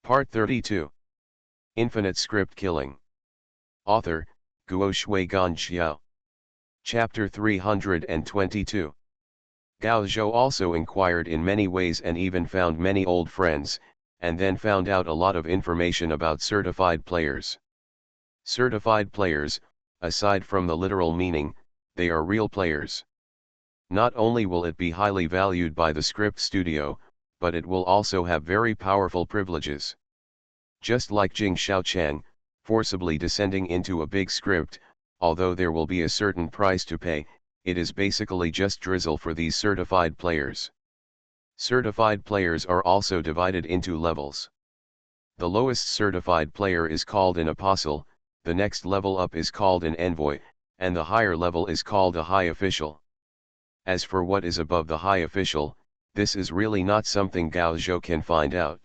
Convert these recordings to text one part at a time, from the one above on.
Part 32. Infinite Script Killing. Author, Guo Shui Gan Xiao. Chapter 322. Gao Zhou also inquired in many ways and even found many old friends, and then found out a lot of information about certified players. Certified players, aside from the literal meaning, they are real players. Not only will it be highly valued by the script studio, but it will also have very powerful privileges. Just like Jing Shaochang, forcibly descending into a big script, although there will be a certain price to pay, it is basically just drizzle for these certified players. Certified players are also divided into levels. The lowest certified player is called an apostle, the next level up is called an envoy, and the higher level is called a high official. As for what is above the high official, this is really not something Gao Zhou can find out.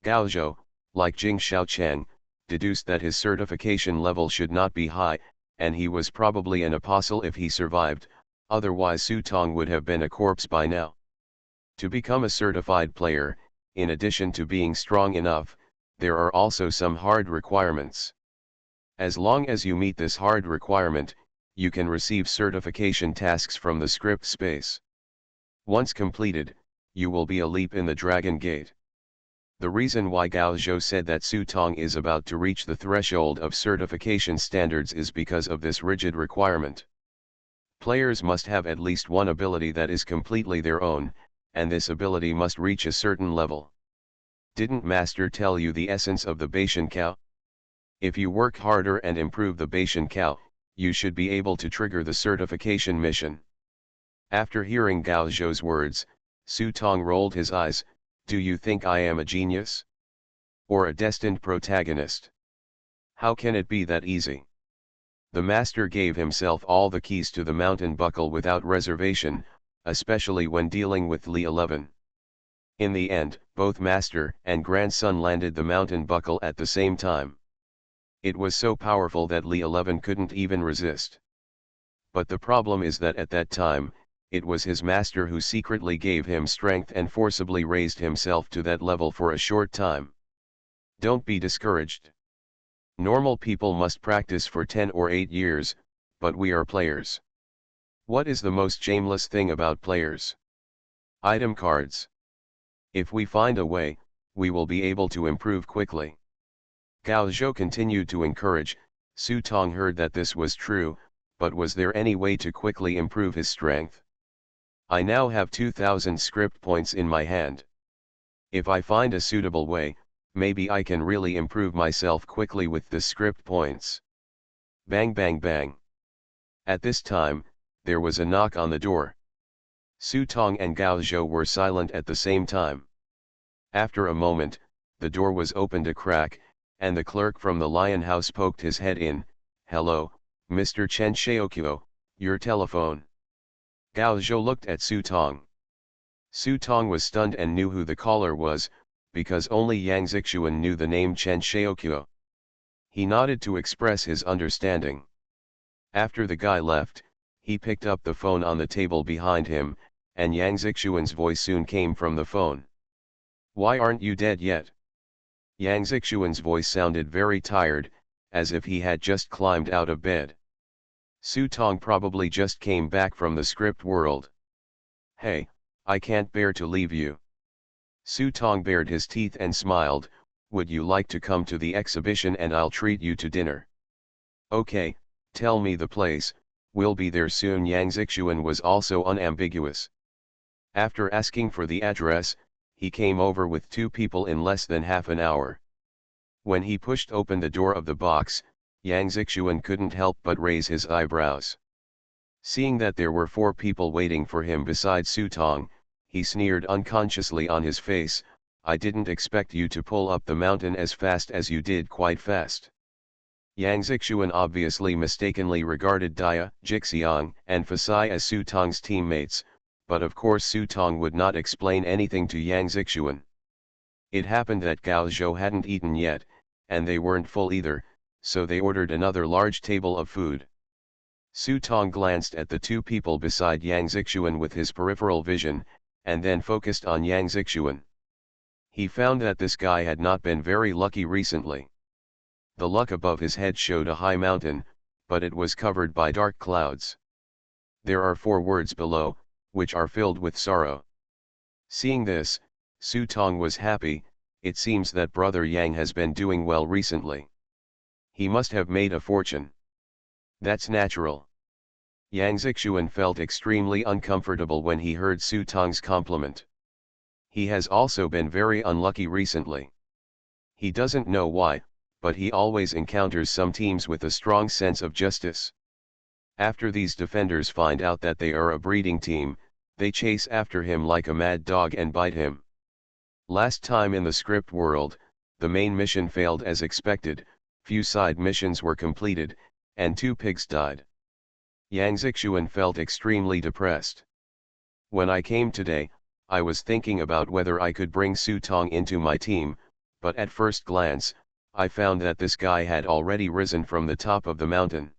Gao Zhou, like Jing Shaochang, deduced that his certification level should not be high, and he was probably an apostle if he survived, otherwise Su Tong would have been a corpse by now. To become a certified player, in addition to being strong enough, there are also some hard requirements. As long as you meet this hard requirement, you can receive certification tasks from the script space. Once completed, you will be a leap in the Dragon Gate. The reason why Gao Zhou said that Su Tong is about to reach the threshold of certification standards is because of this rigid requirement. Players must have at least one ability that is completely their own, and this ability must reach a certain level. Didn't Master tell you the essence of the Beishan Cow? If you work harder and improve the Beishan Cow, you should be able to trigger the certification mission. After hearing Gao Zhou's words, Su Tong rolled his eyes. Do you think I am a genius? Or a destined protagonist? How can it be that easy? The master gave himself all the keys to the mountain buckle without reservation, especially when dealing with Li 11. In the end, both master and grandson landed the mountain buckle at the same time. It was so powerful that Li 11 couldn't even resist. But the problem is that at that time, it was his master who secretly gave him strength and forcibly raised himself to that level for a short time. Don't be discouraged. Normal people must practice for 10 or 8 years, but we are players. What is the most shameless thing about players? Item cards. If we find a way, we will be able to improve quickly. Gao Zhou continued to encourage. Su Tong heard that this was true, but was there any way to quickly improve his strength? I now have 2,000 script points in my hand. If I find a suitable way, maybe I can really improve myself quickly with the script points. Bang bang bang. At this time, there was a knock on the door. Su Tong and Gao Zhou were silent at the same time. After a moment, the door was opened a crack, and the clerk from the Lion House poked his head in. Hello, Mr. Chen Xiaoqiu, your telephone. Gao Zhou looked at Su Tong. Su Tong was stunned and knew who the caller was, because only Yang Zixuan knew the name Chen Xiaoqiu. He nodded to express his understanding. After the guy left, he picked up the phone on the table behind him, and Yang Zixuan's voice soon came from the phone. Why aren't you dead yet? Yang Zixuan's voice sounded very tired, as if he had just climbed out of bed. Su Tong probably just came back from the script world. Hey, I can't bear to leave you. Su Tong bared his teeth and smiled. Would you like to come to the exhibition and I'll treat you to dinner? Okay, tell me the place, we'll be there soon. Yang Zixuan was also unambiguous. After asking for the address, he came over with 2 people in less than half an hour. When he pushed open the door of the box, Yang Zixuan couldn't help but raise his eyebrows. Seeing that there were 4 people waiting for him besides Su Tong, he sneered unconsciously on his face. I didn't expect you to pull up the mountain as fast as you did. Quite fast. Yang Zixuan obviously mistakenly regarded Dia, Jixiang, and Fasai as Su Tong's teammates, but of course Su Tong would not explain anything to Yang Zixuan. It happened that Gao Zhou hadn't eaten yet, and they weren't full either, so they ordered another large table of food. Su Tong glanced at the 2 people beside Yang Zixuan with his peripheral vision, and then focused on Yang Zixuan. He found that this guy had not been very lucky recently. The luck above his head showed a high mountain, but it was covered by dark clouds. There are 4 words below, which are filled with sorrow. Seeing this, Su Tong was happy. It seems that brother Yang has been doing well recently. He must have made a fortune. That's natural. Yang Zixuan felt extremely uncomfortable when he heard Su Tong's compliment. He has also been very unlucky recently. He doesn't know why, but he always encounters some teams with a strong sense of justice. After these defenders find out that they are a breeding team, they chase after him like a mad dog and bite him. Last time in the script world, the main mission failed as expected, few side missions were completed, and 2 pigs died. Yang Zixuan felt extremely depressed. When I came today, I was thinking about whether I could bring Su Tong into my team, but at first glance, I found that this guy had already risen from the top of the mountain.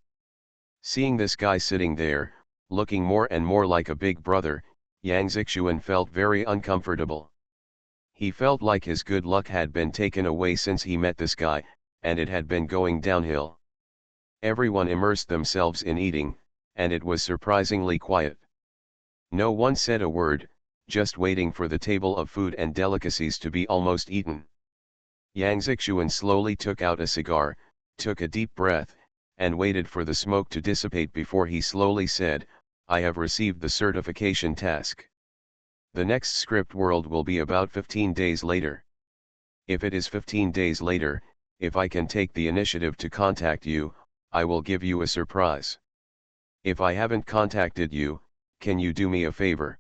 Seeing this guy sitting there, looking more and more like a big brother, Yang Zixuan felt very uncomfortable. He felt like his good luck had been taken away since he met this guy, and it had been going downhill. Everyone immersed themselves in eating, and it was surprisingly quiet. No one said a word, just waiting for the table of food and delicacies to be almost eaten. Yang Zixuan slowly took out a cigar, took a deep breath, and waited for the smoke to dissipate before he slowly said, "I have received the certification task. The next script world will be about 15 days later. If it is 15 days later, if I can take the initiative to contact you, I will give you a surprise. If I haven't contacted you, can you do me a favor?"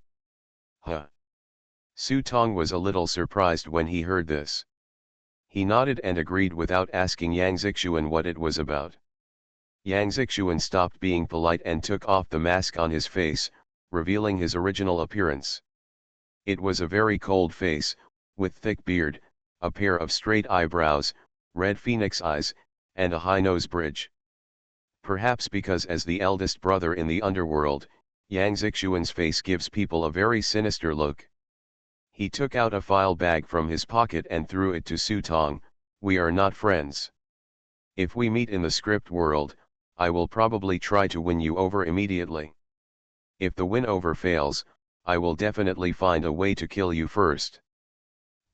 Huh. Su Tong was a little surprised when he heard this. He nodded and agreed without asking Yang Zixuan what it was about. Yang Zixuan stopped being polite and took off the mask on his face, revealing his original appearance. It was a very cold face, with thick beard, a pair of straight eyebrows, red phoenix eyes, and a high nose bridge. Perhaps because as the eldest brother in the underworld, Yang Zixuan's face gives people a very sinister look. He took out a file bag from his pocket and threw it to Su Tong. "We are not friends. If we meet in the script world, I will probably try to win you over immediately. If the win over fails, I will definitely find a way to kill you first.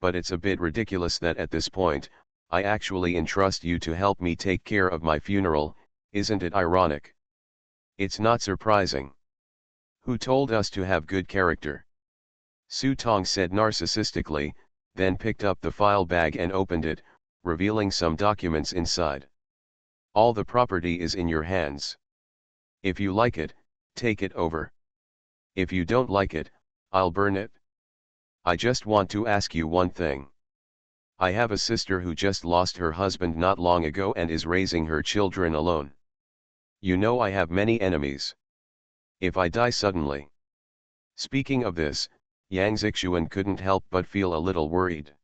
But it's a bit ridiculous that at this point, I actually entrust you to help me take care of my funeral, isn't it ironic? It's not surprising. Who told us to have good character?" Su Tong said narcissistically, then picked up the file bag and opened it, revealing some documents inside. "All the property is in your hands. If you like it, take it over. If you don't like it, I'll burn it. I just want to ask you one thing. I have a sister who just lost her husband not long ago and is raising her children alone. You know I have many enemies. If I die suddenly..." Speaking of this, Yang Zixuan couldn't help but feel a little worried.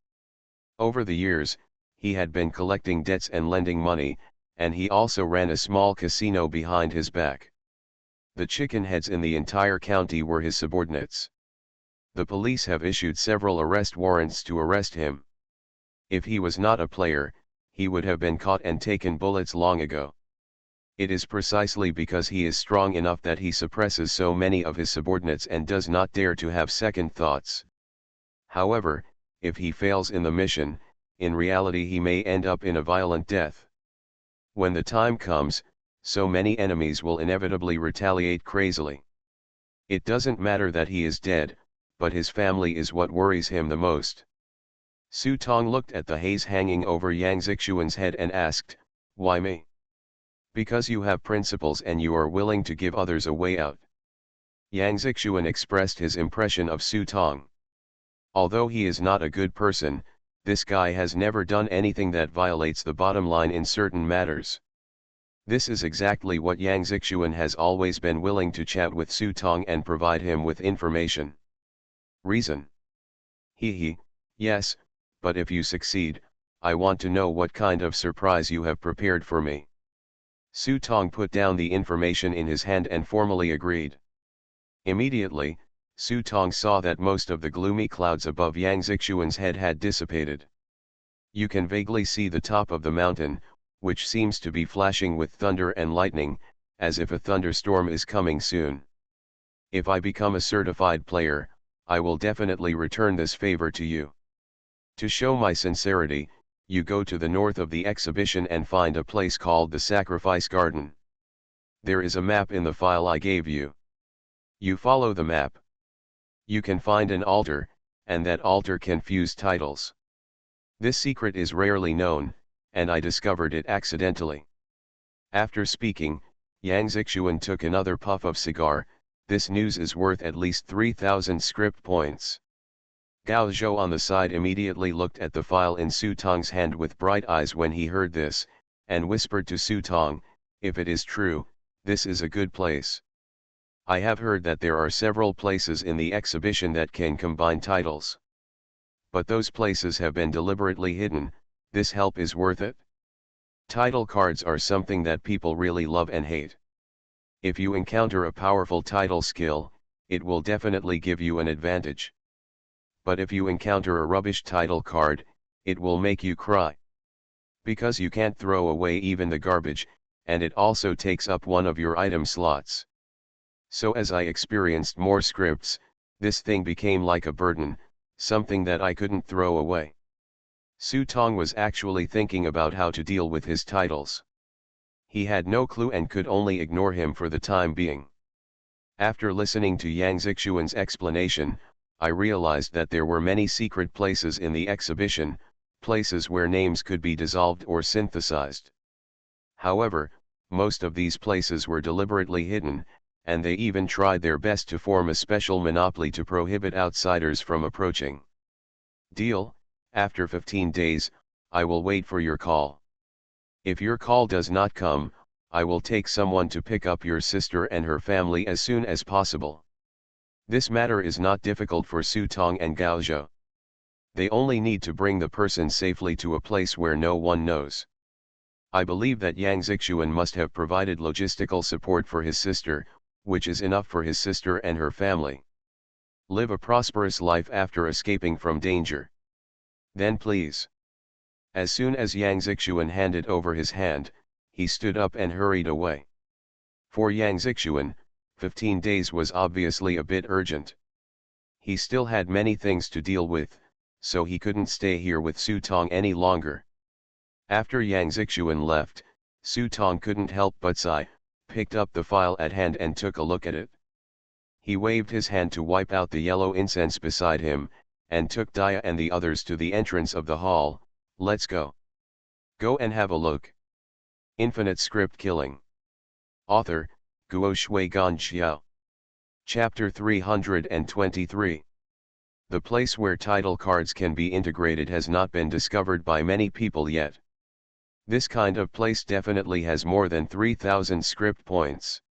Over the years, he had been collecting debts and lending money, and he also ran a small casino behind his back. The chicken heads in the entire county were his subordinates. The police have issued several arrest warrants to arrest him. If he was not a player, he would have been caught and taken bullets long ago. It is precisely because he is strong enough that he suppresses so many of his subordinates and does not dare to have second thoughts. However, if he fails in the mission, in reality he may end up in a violent death. When the time comes, so many enemies will inevitably retaliate crazily. It doesn't matter that he is dead, but his family is what worries him the most. Su Tong looked at the haze hanging over Yang Zixuan's head and asked, "Why me?" "Because you have principles and you are willing to give others a way out." Yang Zixuan expressed his impression of Su Tong. Although he is not a good person, this guy has never done anything that violates the bottom line in certain matters. This is exactly what Yang Zixuan has always been willing to chat with Su Tong and provide him with information. Reason? Yes, but if you succeed, I want to know what kind of surprise you have prepared for me. Su Tong put down the information in his hand and formally agreed. Immediately, Su Tong saw that most of the gloomy clouds above Yang Zixuan's head had dissipated. You can vaguely see the top of the mountain, which seems to be flashing with thunder and lightning, as if a thunderstorm is coming soon. If I become a certified player, I will definitely return this favor to you. To show my sincerity, you go to the north of the exhibition and find a place called the Sacrifice Garden. There is a map in the file I gave you. You follow the map. You can find an altar, and that altar can fuse titles. This secret is rarely known, and I discovered it accidentally. After speaking, Yang Zixuan took another puff of cigar. This news is worth at least 3,000 script points. Gao Zhou on the side immediately looked at the file in Su Tong's hand with bright eyes when he heard this, and whispered to Su Tong, "If it is true, this is a good place. I have heard that there are several places in the exhibition that can combine titles. But those places have been deliberately hidden. This help is worth it. Title cards are something that people really love and hate. If you encounter a powerful title skill, it will definitely give you an advantage. But if you encounter a rubbish title card, it will make you cry. Because you can't throw away even the garbage, and it also takes up one of your item slots. So as I experienced more scripts, this thing became like a burden, something that I couldn't throw away." Su Tong was actually thinking about how to deal with his titles. He had no clue and could only ignore him for the time being. After listening to Yang Zixuan's explanation, I realized that there were many secret places in the exhibition, places where names could be dissolved or synthesized. However, most of these places were deliberately hidden, and they even tried their best to form a special monopoly to prohibit outsiders from approaching. Deal, after 15 days, I will wait for your call. If your call does not come, I will take someone to pick up your sister and her family as soon as possible. This matter is not difficult for Su Tong and Gao Zhou. They only need to bring the person safely to a place where no one knows. I believe that Yang Zixuan must have provided logistical support for his sister, which is enough for his sister and her family. Live a prosperous life after escaping from danger. Then please. As soon as Yang Zixuan handed over his hand, he stood up and hurried away. For Yang Zixuan, 15 days was obviously a bit urgent. He still had many things to deal with, so he couldn't stay here with Su Tong any longer. After Yang Zixuan left, Su Tong couldn't help but sigh, picked up the file at hand and took a look at it. He waved his hand to wipe out the yellow incense beside him, and took Dia and the others to the entrance of the hall. "Let's go. Go and have a look." Infinite Script Killing. Author, Guo Shui Gan Xiao. Chapter 323. The place where title cards can be integrated has not been discovered by many people yet. This kind of place definitely has more than 3,000 script points.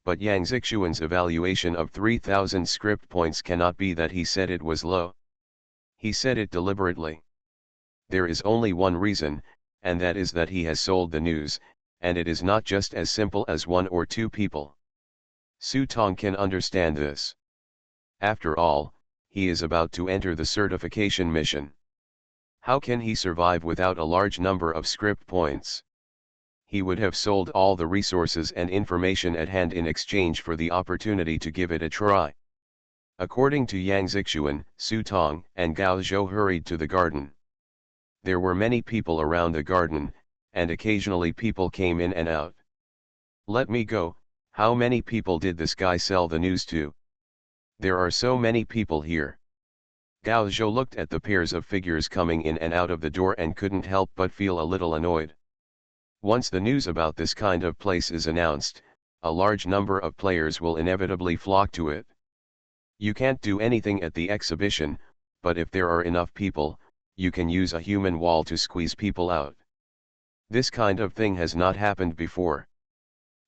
But Yang Zixuan's evaluation of 3,000 script points cannot be that he said it was low. He said it deliberately. There is only one reason, and that is that he has sold the news, and it is not just as simple as one or two people. Su Tong can understand this. After all, he is about to enter the certification mission. How can he survive without a large number of script points? He would have sold all the resources and information at hand in exchange for the opportunity to give it a try. According to Yang Zixuan, Su Tong and Gao Zhou hurried to the garden. There were many people around the garden, and occasionally people came in and out. "Let me go, how many people did this guy sell the news to? There are so many people here." Gao Zhou looked at the pairs of figures coming in and out of the door and couldn't help but feel a little annoyed. Once the news about this kind of place is announced, a large number of players will inevitably flock to it. You can't do anything at the exhibition, but if there are enough people, you can use a human wall to squeeze people out. This kind of thing has not happened before.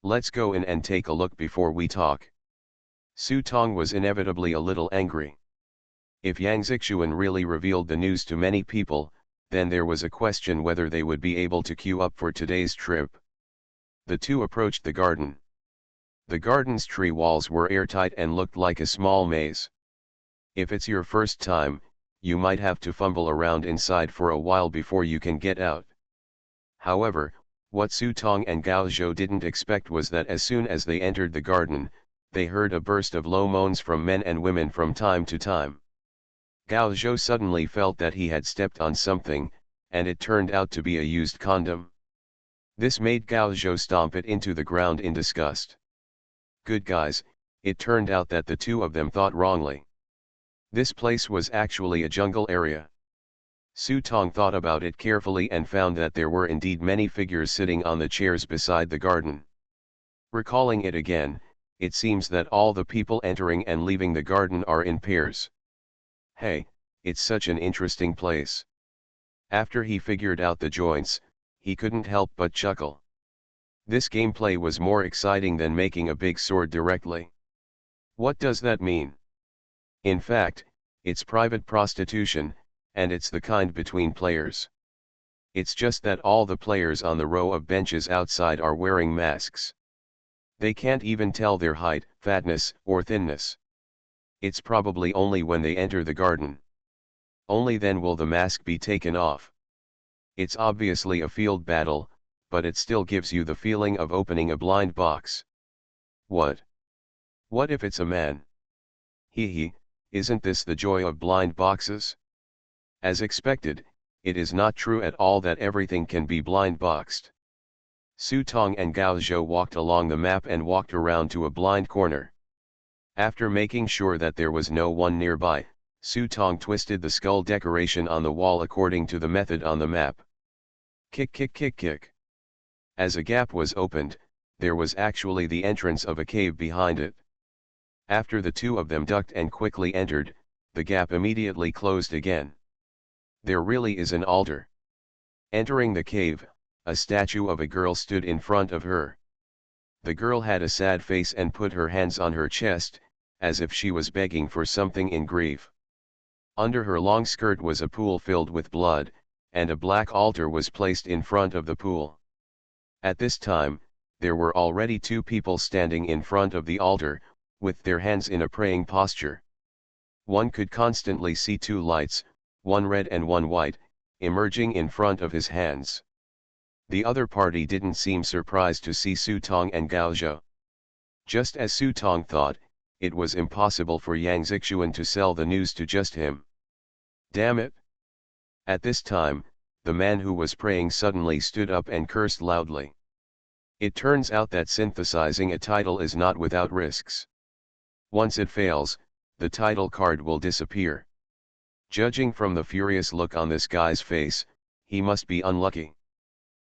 Let's go in and take a look before we talk. Su Tong was inevitably a little angry. If Yang Zixuan really revealed the news to many people, then there was a question whether they would be able to queue up for today's trip. The two approached the garden. The garden's tree walls were airtight and looked like a small maze. If it's your first time, you might have to fumble around inside for a while before you can get out. However, what Su Tong and Gao Zhou didn't expect was that as soon as they entered the garden, they heard a burst of low moans from men and women from time to time. Gao Zhou suddenly felt that he had stepped on something, and it turned out to be a used condom. This made Gao Zhou stomp it into the ground in disgust. Good guys, it turned out that the two of them thought wrongly. This place was actually a jungle area. Su Tong thought about it carefully and found that there were indeed many figures sitting on the chairs beside the garden. Recalling it again, it seems that all the people entering and leaving the garden are in pairs. Hey, it's such an interesting place. After he figured out the joints, he couldn't help but chuckle. This gameplay was more exciting than making a big sword directly. What does that mean? In fact, it's private prostitution, and it's the kind between players. It's just that all the players on the row of benches outside are wearing masks. They can't even tell their height, fatness, or thinness. It's probably only when they enter the garden. Only then will the mask be taken off. It's obviously a field battle, but it still gives you the feeling of opening a blind box. What? What if it's a man? Hee, isn't this the joy of blind boxes? As expected, it is not true at all that everything can be blind boxed. Su Tong and Gao Zhou walked along the map and walked around to a blind corner. After making sure that there was no one nearby, Su Tong twisted the skull decoration on the wall according to the method on the map. Kick kick kick kick. As a gap was opened, there was actually the entrance of a cave behind it. After the two of them ducked and quickly entered, the gap immediately closed again. There really is an altar. Entering the cave, a statue of a girl stood in front of her. The girl had a sad face and put her hands on her chest, as if she was begging for something in grief. Under her long skirt was a pool filled with blood, and a black altar was placed in front of the pool. At this time, there were already two people standing in front of the altar, with their hands in a praying posture. One could constantly see two lights, one red and one white, emerging in front of his hands. The other party didn't seem surprised to see Su Tong and Gao Zhou. Just as Su Tong thought, it was impossible for Yang Zixuan to sell the news to just him. Damn it! At this time, the man who was praying suddenly stood up and cursed loudly. It turns out that synthesizing a title is not without risks. Once it fails, the title card will disappear. Judging from the furious look on this guy's face, he must be unlucky.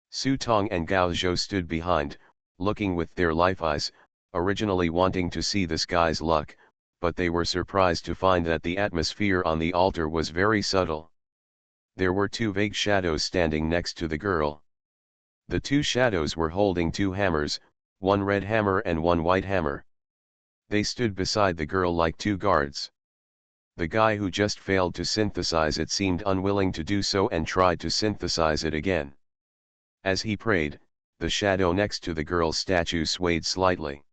Su Tong and Gao Zhou stood behind, looking with their life eyes, originally wanting to see this guy's luck, but they were surprised to find that the atmosphere on the altar was very subtle. There were two vague shadows standing next to the girl. The two shadows were holding two hammers, one red hammer and one white hammer. They stood beside the girl like two guards. The guy who just failed to synthesize it seemed unwilling to do so and tried to synthesize it again. As he prayed, the shadow next to the girl's statue swayed slightly.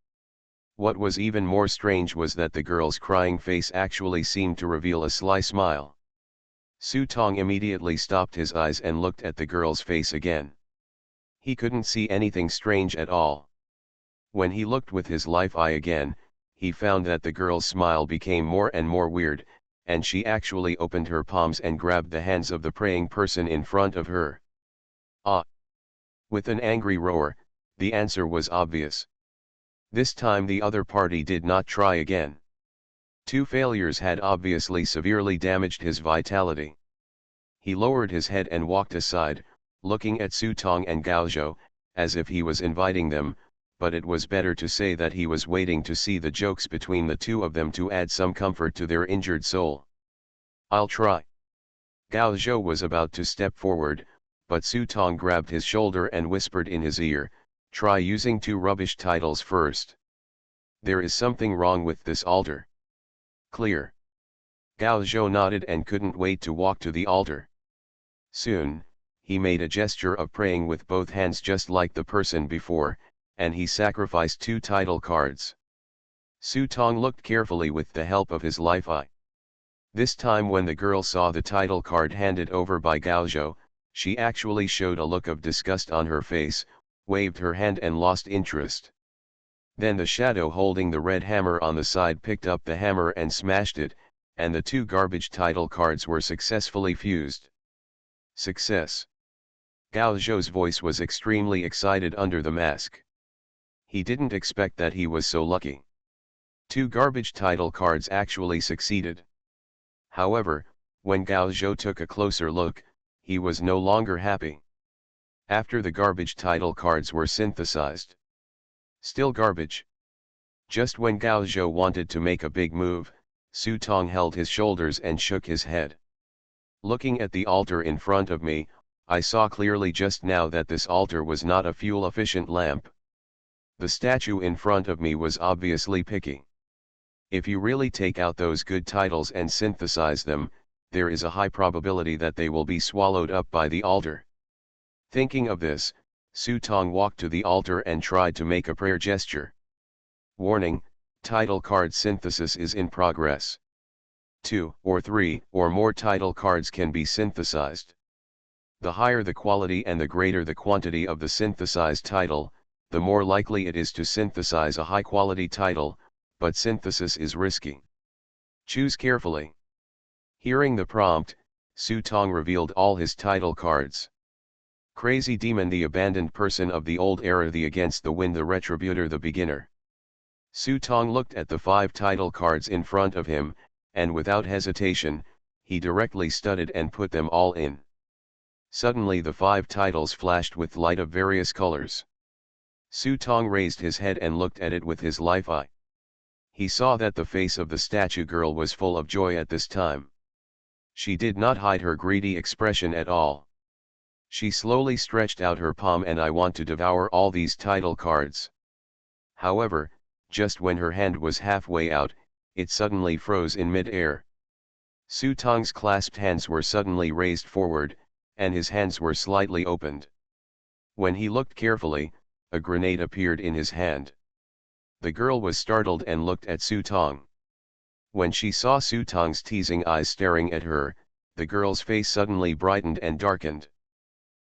What was even more strange was that the girl's crying face actually seemed to reveal a sly smile. Su Tong immediately stopped his eyes and looked at the girl's face again. He couldn't see anything strange at all. When he looked with his life eye again, he found that the girl's smile became more and more weird, and she actually opened her palms and grabbed the hands of the praying person in front of her. Ah! With an angry roar, the answer was obvious. This time the other party did not try again. Two failures had obviously severely damaged his vitality. He lowered his head and walked aside, looking at Su Tong and Gao Zhou, as if he was inviting them, but it was better to say that he was waiting to see the jokes between the two of them to add some comfort to their injured soul. I'll try. Gao Zhou was about to step forward, but Su Tong grabbed his shoulder and whispered in his ear, "Try using two rubbish titles first. There is something wrong with this altar." Clear. Gao Zhou nodded and couldn't wait to walk to the altar. Soon, he made a gesture of praying with both hands just like the person before, and he sacrificed 2 title cards. Su Tong looked carefully with the help of his life eye. This time when the girl saw the title card handed over by Gao Zhou, she actually showed a look of disgust on her face, waved her hand and lost interest. Then the shadow holding the red hammer on the side picked up the hammer and smashed it, and the 2 garbage title cards were successfully fused. Success! Gao Zhou's voice was extremely excited under the mask. He didn't expect that he was so lucky. 2 garbage title cards actually succeeded. However, when Gao Zhou took a closer look, he was no longer happy. After the garbage title cards were synthesized. Still garbage. Just when Gao Zhou wanted to make a big move, Su Tong held his shoulders and shook his head. Looking at the altar in front of me, I saw clearly just now that this altar was not a fuel-efficient lamp. The statue in front of me was obviously picky. If you really take out those good titles and synthesize them, there is a high probability that they will be swallowed up by the altar. Thinking of this, Su Tong walked to the altar and tried to make a prayer gesture. Warning, title card synthesis is in progress. 2 or 3 or more title cards can be synthesized. The higher the quality and the greater the quantity of the synthesized title, the more likely it is to synthesize a high-quality title, but synthesis is risky. Choose carefully. Hearing the prompt, Su Tong revealed all his title cards. Crazy Demon, the abandoned person of the old era, the Against the Wind, the Retributor, the Beginner. Su Tong looked at the 5 title cards in front of him, and without hesitation, he directly studied and put them all in. Suddenly the 5 titles flashed with light of various colors. Su Tong raised his head and looked at it with his life eye. He saw that the face of the statue girl was full of joy at this time. She did not hide her greedy expression at all. She slowly stretched out her palm, and I want to devour all these title cards. However, just when her hand was halfway out, it suddenly froze in mid-air. Su Tong's clasped hands were suddenly raised forward, and his hands were slightly opened. When he looked carefully, a grenade appeared in his hand. The girl was startled and looked at Su Tong. When she saw Su Tong's teasing eyes staring at her, the girl's face suddenly brightened and darkened.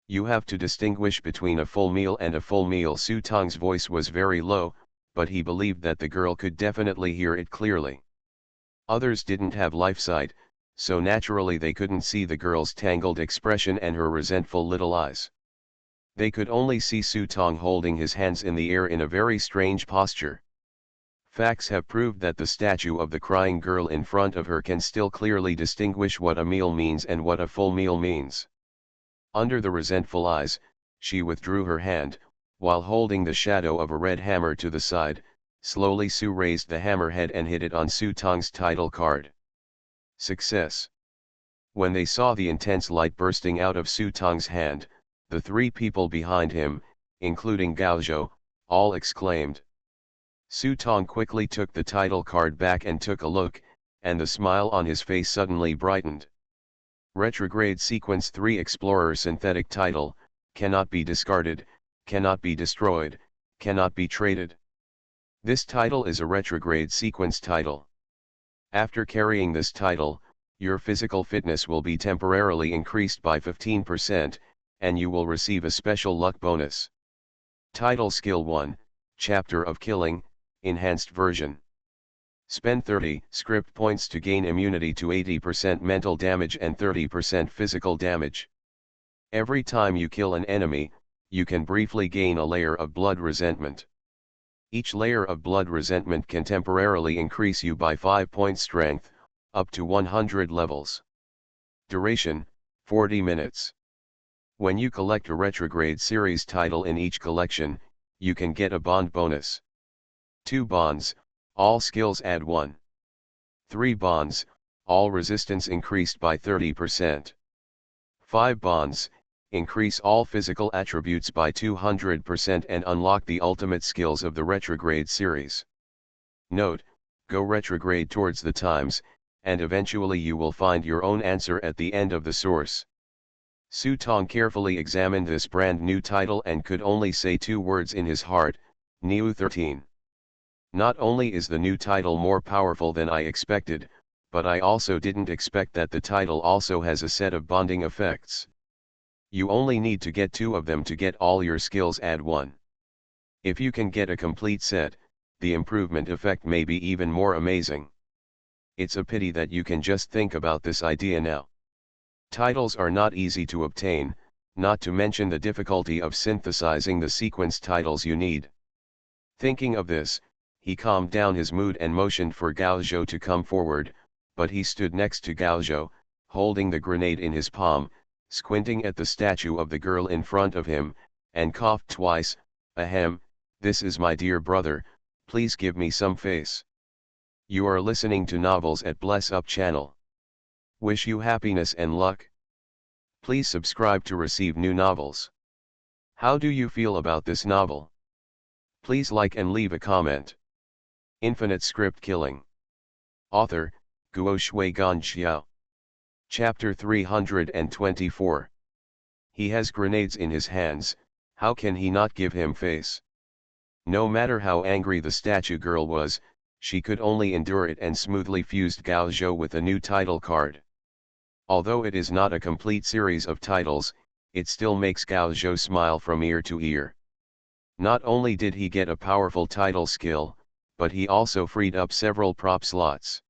You have to distinguish between a full meal and a full meal. Su Tong's voice was very low, but he believed that the girl could definitely hear it clearly. Others didn't have life sight, so naturally they couldn't see the girl's tangled expression and her resentful little eyes. They could only see Su Tong holding his hands in the air in a very strange posture. Facts have proved that the statue of the crying girl in front of her can still clearly distinguish what a meal means and what a full meal means. Under the resentful eyes, she withdrew her hand, while holding the shadow of a red hammer to the side. Slowly Su raised the hammerhead and hit it on Su Tong's title card. Success! When they saw the intense light bursting out of Su Tong's hand, the 3 people behind him, including Gao Zhou, all exclaimed. Su Tong quickly took the title card back and took a look, and the smile on his face suddenly brightened. Retrograde Sequence 3 Explorer synthetic title, cannot be discarded, cannot be destroyed, cannot be traded. This title is a retrograde sequence title. After carrying this title, your physical fitness will be temporarily increased by 15%, and you will receive a special luck bonus. Title Skill 1, Chapter of Killing, Enhanced Version. Spend 30 script points to gain immunity to 80% mental damage and 30% physical damage. Every time you kill an enemy, you can briefly gain a layer of blood resentment. Each layer of blood resentment can temporarily increase you by 5 points strength, up to 100 levels. Duration, 40 minutes. When you collect a retrograde series title in each collection, you can get a bond bonus. 2 bonds, all skills add 1. 3 bonds, all resistance increased by 30%. 5 bonds, increase all physical attributes by 200% and unlock the ultimate skills of the retrograde series. Note, go retrograde towards the times, and eventually you will find your own answer at the end of the source. Su Tong carefully examined this brand new title and could only say 2 words in his heart, Neu 13. Not only is the new title more powerful than I expected, but I also didn't expect that the title also has a set of bonding effects. You only need to get 2 of them to get all your skills add 1. If you can get a complete set, the improvement effect may be even more amazing. It's a pity that you can just think about this idea now. Titles are not easy to obtain, not to mention the difficulty of synthesizing the sequence titles you need. Thinking of this, he calmed down his mood and motioned for Gao Zhou to come forward, but he stood next to Gao Zhou, holding the grenade in his palm, squinting at the statue of the girl in front of him, and coughed twice. Ahem, this is my dear brother, please give me some face. You are listening to Novels at Bless Up channel. Wish you happiness and luck. Please subscribe to receive new novels. How do you feel about this novel? Please like and leave a comment. Infinite Script Killing. Author, Guo Shui Gan Xiao. Chapter 324. He has grenades in his hands, how can he not give him face? No matter how angry the statue girl was, she could only endure it and smoothly fused Gao Zhou with a new title card. Although it is not a complete series of titles, it still makes Gao Zhou smile from ear to ear. Not only did he get a powerful title skill, but he also freed up several prop slots.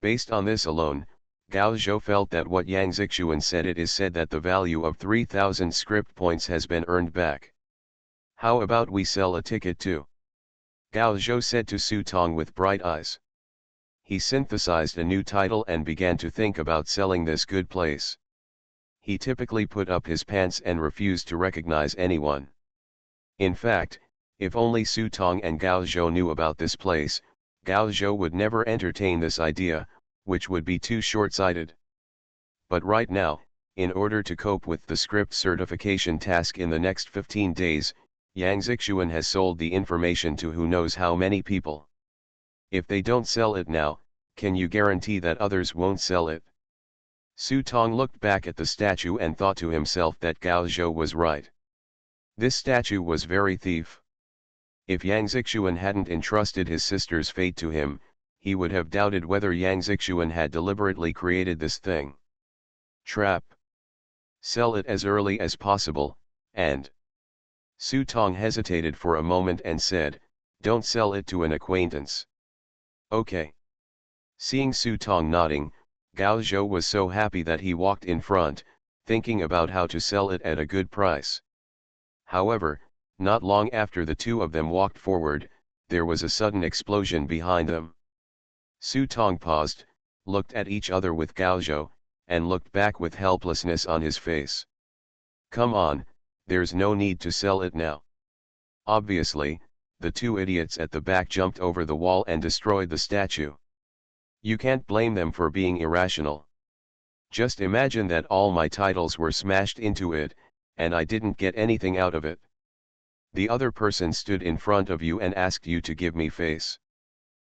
Based on this alone, Gao Zhou felt that what Yang Zixuan said, it is said that the value of 3,000 script points has been earned back. How about we sell a ticket too? Gao Zhou said to Su Tong with bright eyes. He synthesized a new title and began to think about selling this good place. He typically put up his pants and refused to recognize anyone. In fact, if only Su Tong and Gao Zhou knew about this place, Gao Zhou would never entertain this idea, which would be too short-sighted. But right now, in order to cope with the script certification task in the next 15 days, Yang Zixuan has sold the information to who knows how many people. If they don't sell it now, can you guarantee that others won't sell it? Su Tong looked back at the statue and thought to himself that Gao Zhou was right. This statue was very thief. If Yang Zixuan hadn't entrusted his sister's fate to him, he would have doubted whether Yang Zixuan had deliberately created this thing. Trap. Sell it as early as possible, and... Su Tong hesitated for a moment and said, don't sell it to an acquaintance. Okay. Seeing Su Tong nodding, Gao Zhou was so happy that he walked in front, thinking about how to sell it at a good price. However, not long after the 2 of them walked forward, there was a sudden explosion behind them. Su Tong paused, looked at each other with Gao Zhou, and looked back with helplessness on his face. Come on, there's no need to sell it now. Obviously, the 2 idiots at the back jumped over the wall and destroyed the statue. You can't blame them for being irrational. Just imagine that all my titles were smashed into it, and I didn't get anything out of it. The other person stood in front of you and asked you to give me face.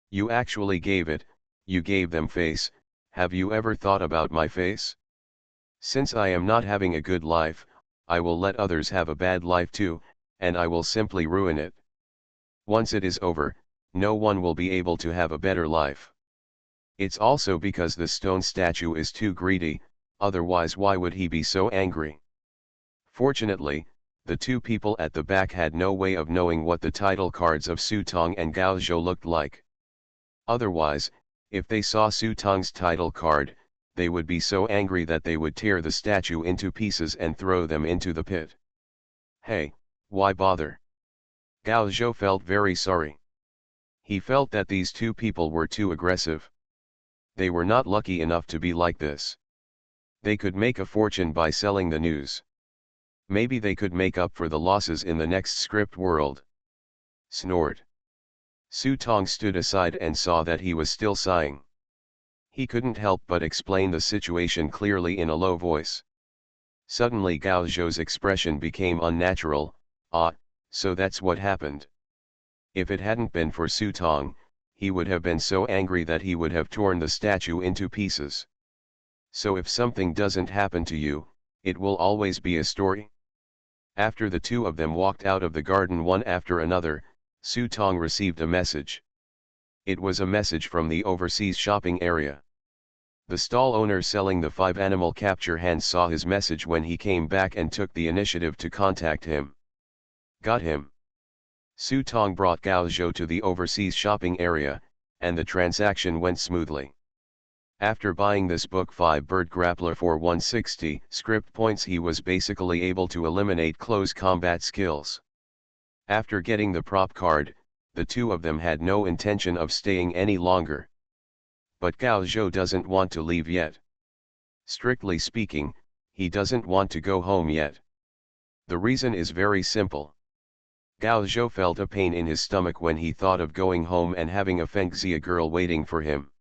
You actually gave it, you gave them face. Have you ever thought about my face? Since I am not having a good life, I will let others have a bad life too, and I will simply ruin it. Once it is over, no one will be able to have a better life. It's also because the stone statue is too greedy, otherwise why would he be so angry? Fortunately, the 2 people at the back had no way of knowing what the title cards of Su Tong and Gao Zhou looked like. Otherwise, if they saw Su Tong's title card, they would be so angry that they would tear the statue into pieces and throw them into the pit. Hey, why bother? Gao Zhou felt very sorry. He felt that these 2 people were too aggressive. They were not lucky enough to be like this. They could make a fortune by selling the news. Maybe they could make up for the losses in the next script world. Snort. Su Tong stood aside and saw that he was still sighing. He couldn't help but explain the situation clearly in a low voice. Suddenly Gao Zhou's expression became unnatural. So that's what happened. If it hadn't been for Su Tong, he would have been so angry that he would have torn the statue into pieces. So if something doesn't happen to you, it will always be a story. After the 2 of them walked out of the garden one after another, Su Tong received a message. It was a message from the overseas shopping area. The stall owner selling the 5 animal capture hands saw his message when he came back and took the initiative to contact him. Got him. Su Tong brought Gao Zhou to the overseas shopping area, and the transaction went smoothly. After buying this book 5 Bird Grappler for 160 script points, he was basically able to eliminate close combat skills. After getting the prop card, the two of them had no intention of staying any longer. But Gao Zhou doesn't want to leave yet. Strictly speaking, he doesn't want to go home yet. The reason is very simple. Gao Zhou felt a pain in his stomach when he thought of going home and having a Fengxia girl waiting for him.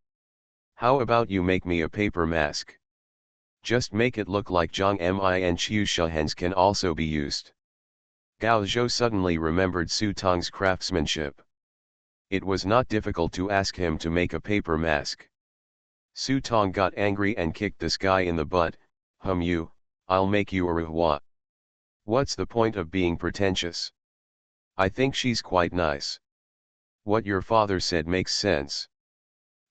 How about you make me a paper mask? Just make it look like Zhang Mi and Qiu Shahens can also be used. Gao Zhou suddenly remembered Su Tong's craftsmanship. It was not difficult to ask him to make a paper mask. Su Tong got angry and kicked this guy in the butt. You, I'll make you a revoir. What's the point of being pretentious? I think she's quite nice. What your father said makes sense.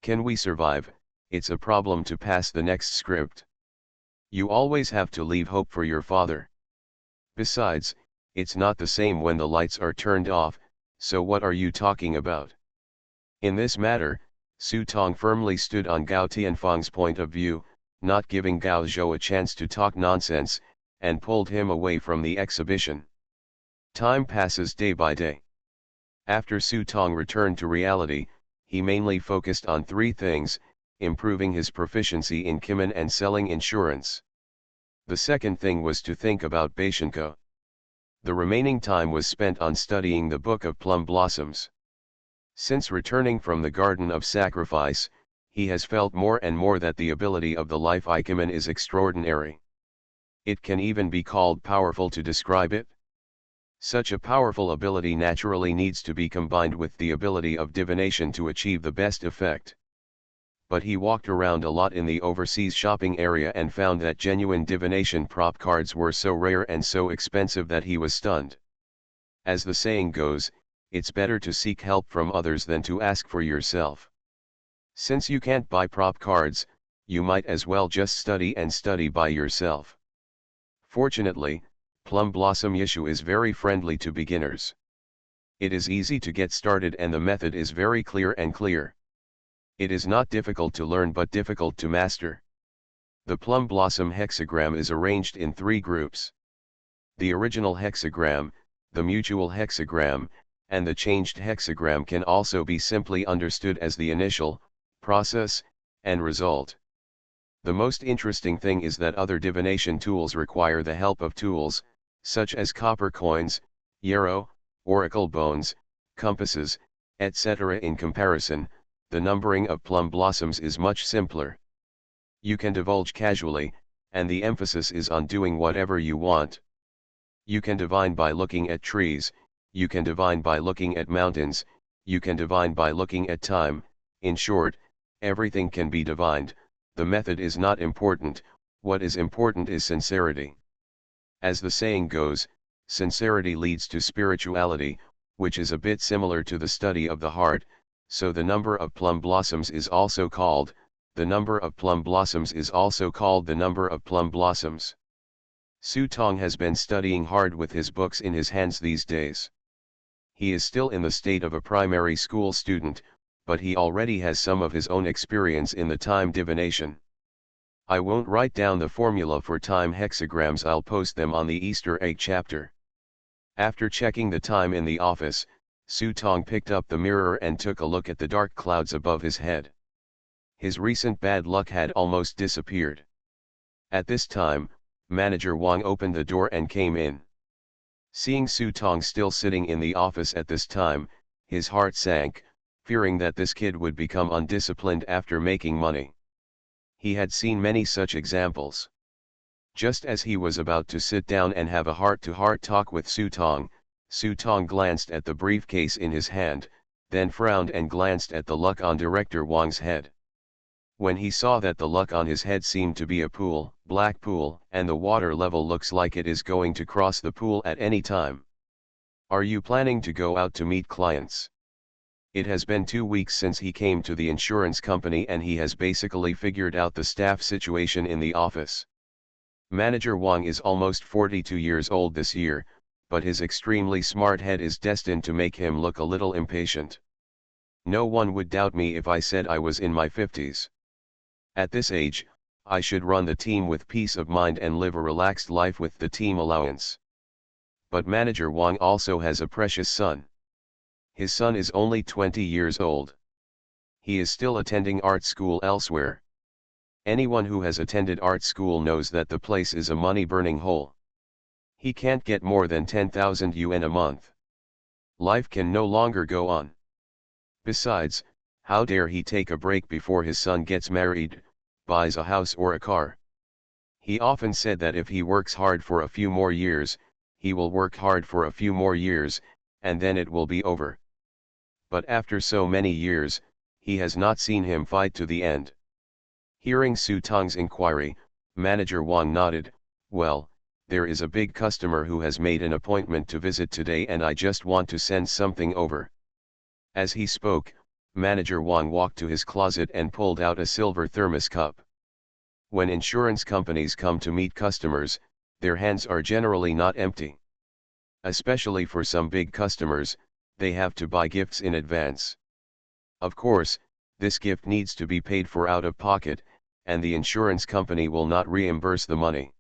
Can we survive? It's a problem to pass the next script. You always have to leave hope for your father. Besides, it's not the same when the lights are turned off, so what are you talking about? In this matter, Su Tong firmly stood on Gao Tianfeng's point of view, not giving Gao Zhou a chance to talk nonsense, and pulled him away from the exhibition. Time passes day by day. After Su Tong returned to reality, he mainly focused on 3 things: improving his proficiency in Kimen and selling insurance. The second thing was to think about Beishenko. The remaining time was spent on studying the Book of Plum Blossoms. Since returning from the Garden of Sacrifice, he has felt more and more that the ability of the life Ikemen is extraordinary. It can even be called powerful to describe it. Such a powerful ability naturally needs to be combined with the ability of divination to achieve the best effect. But he walked around a lot in the overseas shopping area and found that genuine divination prop cards were so rare and so expensive that he was stunned. As the saying goes, it's better to seek help from others than to ask for yourself. Since you can't buy prop cards, you might as well just study and study by yourself. Fortunately, Plum Blossom Yishu is very friendly to beginners. It is easy to get started and the method is very clear and clear. It is not difficult to learn but difficult to master. The Plum Blossom hexagram is arranged in 3 groups. The original hexagram, the mutual hexagram, and the changed hexagram can also be simply understood as the initial, process, and result. The most interesting thing is that other divination tools require the help of tools, such as copper coins, yarrow, oracle bones, compasses, etc. In comparison, the numbering of plum blossoms is much simpler. You can divulge casually, and the emphasis is on doing whatever you want. You can divine by looking at trees, you can divine by looking at mountains, you can divine by looking at time. In short, everything can be divined. The method is not important, what is important is sincerity. As the saying goes, sincerity leads to spirituality, which is a bit similar to the study of the heart, so the number of plum blossoms is also called, the number of plum blossoms is also called the number of plum blossoms. Su Tong has been studying hard with his books in his hands these days. He is still in the state of a primary school student, but he already has some of his own experience in the time divination. I won't write down the formula for time hexagrams, I'll post them on the Easter egg chapter. After checking the time in the office, Su Tong picked up the mirror and took a look at the dark clouds above his head. His recent bad luck had almost disappeared. At this time, Manager Wang opened the door and came in. Seeing Su Tong still sitting in the office at this time, his heart sank, fearing that this kid would become undisciplined after making money. He had seen many such examples. Just as he was about to sit down and have a heart-to-heart talk with Su Tong glanced at the briefcase in his hand, then frowned and glanced at the luck on Director Wang's head. When he saw that the luck on his head seemed to be a pool, black pool, and the water level looks like it is going to cross the pool at any time. Are you planning to go out to meet clients? It has been 2 weeks since he came to the insurance company and he has basically figured out the staff situation in the office. Manager Wang is almost 42 years old this year, but his extremely smart head is destined to make him look a little impatient. No one would doubt me if I said I was in my 50s. At this age, I should run the team with peace of mind and live a relaxed life with the team allowance. But Manager Wang also has a precious son. His son is only 20 years old. He is still attending art school elsewhere. Anyone who has attended art school knows that the place is a money-burning hole. He can't get more than 10,000 yuan a month. Life can no longer go on. Besides, how dare he take a break before his son gets married, buys a house or a car? He often said that if he works hard for a few more years, he will work hard for a few more years, and then it will be over. But after so many years, he has not seen him fight to the end. Hearing Su Tong's inquiry, Manager Wang nodded, "Well, there is a big customer who has made an appointment to visit today and I just want to send something over." As he spoke, Manager Wang walked to his closet and pulled out a silver thermos cup. When insurance companies come to meet customers, their hands are generally not empty. Especially for some big customers, they have to buy gifts in advance. Of course, this gift needs to be paid for out of pocket, and the insurance company will not reimburse the money.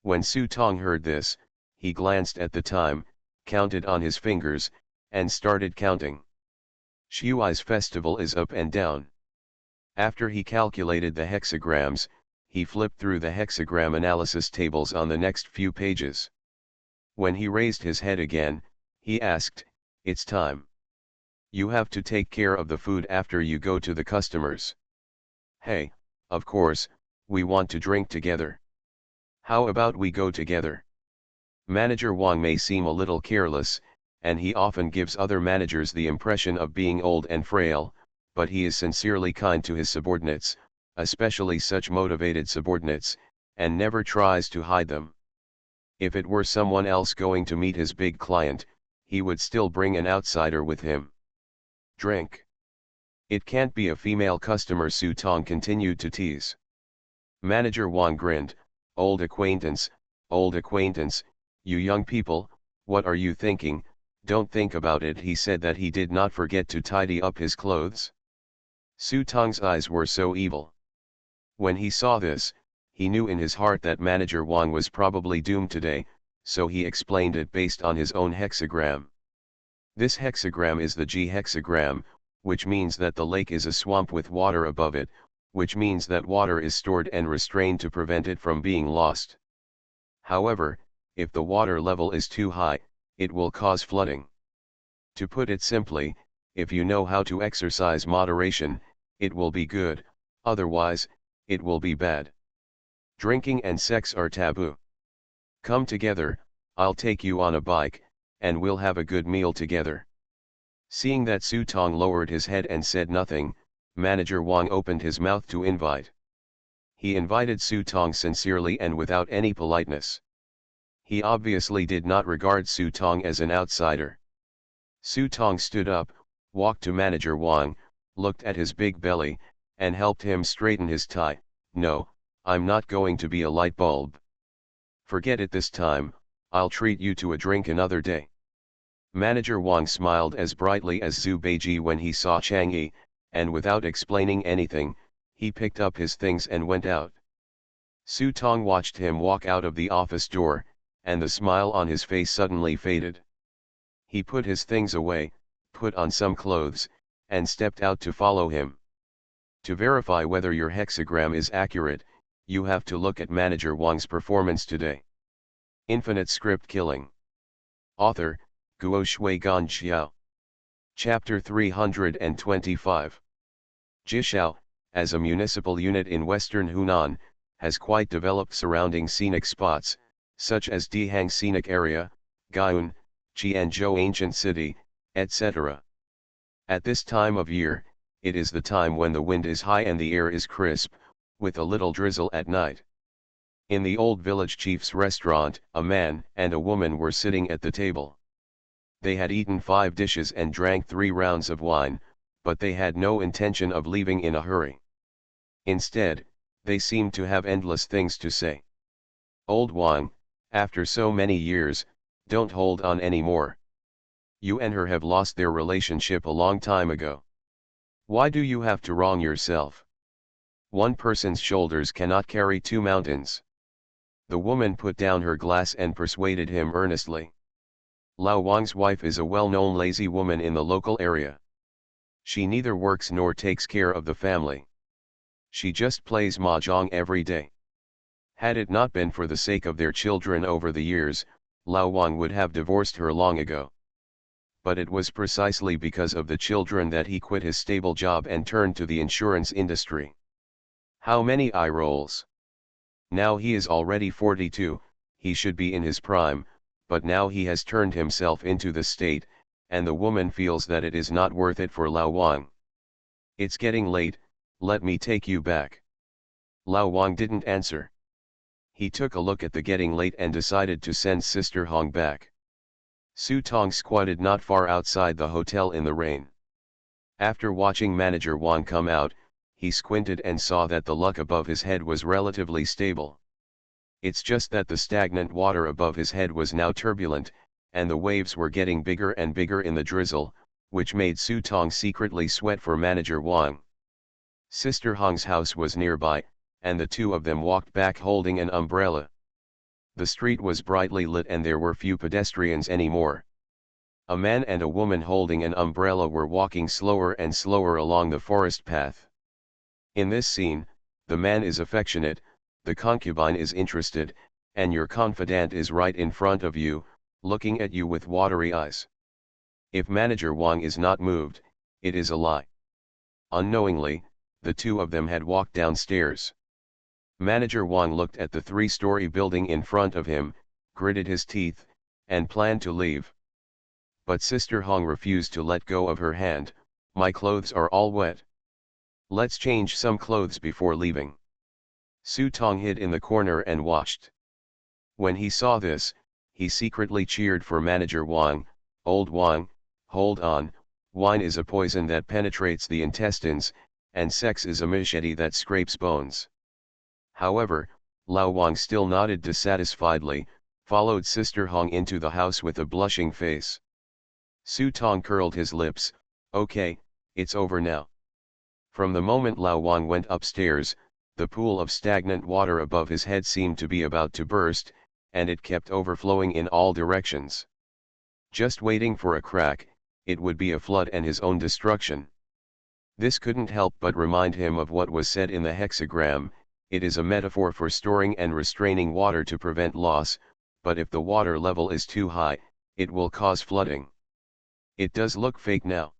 When Su Tong heard this, he glanced at the time, counted on his fingers, and started counting. Shuai's festival is up and down. After he calculated the hexagrams, he flipped through the hexagram analysis tables on the next few pages. When he raised his head again, he asked, "It's time. You have to take care of the food after you go to the customers." "Hey, of course, we want to drink together. How about we go together?" Manager Wang may seem a little careless, and he often gives other managers the impression of being old and frail, but he is sincerely kind to his subordinates, especially such motivated subordinates, and never tries to hide them. If it were someone else going to meet his big client, he would still bring an outsider with him. "Drink. It can't be a female customer," Su Tong continued to tease. Manager Wang grinned, old acquaintance, you young people, what are you thinking? Don't think about it." He said that he did not forget to tidy up his clothes. Su Tong's eyes were so evil. When he saw this, he knew in his heart that Manager Wang was probably doomed today, so he explained it based on his own hexagram. This hexagram is the G hexagram, which means that the lake is a swamp with water above it, which means that water is stored and restrained to prevent it from being lost. However, if the water level is too high, it will cause flooding. To put it simply, if you know how to exercise moderation, it will be good, otherwise, it will be bad. Drinking and sex are taboo. Come together, I'll take you on a bike, and we'll have a good meal together. Seeing that Su Tong lowered his head and said nothing, Manager Wang opened his mouth to invite. He invited Su Tong sincerely and without any politeness. He obviously did not regard Su Tong as an outsider. Su Tong stood up, walked to Manager Wang, looked at his big belly, and helped him straighten his tie. "No, I'm not going to be a light bulb. Forget it this time, I'll treat you to a drink another day." Manager Wang smiled as brightly as Zhu Beiji when he saw Chang Yi, and without explaining anything, he picked up his things and went out. Su Tong watched him walk out of the office door, and the smile on his face suddenly faded. He put his things away, put on some clothes, and stepped out to follow him. To verify whether your hexagram is accurate, you have to look at Manager Wang's performance today. Infinite Script Killing. Author, Guo Shui Gan Xiao. Chapter 325. Jishao, as a municipal unit in western Hunan, has quite developed surrounding scenic spots, such as Dihang Scenic Area, Gaoyun, Qianzhou Ancient City, etc. At this time of year, it is the time when the wind is high and the air is crisp, with a little drizzle at night. In the old village chief's restaurant, a man and a woman were sitting at the table. They had eaten 5 dishes and drank 3 rounds of wine, but they had no intention of leaving in a hurry. Instead, they seemed to have endless things to say. Old Wang, after so many years, don't hold on anymore. You and her have lost their relationship a long time ago. Why do you have to wrong yourself? One person's shoulders cannot carry 2 mountains. The woman put down her glass and persuaded him earnestly. Lao Wang's wife is a well-known lazy woman in the local area. She neither works nor takes care of the family. She just plays mahjong every day. Had it not been for the sake of their children over the years, Lao Wang would have divorced her long ago. But it was precisely because of the children that he quit his stable job and turned to the insurance industry. How many eye rolls? Now he is already 42, he should be in his prime, but now he has turned himself into the state, and the woman feels that it is not worth it for Lao Wang. It's getting late, let me take you back. Lao Wang didn't answer. He took a look at the getting late and decided to send Sister Hong back. Su Tong squatted not far outside the hotel in the rain. After watching Manager Wang come out, he squinted and saw that the luck above his head was relatively stable. It's just that the stagnant water above his head was now turbulent, and the waves were getting bigger and bigger in the drizzle, which made Su Tong secretly sweat for Manager Wang. Sister Hong's house was nearby, and the two of them walked back holding an umbrella. The street was brightly lit and there were few pedestrians anymore. A man and a woman holding an umbrella were walking slower and slower along the forest path. In this scene, the man is affectionate, the concubine is interested, and your confidant is right in front of you, looking at you with watery eyes. If Manager Wang is not moved, it is a lie. Unknowingly, the two of them had walked downstairs. Manager Wang looked at the 3-story building in front of him, gritted his teeth, and planned to leave. But Sister Hong refused to let go of her hand. My clothes are all wet. Let's change some clothes before leaving. Su Tong hid in the corner and watched. When he saw this, he secretly cheered for Manager Wang. Old Wang, hold on, wine is a poison that penetrates the intestines, and sex is a machete that scrapes bones. However, Lao Wang still nodded dissatisfiedly, followed Sister Hong into the house with a blushing face. Su Tong curled his lips. Okay, it's over now. From the moment Lao Wang went upstairs, the pool of stagnant water above his head seemed to be about to burst, and it kept overflowing in all directions. Just waiting for a crack, it would be a flood and his own destruction. This couldn't help but remind him of what was said in the hexagram. It is a metaphor for storing and restraining water to prevent loss, but if the water level is too high, it will cause flooding. It does look fake now.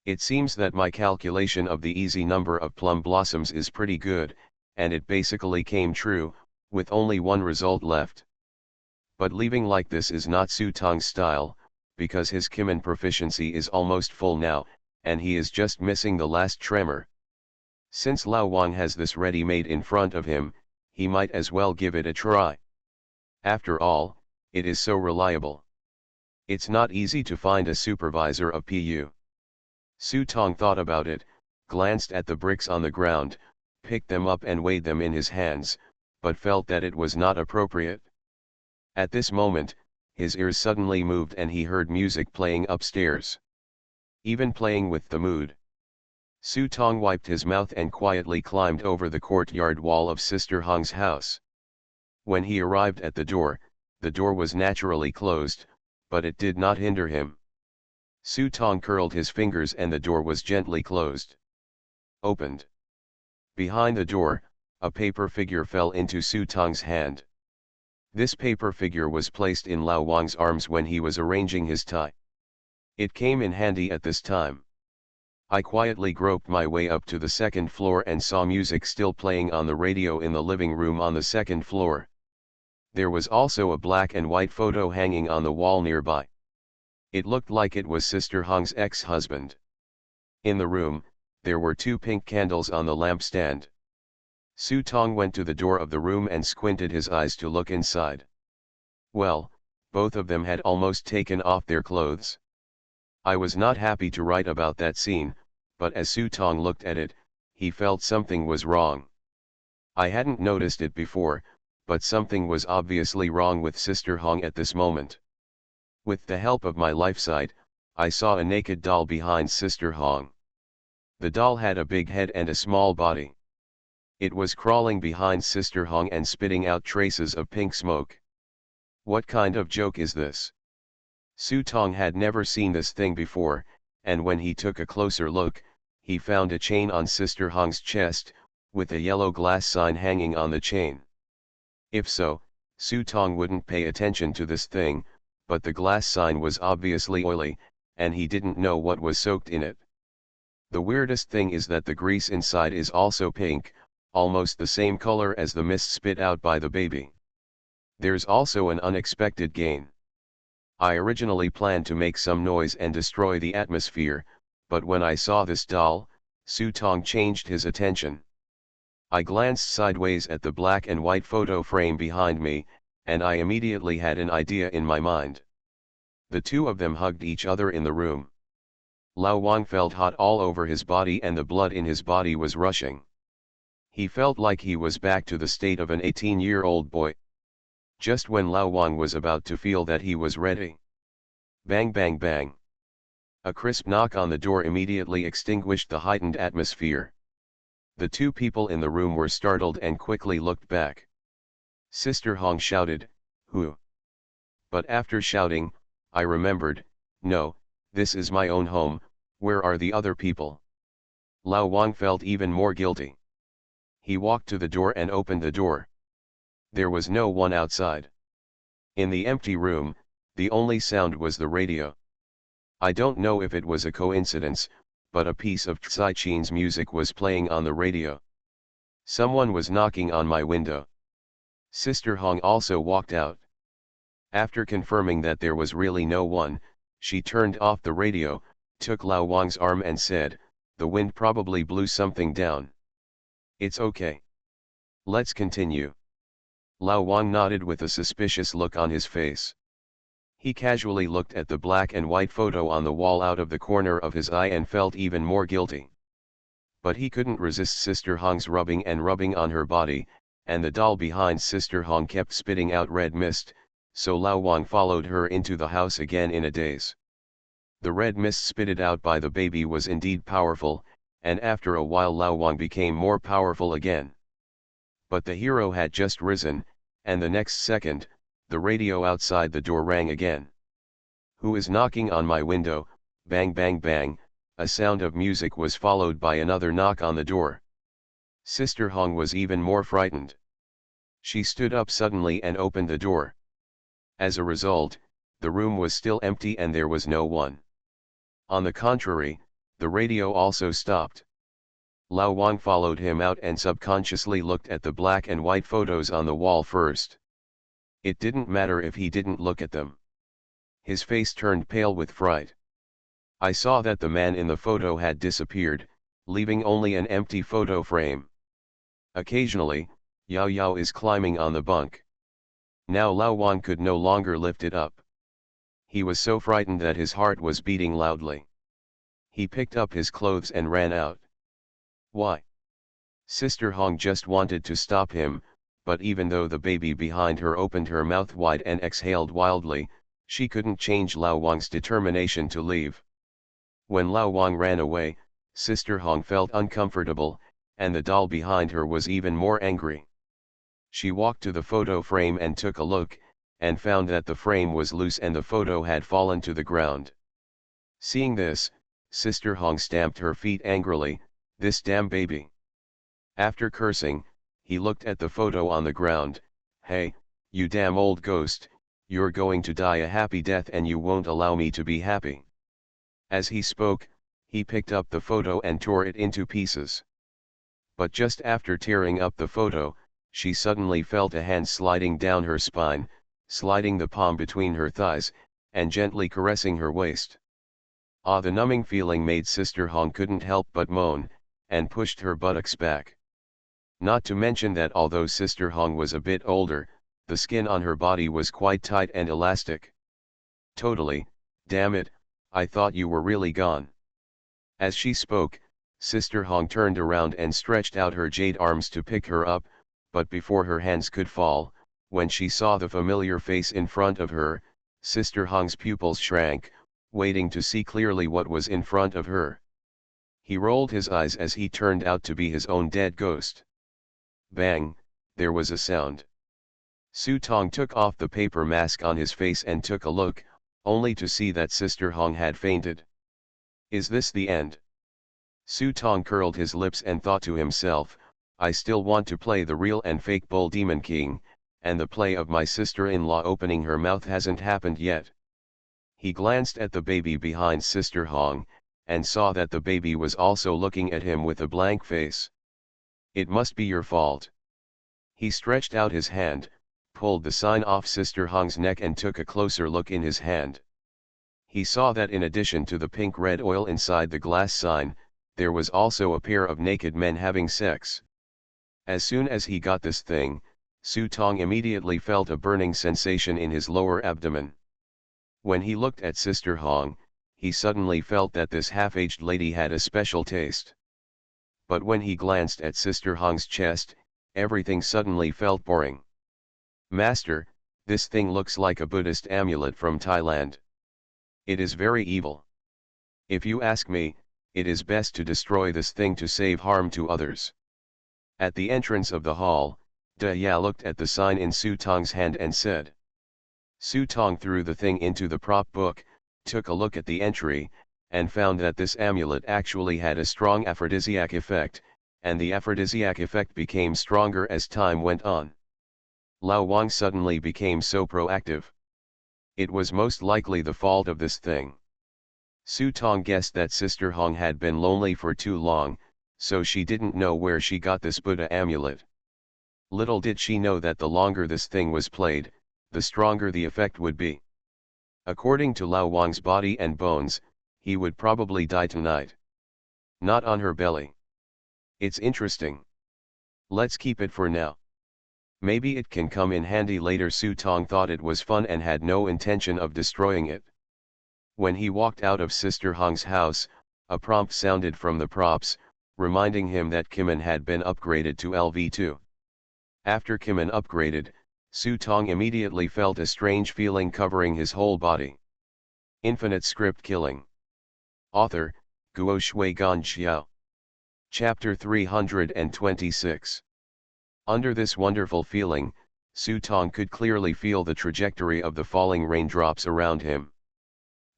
It seems that my calculation of the easy number of plum blossoms is pretty good, and it basically came true, with only one result left. But leaving like this is not Su Tong's style, because his Kimen proficiency is almost full now, and he is just missing the last tremor. Since Lao Wang has this ready-made in front of him, he might as well give it a try. After all, it is so reliable. It's not easy to find a supervisor of PU. Su Tong thought about it, glanced at the bricks on the ground, picked them up and weighed them in his hands, but felt that it was not appropriate. At this moment, his ears suddenly moved and he heard music playing upstairs. Even playing with the mood. Su Tong wiped his mouth and quietly climbed over the courtyard wall of Sister Hong's house. When he arrived at the door was naturally closed, but it did not hinder him. Su Tong curled his fingers and the door was gently closed. Opened. Behind the door, a paper figure fell into Su Tong's hand. This paper figure was placed in Lao Wang's arms when he was arranging his tie. It came in handy at this time. I quietly groped my way up to the 2nd floor and saw music still playing on the radio in the living room on the 2nd floor. There was also a black and white photo hanging on the wall nearby. It looked like it was Sister Hong's ex-husband. In the room, there were 2 pink candles on the lampstand. Su Tong went to the door of the room and squinted his eyes to look inside. Well, Both of them had almost taken off their clothes. I was not happy to write about that scene, but as Su Tong looked at it, he felt something was wrong. I hadn't noticed it before, but something was obviously wrong with Sister Hong at this moment. With the help of my life sight, I saw a naked doll behind Sister Hong. The doll had a big head and a small body. It was crawling behind Sister Hong and spitting out traces of pink smoke. What kind of joke is this? Su Tong had never seen this thing before, and when he took a closer look, he found a chain on Sister Hong's chest, with a yellow glass sign hanging on the chain. If so, Su Tong wouldn't pay attention to this thing, but the glass sign was obviously oily, and he didn't know what was soaked in it. The weirdest thing is that the grease inside is also pink, almost the same color as the mist spit out by the baby. There's also an unexpected gain. I originally planned to make some noise and destroy the atmosphere, but when I saw this doll, Su Tong changed his attention. I glanced sideways at the black and white photo frame behind me, and I immediately had an idea in my mind. The two of them hugged each other in the room. Lao Wang felt hot all over his body and the blood in his body was rushing. He felt like he was back to the state of an 18-year-old boy. Just when Lao Wang was about to feel that he was ready. Bang bang bang. A crisp knock on the door immediately extinguished the heightened atmosphere. The two people in the room were startled and quickly looked back. Sister Hong shouted, "Who?" But after shouting, I remembered, no, this is my own home, where are the other people? Lao Wang felt even more guilty. He walked to the door and opened the door. There was no one outside. In the empty room, the only sound was the radio. I don't know if it was a coincidence, but a piece of Tsai Chin's music was playing on the radio. Someone was knocking on my window. Sister Hong also walked out. After confirming that there was really no one, she turned off the radio, took Lao Wang's arm and said, "The wind probably blew something down. It's okay. Let's continue." Lao Wang nodded with a suspicious look on his face. He casually looked at the black and white photo on the wall out of the corner of his eye and felt even more guilty. But he couldn't resist Sister Hong's rubbing and rubbing on her body, and the doll behind Sister Hong kept spitting out red mist, so Lao Wang followed her into the house again in a daze. The red mist spitted out by the baby was indeed powerful, and after a while Lao Wang became more powerful again. But the hero had just risen, and the next second, the radio outside the door rang again. "Who is knocking on my window?" Bang bang bang, a sound of music was followed by another knock on the door. Sister Hong was even more frightened. She stood up suddenly and opened the door. As a result, the room was still empty and there was no one. On the contrary, the radio also stopped. Lao Wang followed him out and subconsciously looked at the black and white photos on the wall first. It didn't matter if he didn't look at them. His face turned pale with fright. I saw that the man in the photo had disappeared, leaving only an empty photo frame. Occasionally, Yao Yao is climbing on the bunk. Now Lao Wang could no longer lift it up. He was so frightened that his heart was beating loudly. He picked up his clothes and ran out. Why? Sister Hong just wanted to stop him, but even though the baby behind her opened her mouth wide and exhaled wildly, she couldn't change Lao Wang's determination to leave. When Lao Wang ran away, Sister Hong felt uncomfortable, and the doll behind her was even more angry. She walked to the photo frame and took a look, and found that the frame was loose and the photo had fallen to the ground. Seeing this, Sister Hong stamped her feet angrily, "This damn baby." After cursing, he looked at the photo on the ground. "Hey, you damn old ghost, you're going to die a happy death and you won't allow me to be happy." As he spoke, he picked up the photo and tore it into pieces. But just after tearing up the photo, she suddenly felt a hand sliding down her spine, sliding the palm between her thighs, and gently caressing her waist. The numbing feeling made Sister Hong couldn't help but moan, and pushed her buttocks back. Not to mention that although Sister Hong was a bit older, the skin on her body was quite tight and elastic. Totally, damn it, I thought you were really gone. As she spoke, Sister Hong turned around and stretched out her jade arms to pick her up, but before her hands could fall, when she saw the familiar face in front of her, Sister Hong's pupils shrank, waiting to see clearly what was in front of her. He rolled his eyes as he turned out to be his own dead ghost. Bang, there was a sound. Su Tong took off the paper mask on his face and took a look, only to see that Sister Hong had fainted. Is this the end? Su Tong curled his lips and thought to himself, I still want to play the real and fake Bull Demon King, and the play of my sister-in-law opening her mouth hasn't happened yet. He glanced at the baby behind Sister Hong, and saw that the baby was also looking at him with a blank face. It must be your fault. He stretched out his hand, pulled the sign off Sister Hong's neck and took a closer look in his hand. He saw that in addition to the pink-red oil inside the glass sign, there was also a pair of naked men having sex. As soon as he got this thing, Su Tong immediately felt a burning sensation in his lower abdomen. When he looked at Sister Hong, he suddenly felt that this half-aged lady had a special taste. But when he glanced at Sister Hong's chest, everything suddenly felt boring. Master, this thing looks like a Buddhist amulet from Thailand. It is very evil. If you ask me, it is best to destroy this thing to save harm to others. At the entrance of the hall, De Ya looked at the sign in Su Tong's hand and said. Su Tong threw the thing into the prop book, took a look at the entry, and found that this amulet actually had a strong aphrodisiac effect, and the aphrodisiac effect became stronger as time went on. Lao Wang suddenly became so proactive. It was most likely the fault of this thing. Su Tong guessed that Sister Hong had been lonely for too long, so she didn't know where she got this Buddha amulet. Little did she know that the longer this thing was played, the stronger the effect would be. According to Lao Wang's body and bones, he would probably die tonight. Not on her belly. It's interesting. Let's keep it for now. Maybe it can come in handy later. Su Tong thought it was fun and had no intention of destroying it. When he walked out of Sister Hong's house, a prompt sounded from the props, reminding him that Kimin had been upgraded to LV2. After Kimin upgraded, Su Tong immediately felt a strange feeling covering his whole body. Infinite Script Killing. Author, Guo Shui Gan Xiao. Chapter 326. Under this wonderful feeling, Su Tong could clearly feel the trajectory of the falling raindrops around him.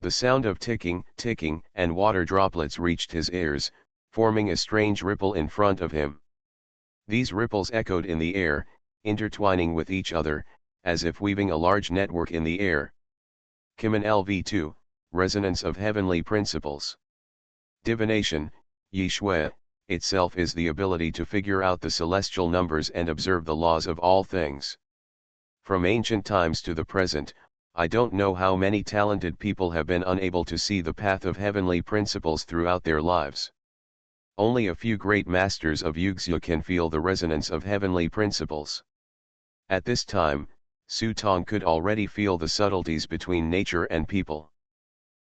The sound of ticking, and water droplets reached his ears, forming a strange ripple in front of him. These ripples echoed in the air, intertwining with each other, as if weaving a large network in the air. Kimin LV2, Resonance of Heavenly Principles. Divination, Yi Shui, itself is the ability to figure out the celestial numbers and observe the laws of all things. From ancient times to the present, I don't know how many talented people have been unable to see the path of heavenly principles throughout their lives. Only a few great masters of Yuxia can feel the resonance of heavenly principles. At this time, Su Tong could already feel the subtleties between nature and people.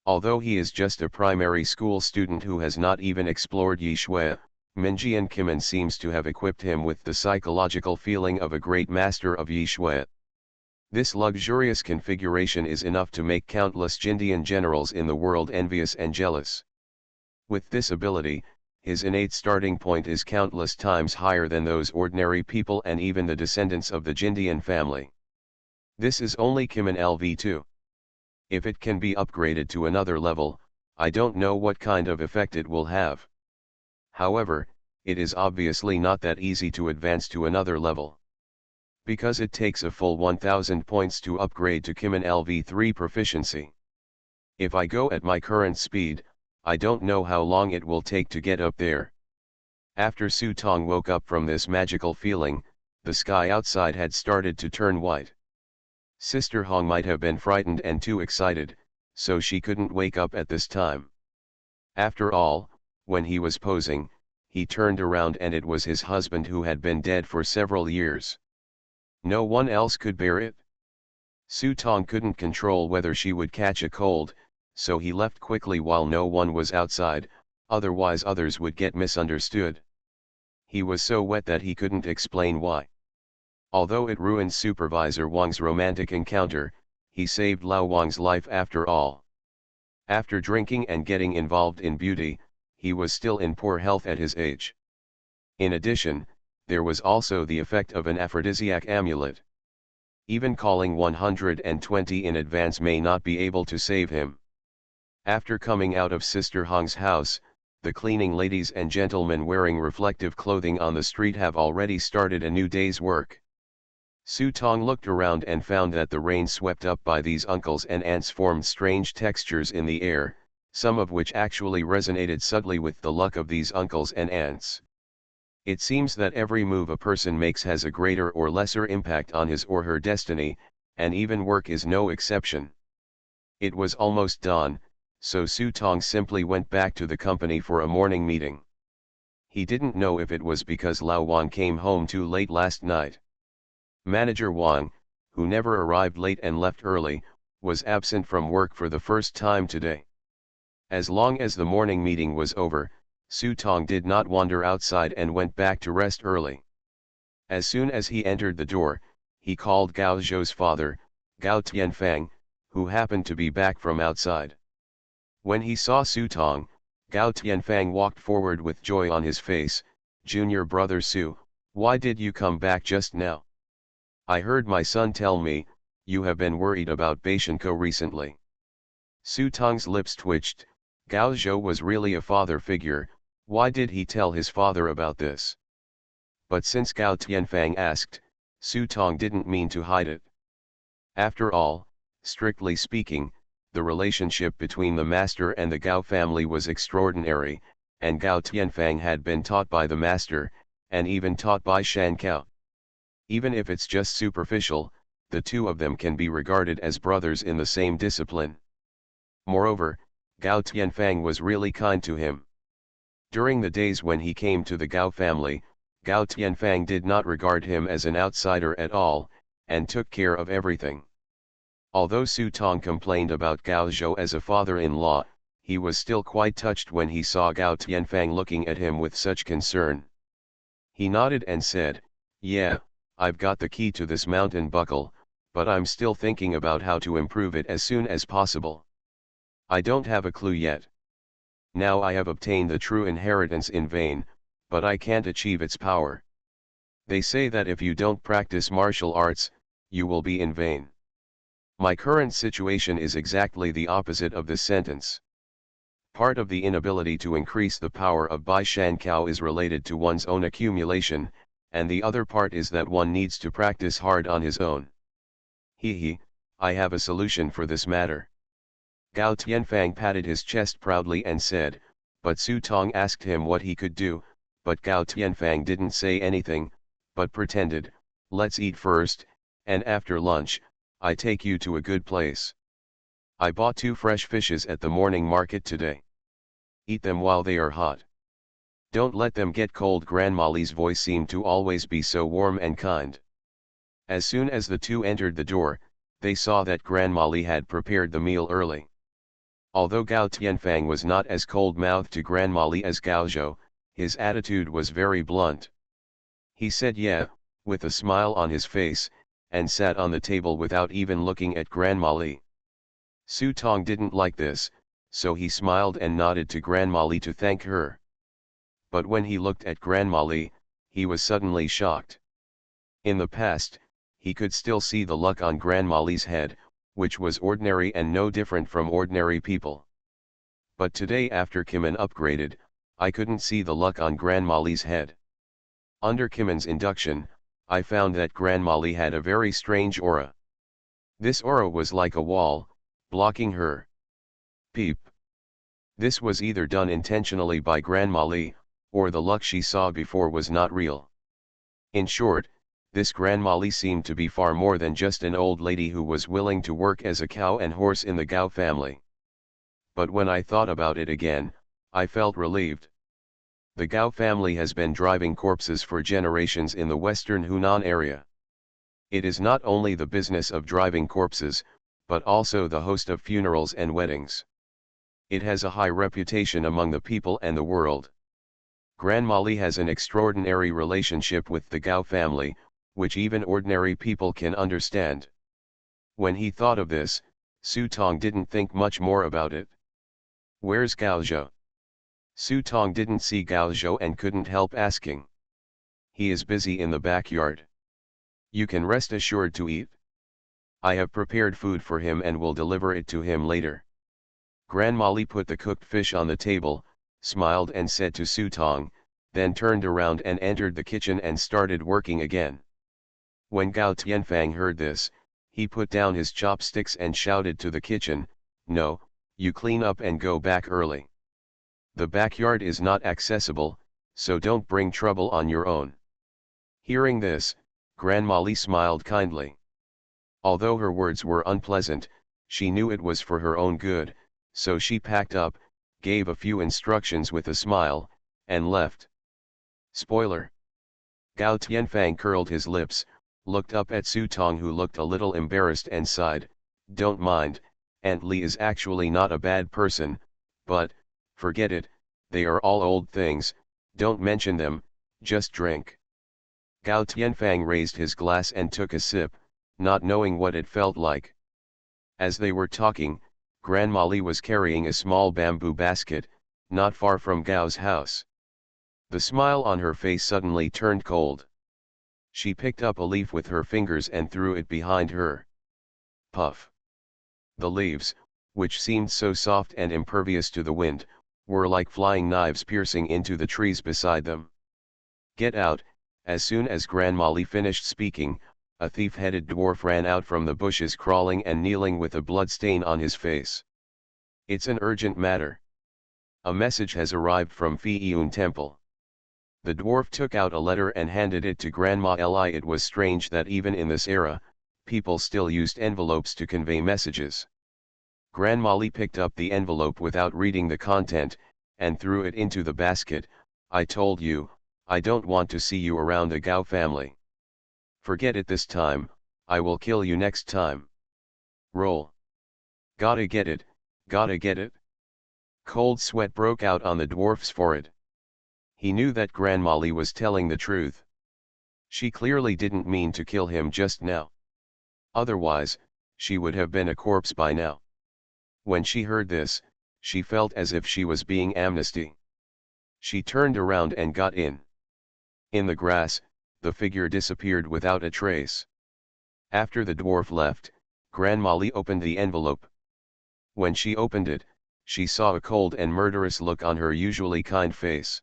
Although he is just a primary school student who has not even explored Yi Shui, Minjian Kimin seems to have equipped him with the psychological feeling of a great master of Yi Shui. This luxurious configuration is enough to make countless Jindian generals in the world envious and jealous. With this ability, his innate starting point is countless times higher than those ordinary people and even the descendants of the Jindian family. This is only Kimin LV2. If it can be upgraded to another level, I don't know what kind of effect it will have. However, it is obviously not that easy to advance to another level. Because it takes a full 1000 points to upgrade to Kimin LV3 proficiency. If I go at my current speed, I don't know how long it will take to get up there. After Su Tong woke up from this magical feeling, the sky outside had started to turn white. Sister Hong might have been frightened and too excited, so she couldn't wake up at this time. After all, when he was posing, he turned around and it was his husband who had been dead for several years. No one else could bear it. Su Tong couldn't control whether she would catch a cold, so he left quickly while no one was outside, otherwise others would get misunderstood. He was so wet that he couldn't explain why. Although it ruined Supervisor Wang's romantic encounter, he saved Lao Wang's life after all. After drinking and getting involved in beauty, he was still in poor health at his age. In addition, there was also the effect of an aphrodisiac amulet. Even calling 120 in advance may not be able to save him. After coming out of Sister Hong's house, the cleaning ladies and gentlemen wearing reflective clothing on the street have already started a new day's work. Su Tong looked around and found that the rain swept up by these uncles and aunts formed strange textures in the air, some of which actually resonated subtly with the luck of these uncles and aunts. It seems that every move a person makes has a greater or lesser impact on his or her destiny, and even work is no exception. It was almost dawn, so Su Tong simply went back to the company for a morning meeting. He didn't know if it was because Lao Wang came home too late last night. Manager Wang, who never arrived late and left early, was absent from work for the first time today. As long as the morning meeting was over, Su Tong did not wander outside and went back to rest early. As soon as he entered the door, he called Gao Zhou's father, Gao Tianfang, who happened to be back from outside. When he saw Su Tong, Gao Tianfang walked forward with joy on his face. "Junior brother Su, why did you come back just now? I heard my son tell me, you have been worried about Beishenko recently." Su Tong's lips twitched. Gao Zhou was really a father figure. Why did he tell his father about this? But since Gao Tianfang asked, Su Tong didn't mean to hide it. After all, strictly speaking, the relationship between the master and the Gao family was extraordinary, and Gao Tianfang had been taught by the master, and even taught by Shan Kao. Even if it's just superficial, the two of them can be regarded as brothers in the same discipline. Moreover, Gao Tianfang was really kind to him. During the days when he came to the Gao family, Gao Tianfang did not regard him as an outsider at all, and took care of everything. Although Su Tong complained about Gao Zhou as a father-in-law, he was still quite touched when he saw Gao Tianfang looking at him with such concern. He nodded and said, "Yeah, I've got the key to this mountain buckle, but I'm still thinking about how to improve it as soon as possible. I don't have a clue yet. Now I have obtained the true inheritance in vain, but I can't achieve its power. They say that if you don't practice martial arts, you will be in vain. My current situation is exactly the opposite of this sentence. Part of the inability to increase the power of Bai Shan Kao is related to one's own accumulation, and the other part is that one needs to practice hard on his own. I have a solution for this matter." Gao Tianfang patted his chest proudly and said, but Su Tong asked him what he could do, but Gao Tianfang didn't say anything, but pretended, "Let's eat first, and after lunch, I take you to a good place. I bought 2 fresh fishes at the morning market today. Eat them while they are hot. Don't let them get cold." Grandma Li's voice seemed to always be so warm and kind. As soon as the two entered the door, they saw that Grandma Li had prepared the meal early. Although Gao Tianfang was not as cold-mouthed to Grandma Li as Gao Zhou, his attitude was very blunt. He said "yeah," with a smile on his face, and sat on the table without even looking at Grandma Li. Su Tong didn't like this, so he smiled and nodded to Grandma Li to thank her. But when he looked at Grandma Li, he was suddenly shocked. In the past, he could still see the luck on Grandma Li's head, which was ordinary and no different from ordinary people. But today after Kimin upgraded, I couldn't see the luck on Grandma Li's head. Under Kimin's induction, I found that Grandma Li had a very strange aura. This aura was like a wall, blocking her. Peep. This was either done intentionally by Grandma Li, or the luck she saw before was not real. In short, this Grandma Li seemed to be far more than just an old lady who was willing to work as a cow and horse in the Gao family. But when I thought about it again, I felt relieved. The Gao family has been driving corpses for generations in the western Hunan area. It is not only the business of driving corpses, but also the host of funerals and weddings. It has a high reputation among the people and the world. Gran Mali has an extraordinary relationship with the Gao family, which even ordinary people can understand. When he thought of this, Su Tong didn't think much more about it. Where's Gao Zhou? Su Tong didn't see Gao Zhou and couldn't help asking. He is busy in the backyard. You can rest assured to eat. I have prepared food for him and will deliver it to him later. Gran Mali put the cooked fish on the table, smiled and said to Su Tong, then turned around and entered the kitchen and started working again. When Gao Tianfang heard this, he put down his chopsticks and shouted to the kitchen, "No, you clean up and go back early. The backyard is not accessible, so don't bring trouble on your own." Hearing this, Gran Mali smiled kindly. Although her words were unpleasant, she knew it was for her own good, so she packed up, gave a few instructions with a smile, and left. Spoiler. Gao Tianfang curled his lips, looked up at Su Tong, who looked a little embarrassed, and sighed, "Don't mind, Aunt Li is actually not a bad person, but, forget it, they are all old things, don't mention them, just drink." Gao Tianfang raised his glass and took a sip, not knowing what it felt like. As they were talking, Gran Mali was carrying a small bamboo basket, not far from Gao's house. The smile on her face suddenly turned cold. She picked up a leaf with her fingers and threw it behind her. Puff! The leaves, which seemed so soft and impervious to the wind, were like flying knives piercing into the trees beside them. "Get out!" As soon as Gran Mali finished speaking, a thief-headed dwarf ran out from the bushes, crawling and kneeling with a blood stain on his face. "It's an urgent matter. A message has arrived from Fi Yun Temple." The dwarf took out a letter and handed it to Grandma Li. It was strange that even in this era, people still used envelopes to convey messages. Grandma Li picked up the envelope without reading the content, and threw it into the basket. "I told you, I don't want to see you around the Gao family. Forget it this time, I will kill you next time. Roll. Gotta get it, gotta get it." Cold sweat broke out on the dwarf's forehead. He knew that Gran Mali was telling the truth. She clearly didn't mean to kill him just now. Otherwise, she would have been a corpse by now. When she heard this, she felt as if she was being amnesty. She turned around and got in. In the grass, the figure disappeared without a trace. After the dwarf left, Gran Mali opened the envelope. When she opened it, she saw a cold and murderous look on her usually kind face.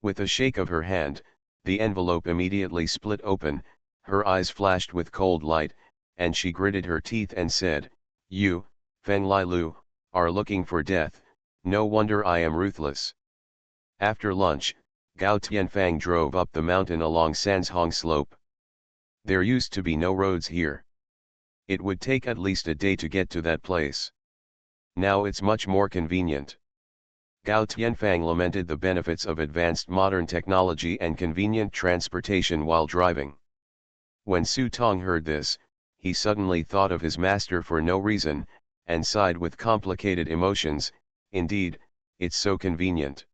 With a shake of her hand, the envelope immediately split open, her eyes flashed with cold light, and she gritted her teeth and said, "You, Feng Lai Lu, are looking for death, no wonder I am ruthless." After lunch, Gao Tianfang drove up the mountain along Sanshong slope. There used to be no roads here. It would take at least a day to get to that place. Now it's much more convenient. Gao Tianfang lamented the benefits of advanced modern technology and convenient transportation while driving. When Su Tong heard this, he suddenly thought of his master for no reason, and sighed with complicated emotions. Indeed, it's so convenient.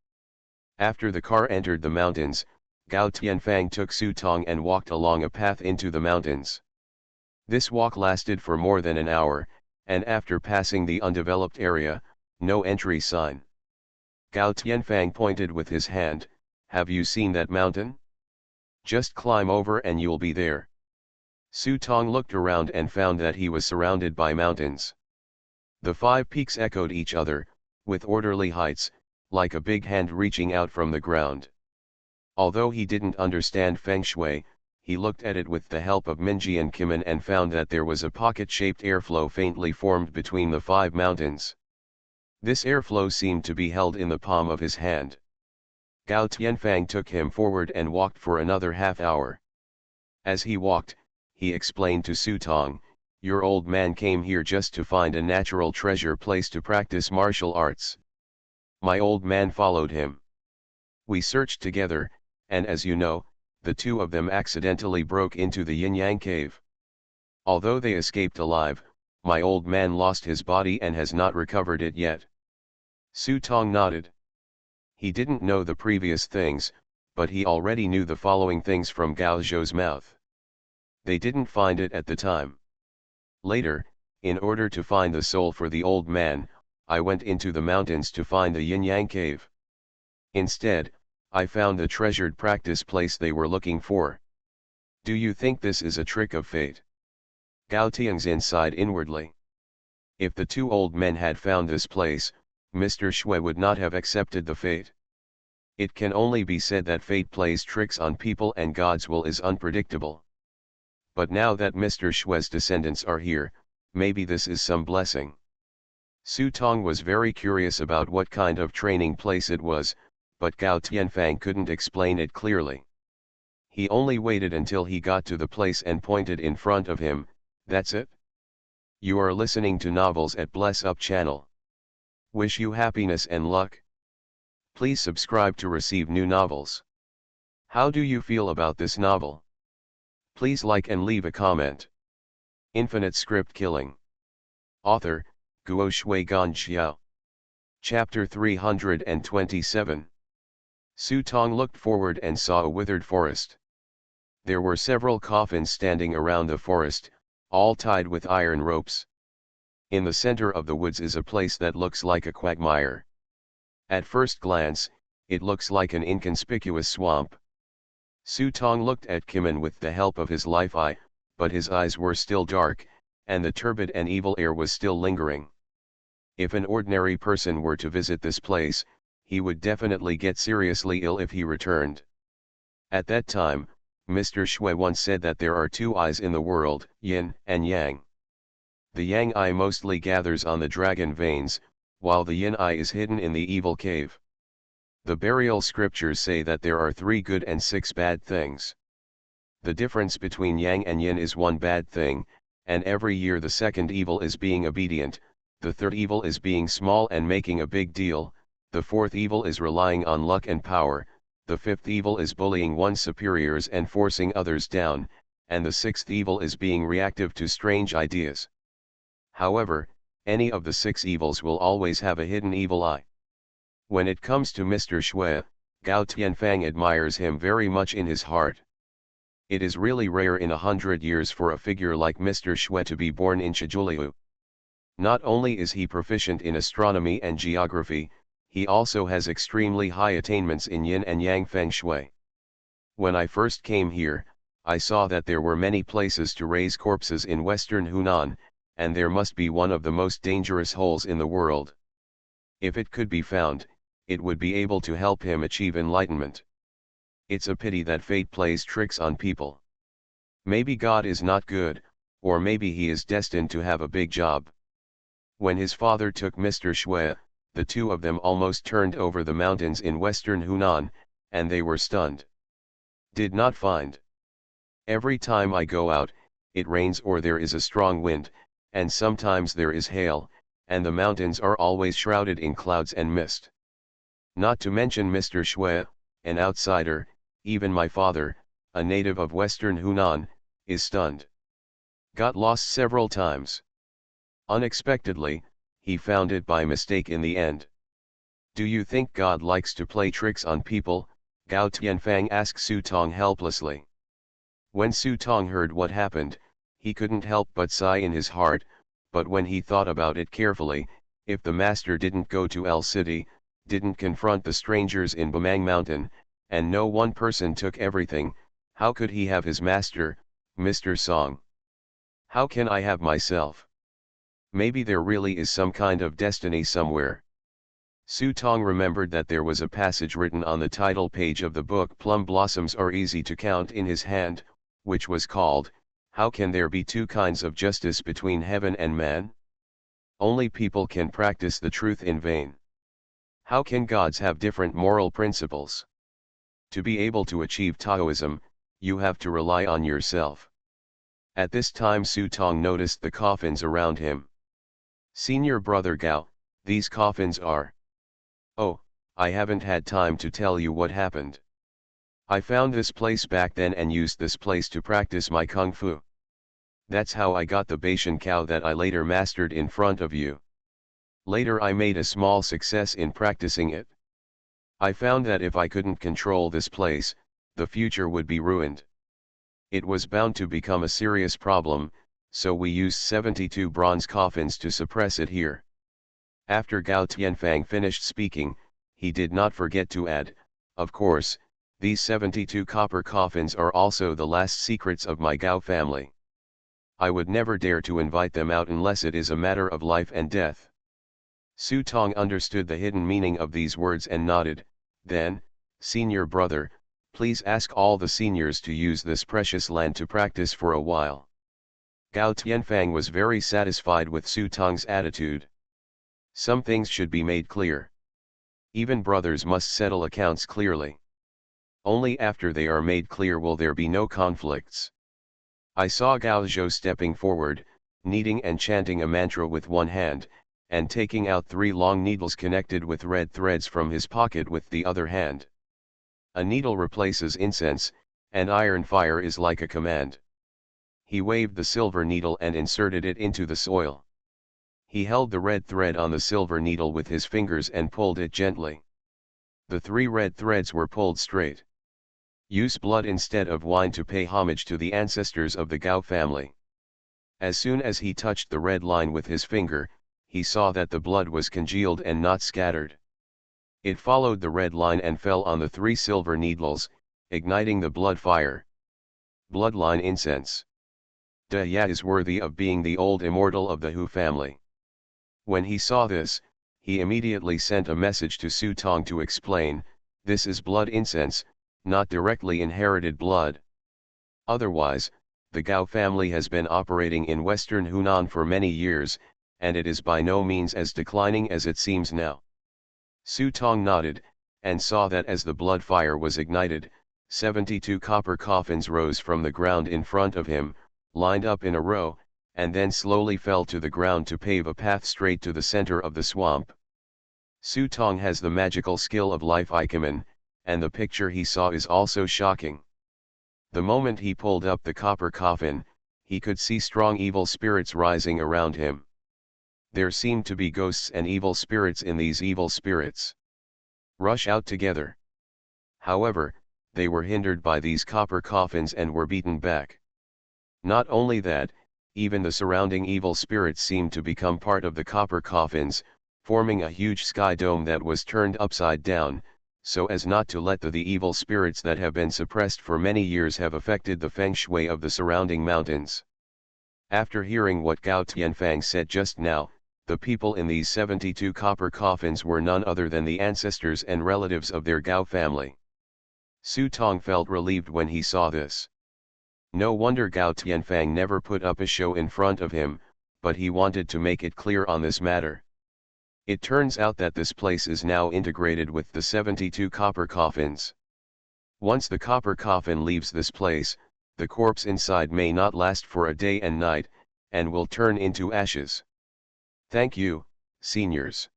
After the car entered the mountains, Gao Tianfang took Su Tong and walked along a path into the mountains. This walk lasted for more than an hour, and after passing the undeveloped area, no entry sign. Gao Tianfang pointed with his hand, "Have you seen that mountain? Just climb over and you'll be there." Su Tong looked around and found that he was surrounded by mountains. The 5 peaks echoed each other, with orderly heights, like a big hand reaching out from the ground. Although he didn't understand Feng Shui, he looked at it with the help of Minji and Kimen and found that there was a pocket-shaped airflow faintly formed between the 5 mountains. This airflow seemed to be held in the palm of his hand. Gao Tianfang took him forward and walked for another half hour. As he walked, he explained to Su Tong, "Your old man came here just to find a natural treasure place to practice martial arts. My old man followed him. We searched together, and as you know, the two of them accidentally broke into the yin-yang cave. Although they escaped alive, my old man lost his body and has not recovered it yet. Su Tong nodded. He didn't know the previous things, but he already knew the following things from Gao Zhou's mouth. They didn't find it at the time. Later, in order to find the soul for the old man, I went into the mountains to find the yin-yang cave. Instead, I found the treasured practice place they were looking for. Do you think this is a trick of fate? Gao Tianxin sighed inwardly. If the two old men had found this place, Mr. Shui would not have accepted the fate. It can only be said that fate plays tricks on people and God's will is unpredictable. But now that Mr. Shui's descendants are here, maybe this is some blessing. Su Tong was very curious about what kind of training place it was, but Gao Tianfang couldn't explain it clearly. He only waited until he got to the place and pointed in front of him. That's it? You are listening to Novels at Bless Up channel. Wish you happiness and luck. Please subscribe to receive new novels. How do you feel about this novel? Please like and leave a comment. Infinite Script Killing. Author, Guo Shui Gan Xiao. Chapter 327. Su Tong looked forward and saw a withered forest. There were several coffins standing around the forest, all tied with iron ropes. In the center of the woods is a place that looks like a quagmire. At first glance, it looks like an inconspicuous swamp. Su Tong looked at Kimin with the help of his life eye, but his eyes were still dark, and the turbid and evil air was still lingering. If an ordinary person were to visit this place, he would definitely get seriously ill if he returned. At that time, Mr. Shui once said that there are two eyes in the world, yin and yang. The yang eye mostly gathers on the dragon veins, while the yin eye is hidden in the evil cave. The burial scriptures say that there are 3 good and 6 bad things. The difference between yang and yin is 1 bad thing, and every year the second evil is being obedient, the third evil is being small and making a big deal, the fourth evil is relying on luck and power, the fifth evil is bullying one's superiors and forcing others down, and the sixth evil is being reactive to strange ideas. However, any of the 6 evils will always have a hidden evil eye. When it comes to Mr. Shui, Gao Tianfang admires him very much in his heart. It is really rare in 100 years for a figure like Mr. Shui to be born in Shijuliu. Not only is he proficient in astronomy and geography, he also has extremely high attainments in yin and yang feng shui. When I first came here, I saw that there were many places to raise corpses in western Hunan, and there must be one of the most dangerous holes in the world. If it could be found, it would be able to help him achieve enlightenment. It's a pity that fate plays tricks on people. Maybe God is not good, or maybe he is destined to have a big job. When his father took Mr. Shui, the two of them almost turned over the mountains in western Hunan, and they were stunned. Did not find. Every time I go out, it rains or there is a strong wind, and sometimes there is hail, and the mountains are always shrouded in clouds and mist. Not to mention Mr. Shui, an outsider, even my father, a native of western Hunan, is stunned. Got lost several times. Unexpectedly, he found it by mistake in the end. Do you think God likes to play tricks on people? Gao Tianfang asked Su Tong helplessly. When Su Tong heard what happened, he couldn't help but sigh in his heart, but when he thought about it carefully, if the master didn't go to El City, didn't confront the strangers in Bamang Mountain, and no one person took everything, how could he have his master, Mr. Song? How can I have myself? Maybe there really is some kind of destiny somewhere. Su Tong remembered that there was a passage written on the title page of the book Plum Blossoms Are Easy to Count in his hand, which was called, How Can There Be Two Kinds of Justice Between Heaven and Man? Only people can practice the truth in vain. How can gods have different moral principles? To be able to achieve Taoism, you have to rely on yourself. At this time Su Tong noticed the coffins around him. Senior brother Gao, these coffins are... Oh, I haven't had time to tell you what happened. I found this place back then and used this place to practice my kung fu. That's how I got the Bashan cow that I later mastered in front of you. Later I made a small success in practicing it. I found that if I couldn't control this place, the future would be ruined. It was bound to become a serious problem, so we used 72 bronze coffins to suppress it here. After Gao Tianfang finished speaking, he did not forget to add, of course, these 72 copper coffins are also the last secrets of my Gao family. I would never dare to invite them out unless it is a matter of life and death. Su Tong understood the hidden meaning of these words and nodded. Then, senior brother, please ask all the seniors to use this precious land to practice for a while. Gao Tianfang was very satisfied with Su Tong's attitude. Some things should be made clear. Even brothers must settle accounts clearly. Only after they are made clear will there be no conflicts. I saw Gao Zhou stepping forward, kneading and chanting a mantra with one hand, and taking out 3 long needles connected with red threads from his pocket with the other hand. A needle replaces incense, and iron fire is like a command. He waved the silver needle and inserted it into the soil. He held the red thread on the silver needle with his fingers and pulled it gently. The 3 red threads were pulled straight. Use blood instead of wine to pay homage to the ancestors of the Gao family. As soon as he touched the red line with his finger, he saw that the blood was congealed and not scattered. It followed the red line and fell on the 3 silver needles, igniting the blood fire. Bloodline incense. De Ya is worthy of being the old immortal of the Hu family. When he saw this, he immediately sent a message to Su Tong to explain, this is blood incense, not directly inherited blood. Otherwise, the Gao family has been operating in western Hunan for many years, and it is by no means as declining as it seems now. Su Tong nodded, and saw that as the blood fire was ignited, 72 copper coffins rose from the ground in front of him, lined up in a row, and then slowly fell to the ground to pave a path straight to the center of the swamp. Su Tong has the magical skill of life Ikemen, and the picture he saw is also shocking. The moment he pulled up the copper coffin, he could see strong evil spirits rising around him. There seemed to be ghosts and evil spirits in these evil spirits. Rush out together. However, they were hindered by these copper coffins and were beaten back. Not only that, even the surrounding evil spirits seemed to become part of the copper coffins, forming a huge sky dome that was turned upside down, so as not to let the evil spirits that have been suppressed for many years have affected the feng shui of the surrounding mountains. After hearing what Gao Tianfang said just now, the people in these 72 copper coffins were none other than the ancestors and relatives of their Gao family. Su Tong felt relieved when he saw this. No wonder Gao Tianfang never put up a show in front of him, but he wanted to make it clear on this matter. It turns out that this place is now integrated with the 72 copper coffins. Once the copper coffin leaves this place, the corpse inside may not last for a day and night, and will turn into ashes. Thank you, seniors.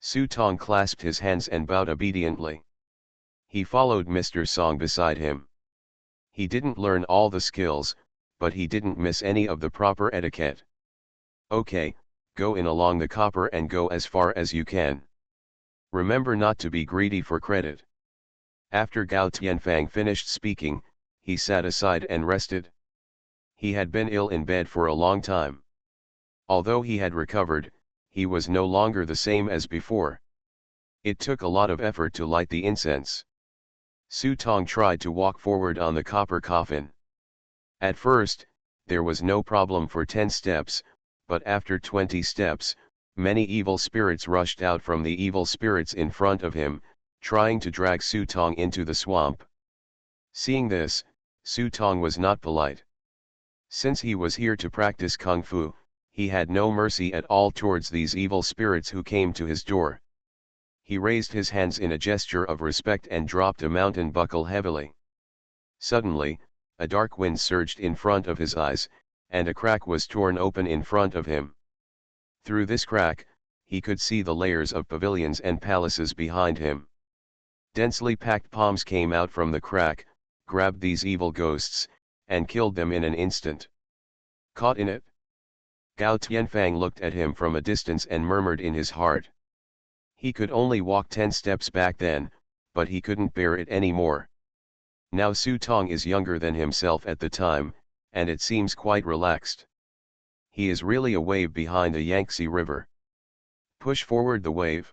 Su Tong clasped his hands and bowed obediently. He followed Mr. Song beside him. He didn't learn all the skills, but he didn't miss any of the proper etiquette. Okay, go in along the copper and go as far as you can. Remember not to be greedy for credit. After Gao Tianfang finished speaking, he sat aside and rested. He had been ill in bed for a long time. Although he had recovered, he was no longer the same as before. It took a lot of effort to light the incense. Su Tong tried to walk forward on the copper coffin. At first, there was no problem for 10 steps, but after 20 steps, many evil spirits rushed out from the evil spirits in front of him, trying to drag Su Tong into the swamp. Seeing this, Su Tong was not polite. Since he was here to practice kung fu, he had no mercy at all towards these evil spirits who came to his door. He raised his hands in a gesture of respect and dropped a mountain buckle heavily. Suddenly, a dark wind surged in front of his eyes, and a crack was torn open in front of him. Through this crack, he could see the layers of pavilions and palaces behind him. Densely packed palms came out from the crack, grabbed these evil ghosts, and killed them in an instant. Caught in it? Gao Tianfang looked at him from a distance and murmured in his heart. He could only walk 10 steps back then, but he couldn't bear it anymore. Now Su Tong is younger than himself at the time, and it seems quite relaxed. He is really a wave behind the Yangtze River. Push forward the wave.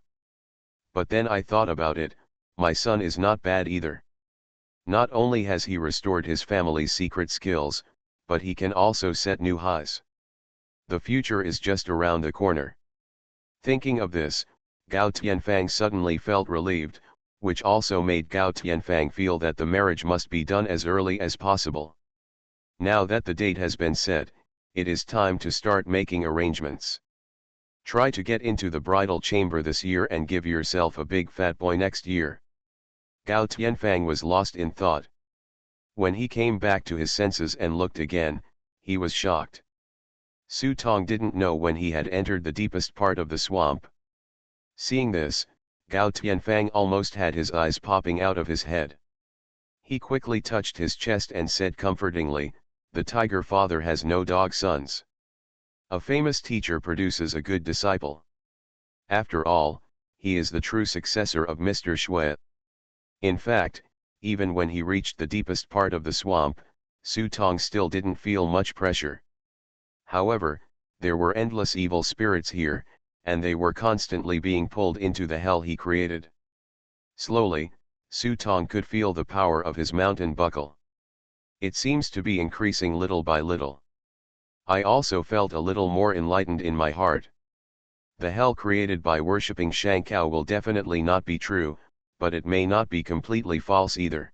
But then I thought about it, my son is not bad either. Not only has he restored his family's secret skills, but he can also set new highs. The future is just around the corner. Thinking of this, Gao Tianfang suddenly felt relieved, which also made Gao Tianfang feel that the marriage must be done as early as possible. Now that the date has been set, it is time to start making arrangements. Try to get into the bridal chamber this year and give yourself a big fat boy next year. Gao Tianfang was lost in thought. When he came back to his senses and looked again, he was shocked. Su Tong didn't know when he had entered the deepest part of the swamp. Seeing this, Gao Tianfang almost had his eyes popping out of his head. He quickly touched his chest and said comfortingly, "The tiger father has no dog sons. A famous teacher produces a good disciple. After all, he is the true successor of Mr. Shui." In fact, even when he reached the deepest part of the swamp, Su Tong still didn't feel much pressure. However, there were endless evil spirits here, and they were constantly being pulled into the hell he created. Slowly, Su Tong could feel the power of his mountain buckle. It seems to be increasing little by little. I also felt a little more enlightened in my heart. The hell created by worshipping Shankao will definitely not be true, but it may not be completely false either.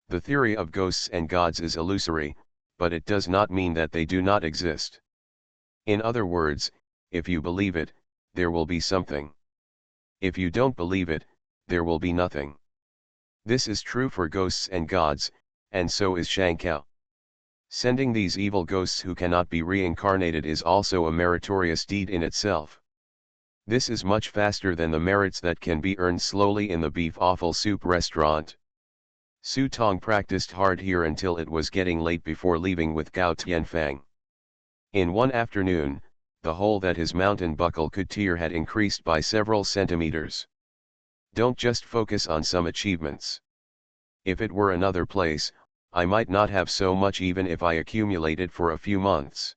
The theory of ghosts and gods is illusory, but it does not mean that they do not exist. In other words, if you believe it, there will be something. If you don't believe it, there will be nothing. This is true for ghosts and gods, and so is Shankao. Sending these evil ghosts who cannot be reincarnated is also a meritorious deed in itself. This is much faster than the merits that can be earned slowly in the beef offal soup restaurant. Su Tong practiced hard here until it was getting late before leaving with Gao Tianfang. In one afternoon, the hole that his mountain buckle could tear had increased by several centimeters. Don't just focus on some achievements. If it were another place, I might not have so much even if I accumulated for a few months.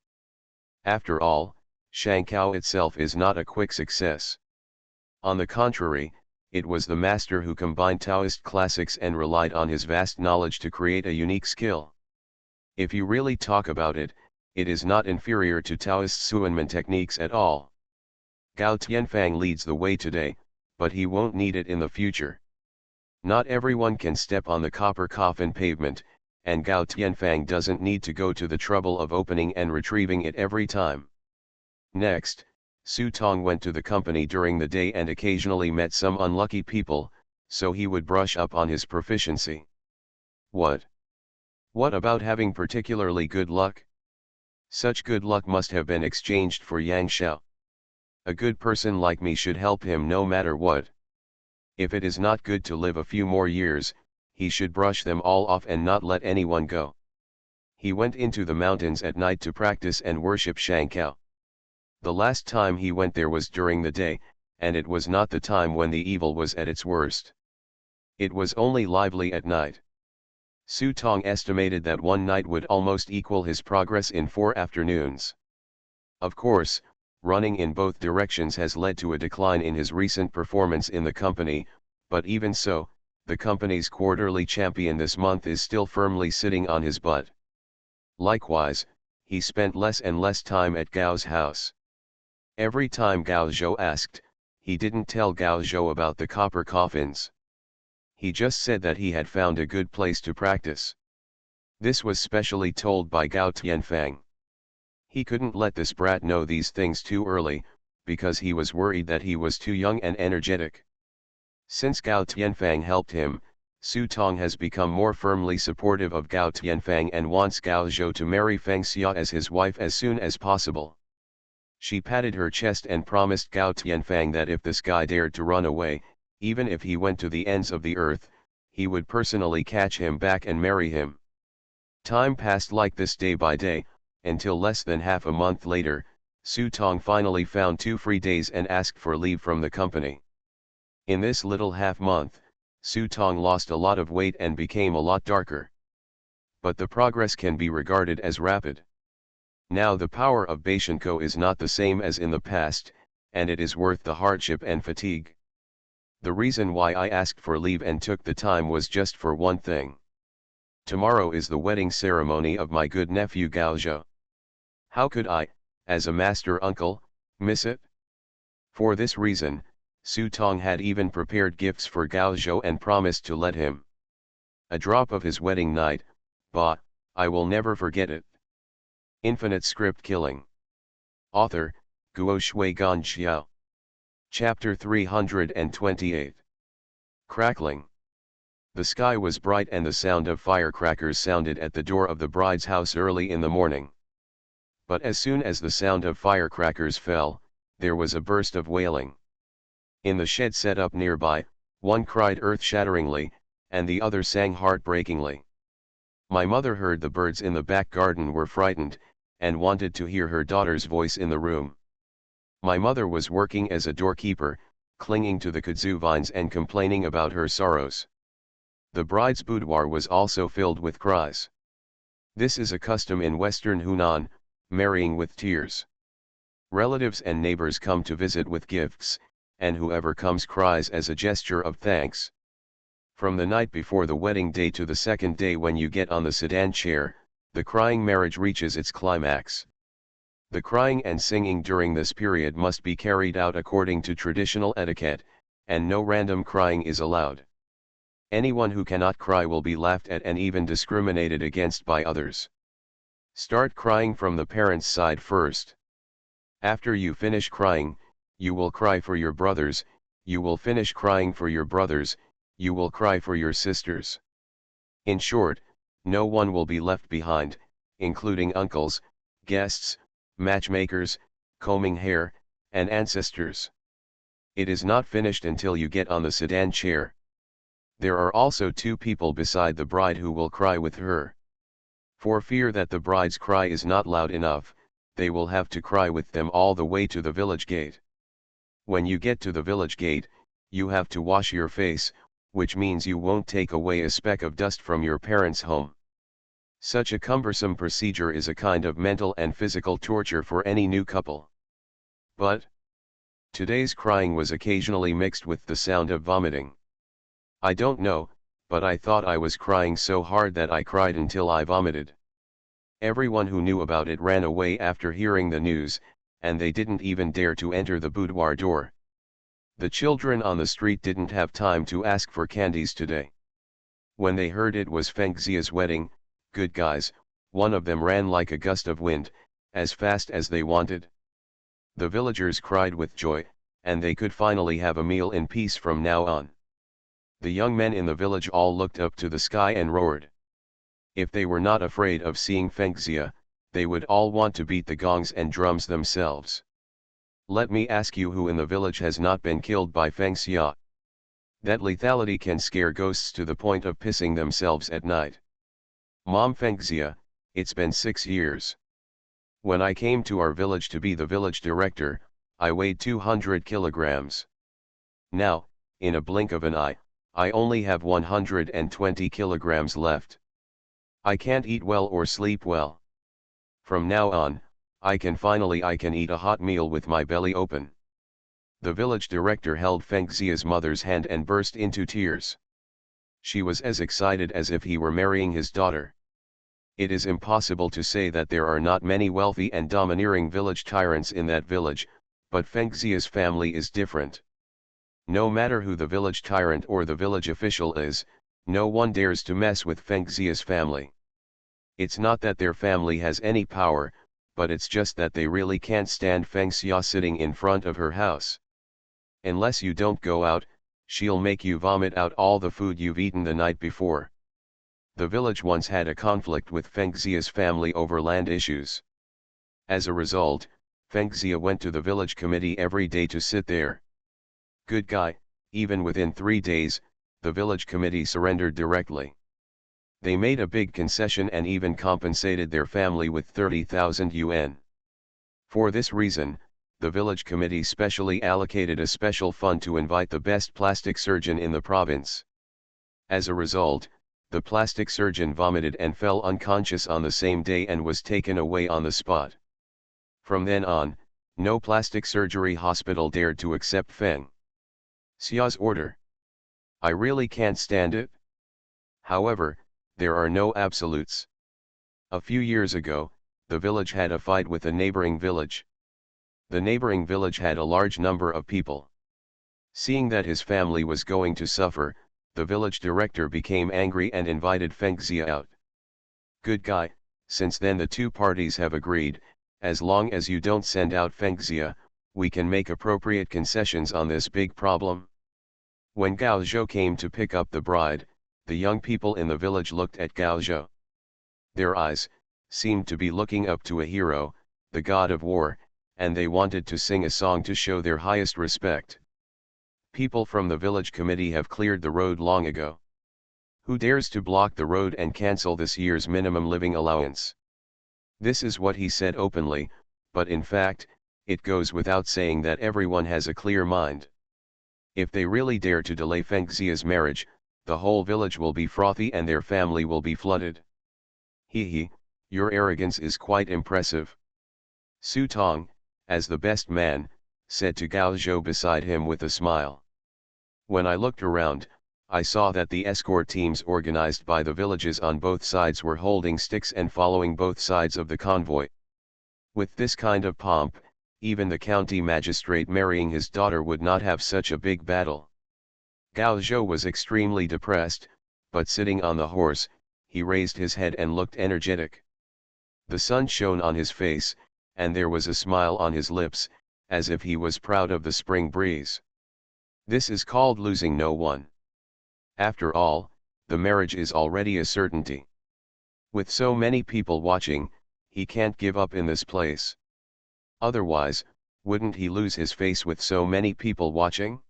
After all, Shankao itself is not a quick success. On the contrary, it was the master who combined Taoist classics and relied on his vast knowledge to create a unique skill. If you really talk about it, it is not inferior to Taoist Suanmen techniques at all. Gao Tianfang leads the way today, but he won't need it in the future. Not everyone can step on the copper coffin pavement, and Gao Tianfang doesn't need to go to the trouble of opening and retrieving it every time. Next, Su Tong went to the company during the day and occasionally met some unlucky people, so he would brush up on his proficiency. What? What about having particularly good luck? Such good luck must have been exchanged for Yang Shao. A good person like me should help him no matter what. If it is not good to live a few more years, he should brush them all off and not let anyone go. He went into the mountains at night to practice and worship Shankao. The last time he went there was during the day, and it was not the time when the evil was at its worst. It was only lively at night. Su Tong estimated that one night would almost equal his progress in 4 afternoons. Of course, running in both directions has led to a decline in his recent performance in the company, but even so, the company's quarterly champion this month is still firmly sitting on his butt. Likewise, he spent less and less time at Gao's house. Every time Gao Zhou asked, he didn't tell Gao Zhou about the copper coffins. He just said that he had found a good place to practice. This was specially told by Gao Tianfang. He couldn't let this brat know these things too early, because he was worried that he was too young and energetic. Since Gao Tianfang helped him, Su Tong has become more firmly supportive of Gao Tianfang and wants Gao Zhou to marry Feng Xia as his wife as soon as possible. She patted her chest and promised Gao Tianfang that if this guy dared to run away, Even if he went to the ends of the earth, he would personally catch him back and marry him. Time passed like this day by day, until less than half a month later, Su Tong finally found 2 free days and asked for leave from the company. In this little half month, Su Tong lost a lot of weight and became a lot darker. But the progress can be regarded as rapid. Now the power of Beishinko is not the same as in the past, and it is worth the hardship and fatigue. The reason why I asked for leave and took the time was just for one thing. Tomorrow is the wedding ceremony of my good nephew Gao Zhou. How could I, as a master uncle, miss it? For this reason, Su Tong had even prepared gifts for Gao Zhou and promised to let him a drop of his wedding night, bah, I will never forget it. Infinite Script Killing. Author, Guo Shui Gan Xiao. Chapter 328. Crackling. The sky was bright and the sound of firecrackers sounded at the door of the bride's house early in the morning. But as soon as the sound of firecrackers fell, there was a burst of wailing. In the shed set up nearby, one cried earth-shatteringly, and the other sang heartbreakingly. My mother heard the birds in the back garden were frightened, and wanted to hear her daughter's voice in the room. My mother was working as a doorkeeper, clinging to the kudzu vines and complaining about her sorrows. The bride's boudoir was also filled with cries. This is a custom in western Hunan, marrying with tears. Relatives and neighbors come to visit with gifts, and whoever comes cries as a gesture of thanks. From the night before the wedding day to the second day when you get on the sedan chair, the crying marriage reaches its climax. The crying and singing during this period must be carried out according to traditional etiquette, and no random crying is allowed. Anyone who cannot cry will be laughed at and even discriminated against by others. Start crying from the parents' side first. After you finish crying, you will cry for your brothers, you will finish crying for your brothers, you will cry for your sisters. In short, no one will be left behind, including uncles, guests, matchmakers, combing hair, and ancestors. It is not finished until you get on the sedan chair. There are also 2 people beside the bride who will cry with her. For fear that the bride's cry is not loud enough, they will have to cry with them all the way to the village gate. When you get to the village gate, you have to wash your face, which means you won't take away a speck of dust from your parents' home. Such a cumbersome procedure is a kind of mental and physical torture for any new couple. But today's crying was occasionally mixed with the sound of vomiting. I don't know, but I thought I was crying so hard that I cried until I vomited. Everyone who knew about it ran away after hearing the news, and they didn't even dare to enter the boudoir door. The children on the street didn't have time to ask for candies today. When they heard it was Feng Xia's wedding, good guys, one of them ran like a gust of wind, as fast as they wanted. The villagers cried with joy, and they could finally have a meal in peace from now on. The young men in the village all looked up to the sky and roared. If they were not afraid of seeing Feng Xia, they would all want to beat the gongs and drums themselves. Let me ask you, who in the village has not been killed by Feng Xia? That lethality can scare ghosts to the point of pissing themselves at night. Mom, Feng Xia, it's been 6 years. When I came to our village to be the village director, I weighed 200 kilograms. Now, in a blink of an eye, I only have 120 kilograms left. I can't eat well or sleep well. From now on, I can eat a hot meal with my belly open. The village director held Feng Xia's mother's hand and burst into tears. She was as excited as if he were marrying his daughter. It is impossible to say that there are not many wealthy and domineering village tyrants in that village, but Feng Xia's family is different. No matter who the village tyrant or the village official is, no one dares to mess with Feng Xia's family. It's not that their family has any power, but it's just that they really can't stand Feng Xia sitting in front of her house. Unless you don't go out, she'll make you vomit out all the food you've eaten the night before. The village once had a conflict with Feng Xia's family over land issues. As a result, Feng Xia went to the village committee every day to sit there. Good guy, Even within 3 days, the village committee surrendered directly. They made a big concession and even compensated their family with 30,000 yuan. For this reason, the village committee specially allocated a special fund to invite the best plastic surgeon in the province. As a result, the plastic surgeon vomited and fell unconscious on the same day and was taken away on the spot. From then on, no plastic surgery hospital dared to accept Feng Xia's order. I really can't stand it. However, there are no absolutes. A few years ago, the village had a fight with a neighboring village. The neighboring village had a large number of people. Seeing that his family was going to suffer, the village director became angry and invited Feng Xia out. Good guy, since then the two parties have agreed, as long as you don't send out Feng Xia, we can make appropriate concessions on this big problem. When Gao Zhou came to pick up the bride, the young people in the village looked at Gao Zhou. Their eyes seemed to be looking up to a hero, the god of war, and they wanted to sing a song to show their highest respect. People from the village committee have cleared the road long ago. Who dares to block the road and cancel this year's minimum living allowance? This is what he said openly, but in fact, it goes without saying that everyone has a clear mind. If they really dare to delay Feng Xia's marriage, the whole village will be frothy and their family will be flooded. He, your arrogance is quite impressive. Su Tong, as the best man, said to Gao Zhou beside him with a smile. When I looked around, I saw that the escort teams organized by the villages on both sides were holding sticks and following both sides of the convoy. With this kind of pomp, even the county magistrate marrying his daughter would not have such a big battle. Gao Zhou was extremely depressed, but sitting on the horse, he raised his head and looked energetic. The sun shone on his face, and there was a smile on his lips, as if he was proud of the spring breeze. This is called losing no one. After all, the marriage is already a certainty. With so many people watching, he can't give up in this place. Otherwise, wouldn't he lose his face with so many people watching?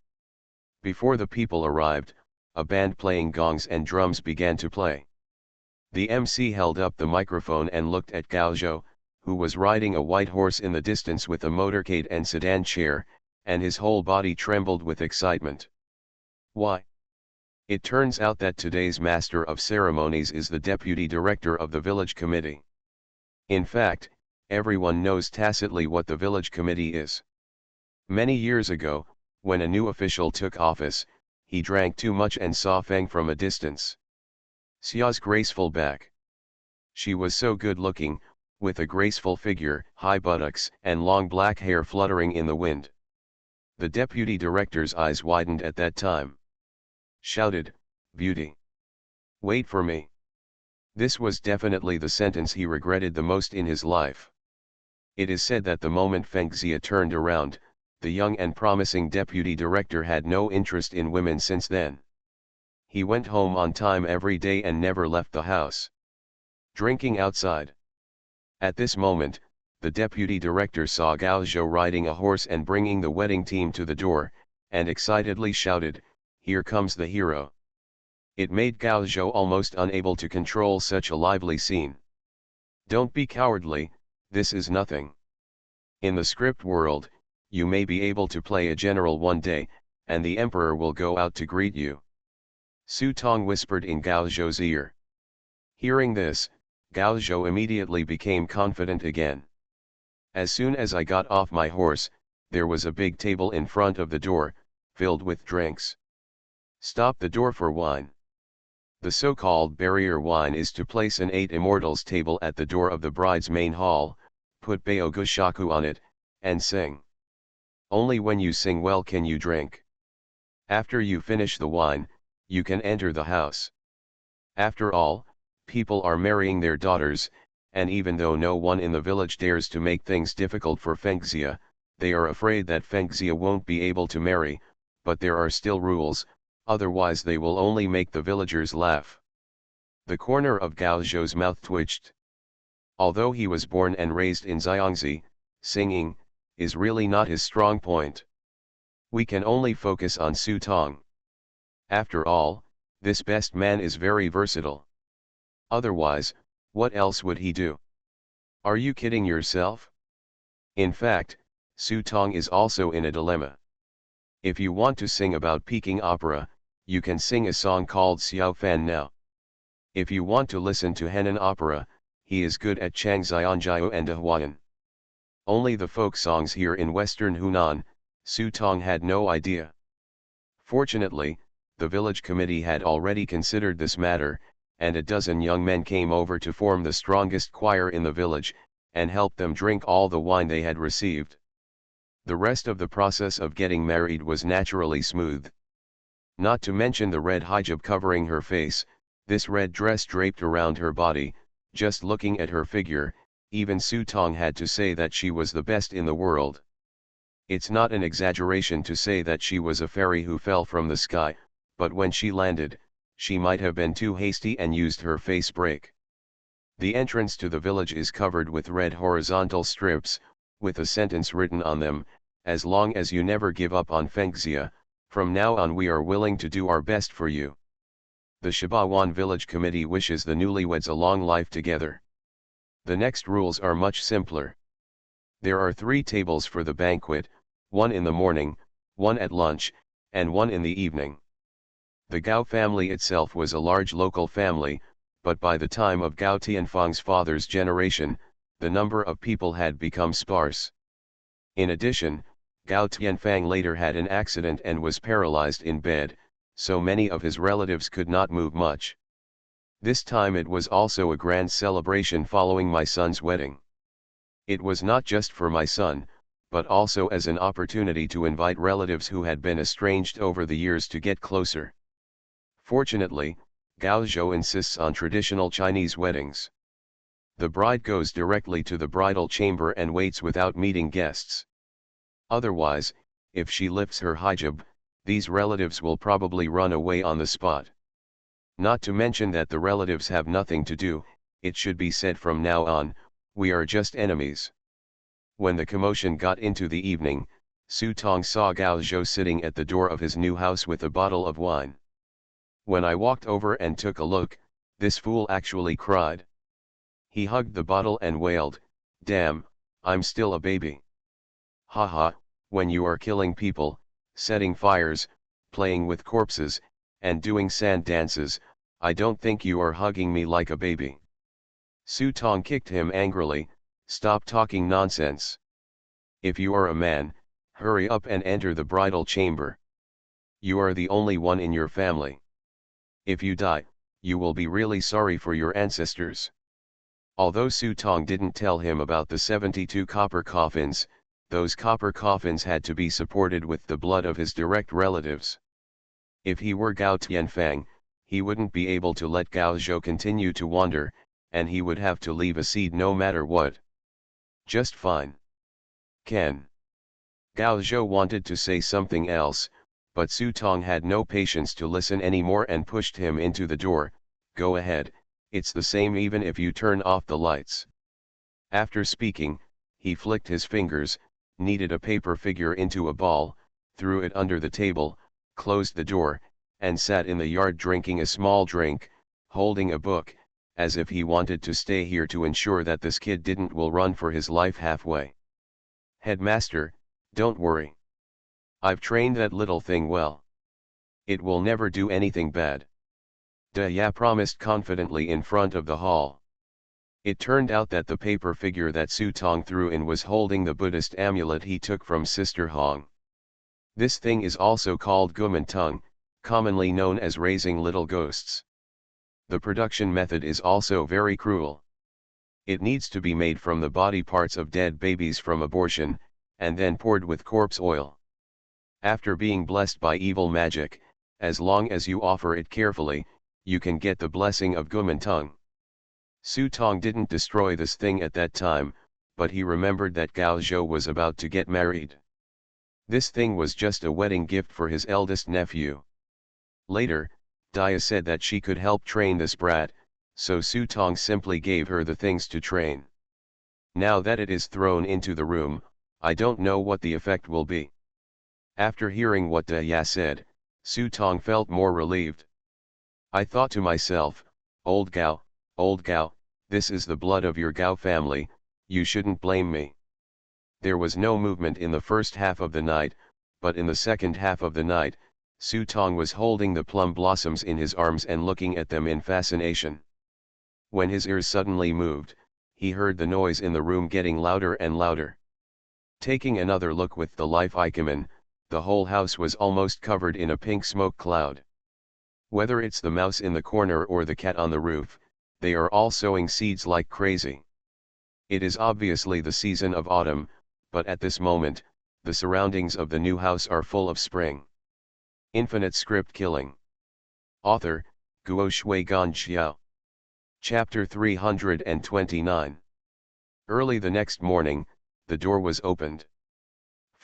Before the people arrived, a band playing gongs and drums began to play. The MC held up the microphone and looked at Gao Zhou, who was riding a white horse in the distance with a motorcade and sedan chair, and his whole body trembled with excitement. Why? It turns out that today's master of ceremonies is the deputy director of the village committee. In fact, everyone knows tacitly what the village committee is. Many years ago, when a new official took office, he drank too much and saw Feng from a distance. Xia's graceful back. She was so good-looking, with a graceful figure, high buttocks, and long black hair fluttering in the wind. The deputy director's eyes widened at that time. Shouted, "Beauty! Wait for me." This was definitely the sentence he regretted the most in his life. It is said that the moment Feng Xia turned around, the young and promising deputy director had no interest in women since then. He went home on time every day and never left the house. Drinking outside. At this moment, the deputy director saw Gao Zhou riding a horse and bringing the wedding team to the door, and excitedly shouted, "Here comes the hero." It made Gao Zhou almost unable to control such a lively scene. Don't be cowardly, this is nothing. In the script world, you may be able to play a general one day, and the emperor will go out to greet you. Su Tong whispered in Gao Zhou's ear. Hearing this, Gao Zhou immediately became confident again. As soon as I got off my horse, there was a big table in front of the door, filled with drinks. Stop the door for wine. The so-called barrier wine is to place an 8 immortals table at the door of the bride's main hall, put Baogushaku on it, and sing. Only when you sing well can you drink. After you finish the wine, you can enter the house. After all, people are marrying their daughters, and even though no one in the village dares to make things difficult for Feng Xia, they are afraid that Feng Xia won't be able to marry, but there are still rules, otherwise they will only make the villagers laugh. The corner of Gao Zhou's mouth twitched. Although he was born and raised in Xiangxi, singing is really not his strong point. We can only focus on Su Tong. After all, this best man is very versatile. Otherwise, what else would he do? Are you kidding yourself? In fact, Su Tong is also in a dilemma. If you want to sing about Peking opera, you can sing a song called Xiao Fan now. If you want to listen to Henan opera, he is good at Changzionjiao and Dahuan. Only the folk songs here in western Hunan, Su Tong had no idea. Fortunately, the village committee had already considered this matter, and a dozen young men came over to form the strongest choir in the village, and help them drink all the wine they had received. The rest of the process of getting married was naturally smooth. Not to mention the red hijab covering her face, this red dress draped around her body. Just looking at her figure, even Su Tong had to say that she was the best in the world. It's not an exaggeration to say that she was a fairy who fell from the sky, but when she landed, she might have been too hasty and used her face break. The entrance to the village is covered with red horizontal strips, with a sentence written on them, "As long as you never give up on Fengxia, from now on we are willing to do our best for you." The Shibawan village committee wishes the newlyweds a long life together. The next rules are much simpler. There are 3 tables for the banquet, one in the morning, one at lunch, and one in the evening. The Gao family itself was a large local family, but by the time of Gao Tianfang's father's generation, the number of people had become sparse. In addition, Gao Tianfang later had an accident and was paralyzed in bed, so many of his relatives could not move much. This time it was also a grand celebration following my son's wedding. It was not just for my son, but also as an opportunity to invite relatives who had been estranged over the years to get closer. Fortunately, Gao Zhou insists on traditional Chinese weddings. The bride goes directly to the bridal chamber and waits without meeting guests. Otherwise, if she lifts her hijab, these relatives will probably run away on the spot. Not to mention that the relatives have nothing to do. It should be said from now on, we are just enemies. When the commotion got into the evening, Su Tong saw Gao Zhou sitting at the door of his new house with a bottle of wine. When I walked over and took a look, this fool actually cried. He hugged the bottle and wailed, "Damn, I'm still a baby." Haha, when you are killing people, setting fires, playing with corpses, and doing sand dances, I don't think you are hugging me like a baby. Su Tong kicked him angrily, "Stop talking nonsense. If you are a man, hurry up and enter the bridal chamber. You are the only one in your family. If you die, you will be really sorry for your ancestors." Although Su Tong didn't tell him about the 72 copper coffins, those copper coffins had to be supported with the blood of his direct relatives. If he were Gao Tianfang, he wouldn't be able to let Gao Zhou continue to wander, and he would have to leave a seed no matter what. Just fine. Ken. Gao Zhou wanted to say something else, but Su Tong had no patience to listen anymore and pushed him into the door. "Go ahead, it's the same even if you turn off the lights." After speaking, he flicked his fingers, kneaded a paper figure into a ball, threw it under the table, closed the door, and sat in the yard drinking a small drink, holding a book, as if he wanted to stay here to ensure that this kid will run for his life halfway. "Headmaster, don't worry. I've trained that little thing well. It will never do anything bad." Ya promised confidently in front of the hall. It turned out that the paper figure that Su Tong threw in was holding the Buddhist amulet he took from Sister Hong. This thing is also called Gumantung, commonly known as raising little ghosts. The production method is also very cruel. It needs to be made from the body parts of dead babies from abortion, and then poured with corpse oil. After being blessed by evil magic, as long as you offer it carefully, you can get the blessing of Gumantung. Su Tong didn't destroy this thing at that time, but he remembered that Gao Zhou was about to get married. This thing was just a wedding gift for his eldest nephew. Later, Dia said that she could help train this brat, so Su Tong simply gave her the things to train. Now that it is thrown into the room, I don't know what the effect will be. After hearing what Da Ya said, Su Tong felt more relieved. I thought to myself, old Gao, this is the blood of your Gao family, you shouldn't blame me. There was no movement in the first half of the night, but in the second half of the night, Su Tong was holding the plum blossoms in his arms and looking at them in fascination. When his ears suddenly moved, he heard the noise in the room getting louder and louder. Taking another look with the life icon, the whole house was almost covered in a pink smoke cloud. Whether it's the mouse in the corner or the cat on the roof, they are all sowing seeds like crazy. It is obviously the season of autumn, but at this moment, the surroundings of the new house are full of spring. Infinite script killing. Author, Guo Shui Gan Xiao. Chapter 329. Early the next morning, the door was opened.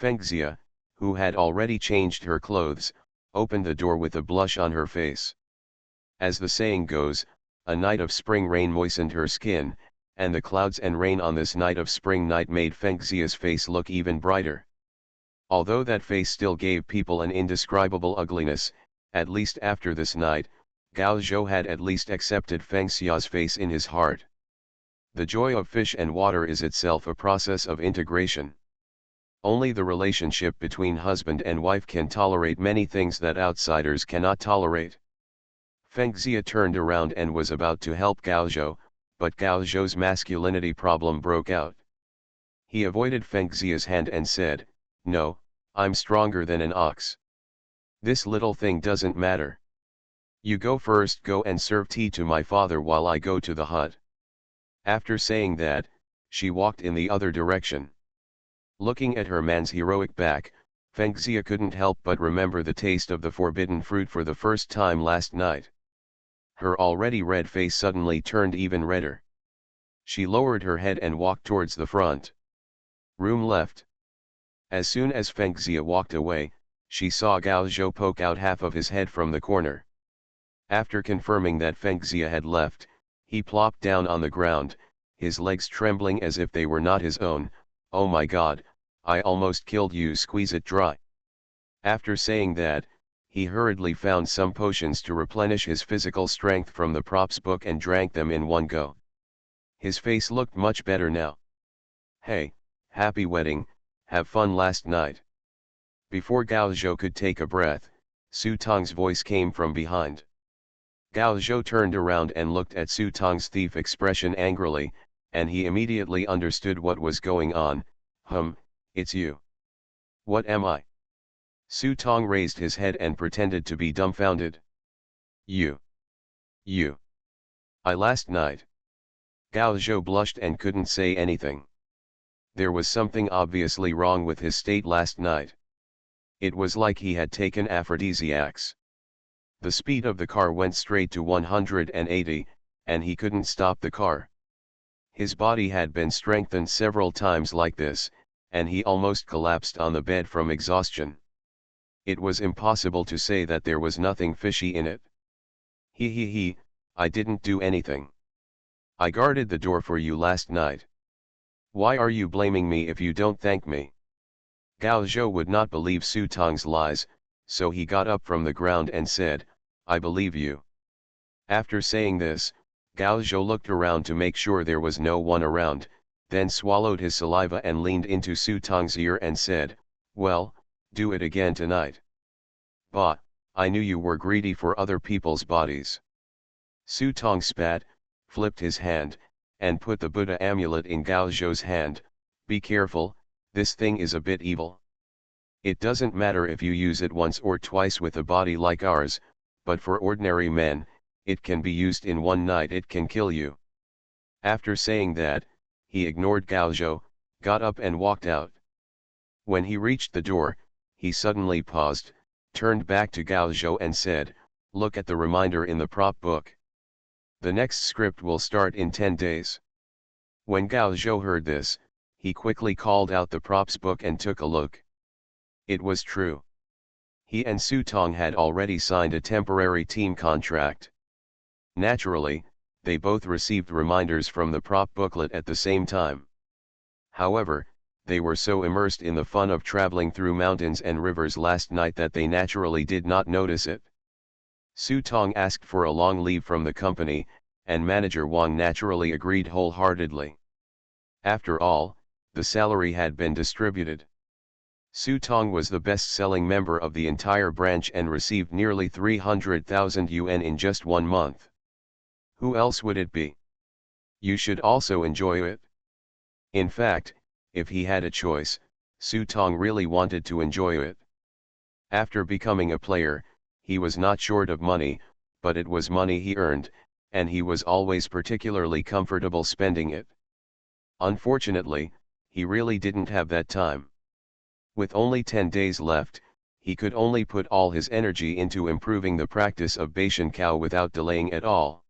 Fengxia, who had already changed her clothes, opened the door with a blush on her face. As the saying goes, a night of spring rain moistened her skin, and the clouds and rain on this night of spring night made Fengxia's face look even brighter. Although that face still gave people an indescribable ugliness, at least after this night, Gao Zhou had at least accepted Fengxia's face in his heart. The joy of fish and water is itself a process of integration. Only the relationship between husband and wife can tolerate many things that outsiders cannot tolerate. Fengxia turned around and was about to help Gao Zhou, but Gao Zhou's masculinity problem broke out. He avoided Fengxia's hand and said, "No, I'm stronger than an ox. This little thing doesn't matter. You go first, go and serve tea to my father while I go to the hut." After saying that, she walked in the other direction. Looking at her man's heroic back, Fengxia couldn't help but remember the taste of the forbidden fruit for the first time last night. Her already red face suddenly turned even redder. She lowered her head and walked towards the front. Room left. As soon as Fengxia walked away, she saw Gao Zhou poke out half of his head from the corner. After confirming that Fengxia had left, he plopped down on the ground, his legs trembling as if they were not his own. "Oh my God, I almost killed you, squeeze it dry." After saying that, he hurriedly found some potions to replenish his physical strength from the props book and drank them in one go. His face looked much better now. "Hey, happy wedding, have fun last night." Before Gao Zhou could take a breath, Su Tong's voice came from behind. Gao Zhou turned around and looked at Su Tong's thief expression angrily, and he immediately understood what was going on. It's you." "What am I?" Su Tong raised his head and pretended to be dumbfounded. You. I last night." Gao Zhou blushed and couldn't say anything. There was something obviously wrong with his state last night. It was like he had taken aphrodisiacs. The speed of the car went straight to 180, and he couldn't stop the car. His body had been strengthened several times like this, and he almost collapsed on the bed from exhaustion. It was impossible to say that there was nothing fishy in it. I didn't do anything. I guarded the door for you last night. Why are you blaming me if you don't thank me?" Gao Zhou would not believe Su Tong's lies, so he got up from the ground and said, "I believe you." After saying this, Gao Zhou looked around to make sure there was no one around, then swallowed his saliva and leaned into Su Tong's ear and said, "Well, do it again tonight." "Bah, I knew you were greedy for other people's bodies." Su Tong spat, flipped his hand, and put the Buddha amulet in Gao Zhou's hand. "Be careful, this thing is a bit evil. It doesn't matter if you use it once or twice with a body like ours, but for ordinary men, it can be used in one night, it can kill you." After saying that, he ignored Gao Zhou, got up and walked out. When he reached the door, he suddenly paused, turned back to Gao Zhou and said, "Look at the reminder in the prop book. The next script will start in 10 days. When Gao Zhou heard this, he quickly called out the props book and took a look. It was true. He and Su Tong had already signed a temporary team contract. Naturally, they both received reminders from the prop booklet at the same time. However, they were so immersed in the fun of traveling through mountains and rivers last night that they naturally did not notice it. Su Tong asked for a long leave from the company, and manager Wang naturally agreed wholeheartedly. After all, the salary had been distributed. Su Tong was the best-selling member of the entire branch and received nearly 300,000 yuan in just 1 month. Who else would it be? You should also enjoy it. In fact, if he had a choice, Su Tong really wanted to enjoy it. After becoming a player, he was not short of money, but it was money he earned, and he was always particularly comfortable spending it. Unfortunately, he really didn't have that time. With only 10 days left, he could only put all his energy into improving the practice of Baishan Kao without delaying at all.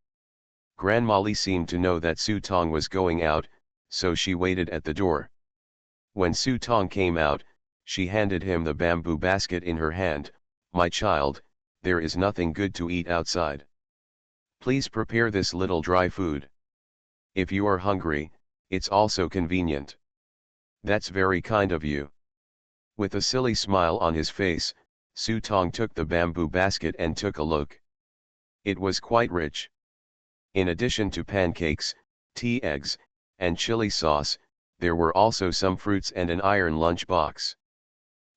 Grandma Li seemed to know that Su Tong was going out, so she waited at the door. When Su Tong came out, she handed him the bamboo basket in her hand. "My child, there is nothing good to eat outside. Please prepare this little dry food. If you are hungry, it's also convenient." "That's very kind of you." With a silly smile on his face, Su Tong took the bamboo basket and took a look. It was quite rich. In addition to pancakes, tea, eggs, and chili sauce, there were also some fruits and an iron lunch box.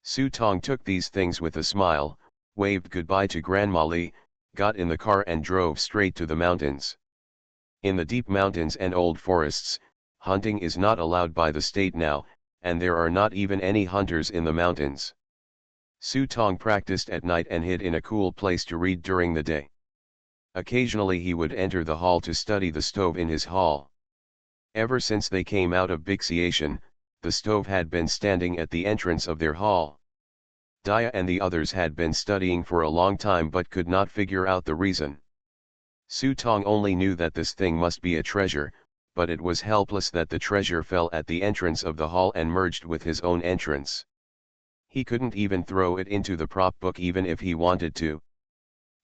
Su Tong took these things with a smile, waved goodbye to Grandma Li, got in the car and drove straight to the mountains. In the deep mountains and old forests, hunting is not allowed by the state now, and there are not even any hunters in the mountains. Su Tong practiced at night and hid in a cool place to read during the day. Occasionally he would enter the hall to study the stove in his hall. Ever since they came out of Bixiation, the stove had been standing at the entrance of their hall. Dia and the others had been studying for a long time but could not figure out the reason. Su Tong only knew that this thing must be a treasure, but it was helpless that the treasure fell at the entrance of the hall and merged with his own entrance. He couldn't even throw it into the prop book even if he wanted to.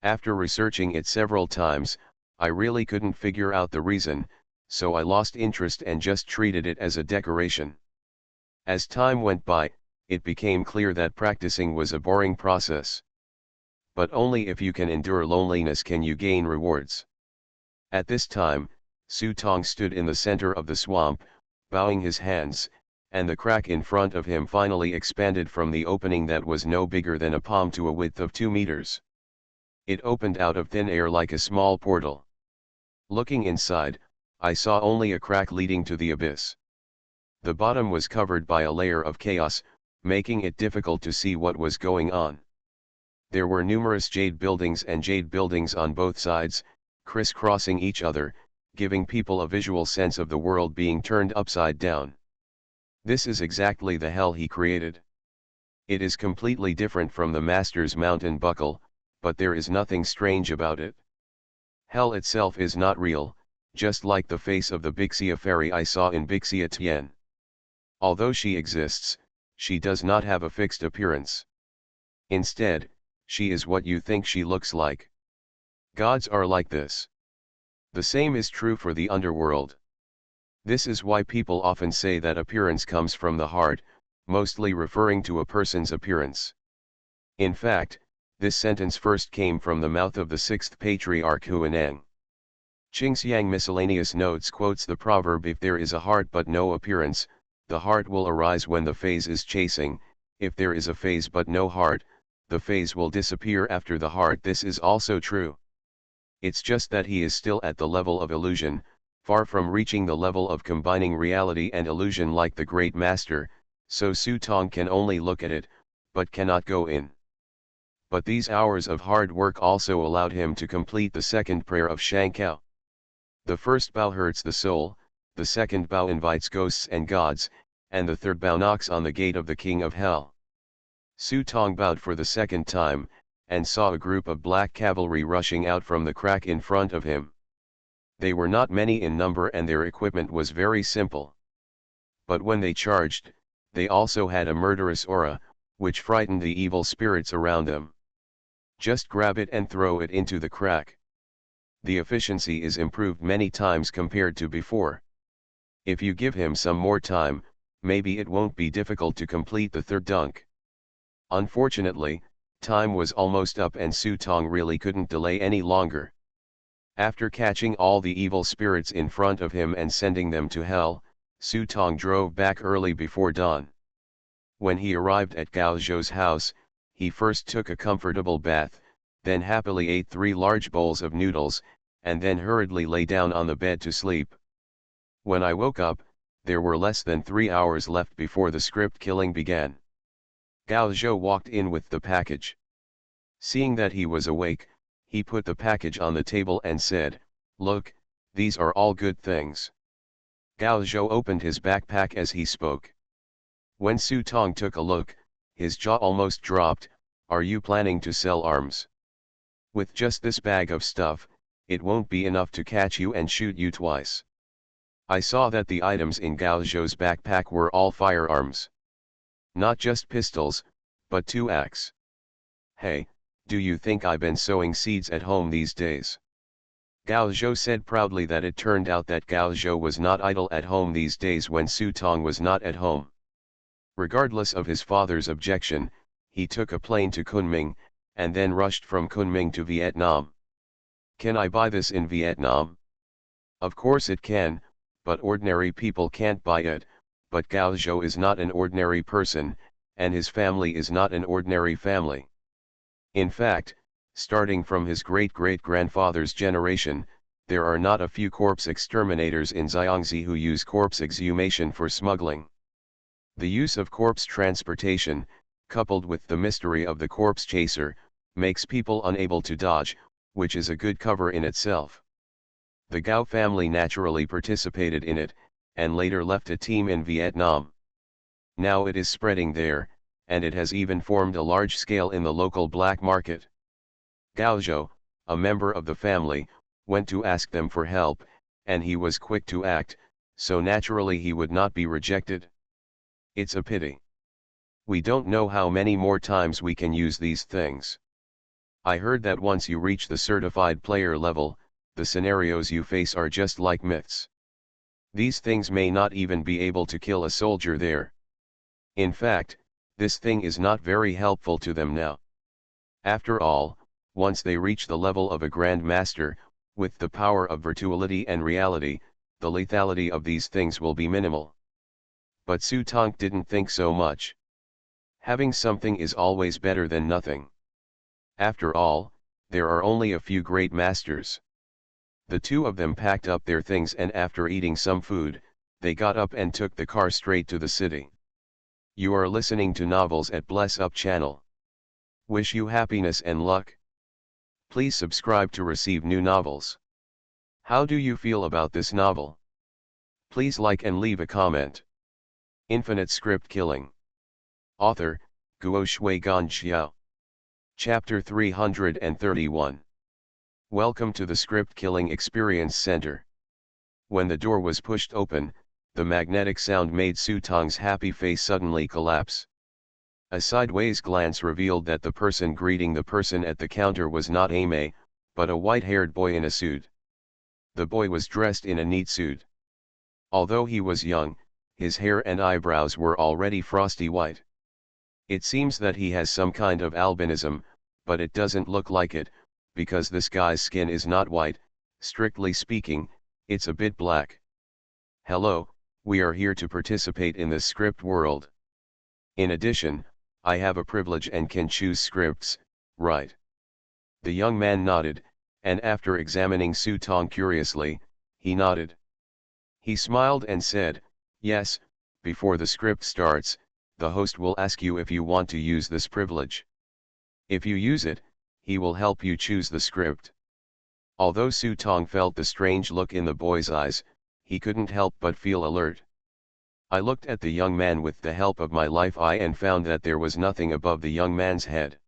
After researching it several times, I really couldn't figure out the reason, so I lost interest and just treated it as a decoration. As time went by, it became clear that practicing was a boring process. But only if you can endure loneliness can you gain rewards. At this time, Su Tong stood in the center of the swamp, bowing his hands, and the crack in front of him finally expanded from the opening that was no bigger than a palm to a width of 2 meters. It opened out of thin air like a small portal. Looking inside, I saw only a crack leading to the abyss. The bottom was covered by a layer of chaos, making it difficult to see what was going on. There were numerous jade buildings and jade buildings on both sides, crisscrossing each other, giving people a visual sense of the world being turned upside down. This is exactly the hell he created. It is completely different from the Master's mountain buckle, but there is nothing strange about it. Hell itself is not real, just like the face of the Bixia fairy I saw in Bixia Tian. Although she exists, she does not have a fixed appearance. Instead, she is what you think she looks like. Gods are like this. The same is true for the underworld. This is why people often say that appearance comes from the heart, mostly referring to a person's appearance. In fact, this sentence first came from the mouth of the 6th patriarch Huineng. Qingxiang Miscellaneous Notes quotes the proverb, "If there is a heart but no appearance, the heart will arise when the phase is chasing; if there is a phase but no heart, the phase will disappear after the heart." This is also true. It's just that he is still at the level of illusion, far from reaching the level of combining reality and illusion like the great master, so Su Tong can only look at it, but cannot go in. But these hours of hard work also allowed him to complete the second prayer of Shankao. The first bow hurts the soul, the second bow invites ghosts and gods, and the third bow knocks on the gate of the king of hell. Su Tong bowed for the second time, and saw a group of black cavalry rushing out from the crack in front of him. They were not many in number and their equipment was very simple. But when they charged, they also had a murderous aura, which frightened the evil spirits around them. Just grab it and throw it into the crack. The efficiency is improved many times compared to before. If you give him some more time, maybe it won't be difficult to complete the third dunk. Unfortunately, time was almost up and Su Tong really couldn't delay any longer. After catching all the evil spirits in front of him and sending them to hell, Su Tong drove back early before dawn. When he arrived at Gao Zhou's house, he first took a comfortable bath, then happily ate 3 large bowls of noodles, and then hurriedly lay down on the bed to sleep. When I woke up, there were less than 3 hours left before the script killing began. Gao Zhou walked in with the package. Seeing that he was awake, he put the package on the table and said, "Look, these are all good things." Gao Zhou opened his backpack as he spoke. When Su Tong took a look, his jaw almost dropped. "Are you planning to sell arms? With just this bag of stuff, it won't be enough to catch you and shoot you twice." I saw that the items in Gao Zhou's backpack were all firearms. Not just pistols, but 2 AKs. "Hey, do you think I've been sowing seeds at home these days?" Gao Zhou said proudly that it turned out that Gao Zhou was not idle at home these days when Su Tong was not at home. Regardless of his father's objection, he took a plane to Kunming, and then rushed from Kunming to Vietnam. "Can I buy this in Vietnam?" "Of course it can, but ordinary people can't buy it." But Gao Zhou is not an ordinary person, and his family is not an ordinary family. In fact, starting from his great-great-grandfather's generation, there are not a few corpse exterminators in Xiangxi who use corpse exhumation for smuggling. The use of corpse transportation, coupled with the mystery of the corpse chaser, makes people unable to dodge, which is a good cover in itself. The Gao family naturally participated in it, and later left a team in Vietnam. Now it is spreading there, and it has even formed a large scale in the local black market. Gao Zhou, a member of the family, went to ask them for help, and he was quick to act, so naturally he would not be rejected. It's a pity. We don't know how many more times we can use these things. I heard that once you reach the certified player level, the scenarios you face are just like myths. These things may not even be able to kill a soldier there. In fact, this thing is not very helpful to them now. After all, once they reach the level of a Grand Master, with the power of virtuality and reality, the lethality of these things will be minimal. But Su Tong didn't think so much. Having something is always better than nothing. After all, there are only a few great masters. The two of them packed up their things and after eating some food, they got up and took the car straight to the city. You are listening to Novels at Bless Up channel. Wish you happiness and luck. Please subscribe to receive new novels. How do you feel about this novel? Please like and leave a comment. Infinite Script Killing. Author, Guo Shui Gan Xiao. Chapter 331. Welcome to the Script Killing Experience Center. When the door was pushed open, the magnetic sound made Su Tong's happy face suddenly collapse. A sideways glance revealed that the person greeting the person at the counter was not Aimee, but a white-haired boy in a suit. The boy was dressed in a neat suit. Although he was young, his hair and eyebrows were already frosty white. It seems that he has some kind of albinism, but it doesn't look like it, because this guy's skin is not white. Strictly speaking, it's a bit black. Hello, we are here to participate in the script world. In addition, I have a privilege and can choose scripts, right? The young man nodded, and after examining Su Tong curiously, he nodded. He smiled and said, "Yes, before the script starts, the host will ask you if you want to use this privilege. If you use it, he will help you choose the script." Although Su Tong felt the strange look in the boy's eyes, he couldn't help but feel alert. I looked at the young man with the help of my life eye and found that there was nothing above the young man's head.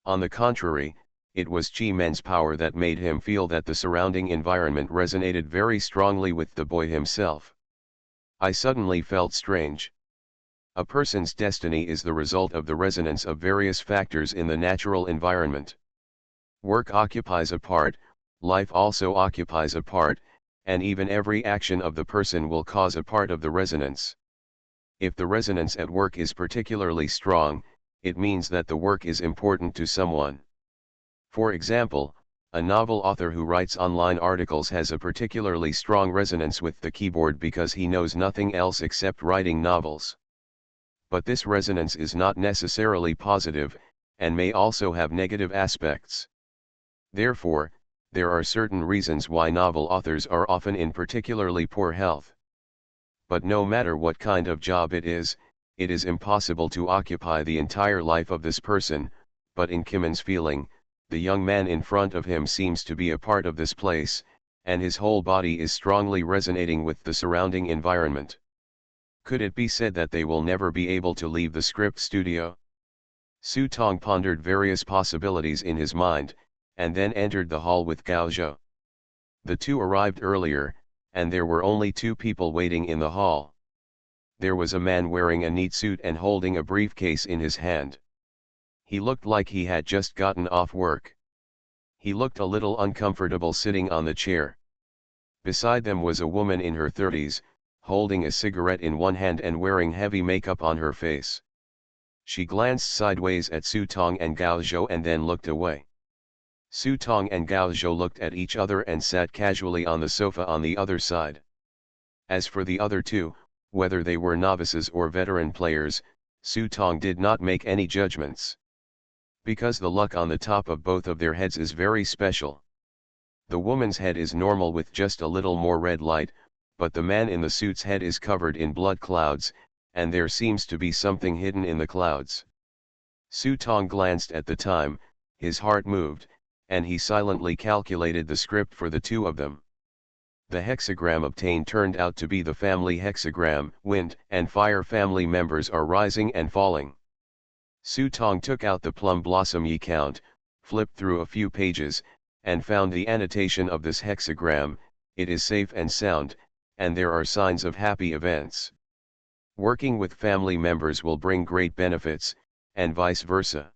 On the contrary, it was Chi Men's power that made him feel that the surrounding environment resonated very strongly with the boy himself. I suddenly felt strange. A person's destiny is the result of the resonance of various factors in the natural environment. Work occupies a part, life also occupies a part, and even every action of the person will cause a part of the resonance. If the resonance at work is particularly strong, it means that the work is important to someone. For example, a novel author who writes online articles has a particularly strong resonance with the keyboard because he knows nothing else except writing novels. But this resonance is not necessarily positive, and may also have negative aspects. Therefore, there are certain reasons why novel authors are often in particularly poor health. But no matter what kind of job it is impossible to occupy the entire life of this person, but in Kimon's feeling, the young man in front of him seems to be a part of this place, and his whole body is strongly resonating with the surrounding environment. Could it be said that they will never be able to leave the script studio? Su Tong pondered various possibilities in his mind, and then entered the hall with Gao Zhou. The two arrived earlier, and there were only two people waiting in the hall. There was a man wearing a neat suit and holding a briefcase in his hand. He looked like he had just gotten off work. He looked a little uncomfortable sitting on the chair. Beside them was a woman in her 30s, holding a cigarette in one hand and wearing heavy makeup on her face. She glanced sideways at Su Tong and Gao Zhou and then looked away. Su Tong and Gao Zhou looked at each other and sat casually on the sofa on the other side. As for the other two, whether they were novices or veteran players, Su Tong did not make any judgments. Because the luck on the top of both of their heads is very special. The woman's head is normal with just a little more red light, but the man in the suit's head is covered in blood clouds, and there seems to be something hidden in the clouds. Su Tong glanced at the time, his heart moved, and he silently calculated the script for the two of them. The hexagram obtained turned out to be the family hexagram. Wind and fire family members are rising and falling. Su Tong took out the plum blossom ye count, flipped through a few pages, and found the annotation of this hexagram: it is safe and sound, and there are signs of happy events. Working with family members will bring great benefits, and vice versa.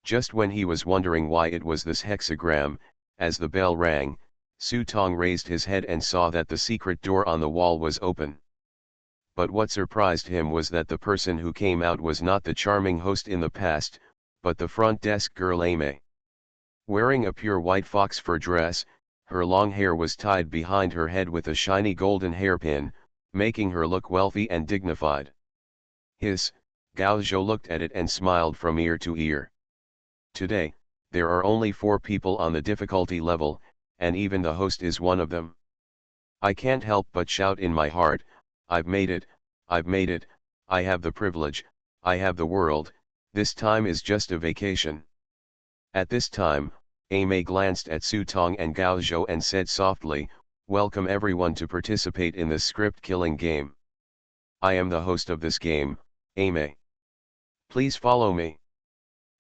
Just when he was wondering why it was this hexagram, as the bell rang, Su Tong raised his head and saw that the secret door on the wall was open. But what surprised him was that the person who came out was not the charming host in the past, but the front desk girl Amy. Wearing a pure white fox fur dress, her long hair was tied behind her head with a shiny golden hairpin, making her look wealthy and dignified. Gao Zhou looked at it and smiled from ear to ear. Today, there are only 4 people on the difficulty level, and even the host is one of them. I can't help but shout in my heart, I've made it, I've made it, I have the privilege, I have the world, this time is just a vacation. At this time, Amy glanced at Su Tong and Gao Zhou and said softly, welcome everyone to participate in this script killing game. I am the host of this game, Amy. Please follow me.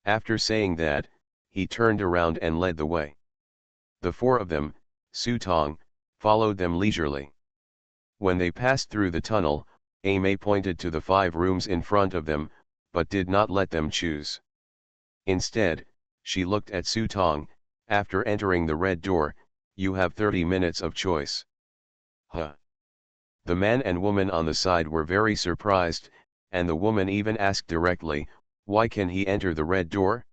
After saying that, he turned around and led the way. The 4 of them, Su Tong, followed them leisurely. When they passed through the tunnel, Amy pointed to the 5 rooms in front of them, but did not let them choose. Instead, she looked at Su Tong. After entering the red door, you have 30 minutes of choice. Huh. The man and woman on the side were very surprised, and the woman even asked directly, why can he enter the red door?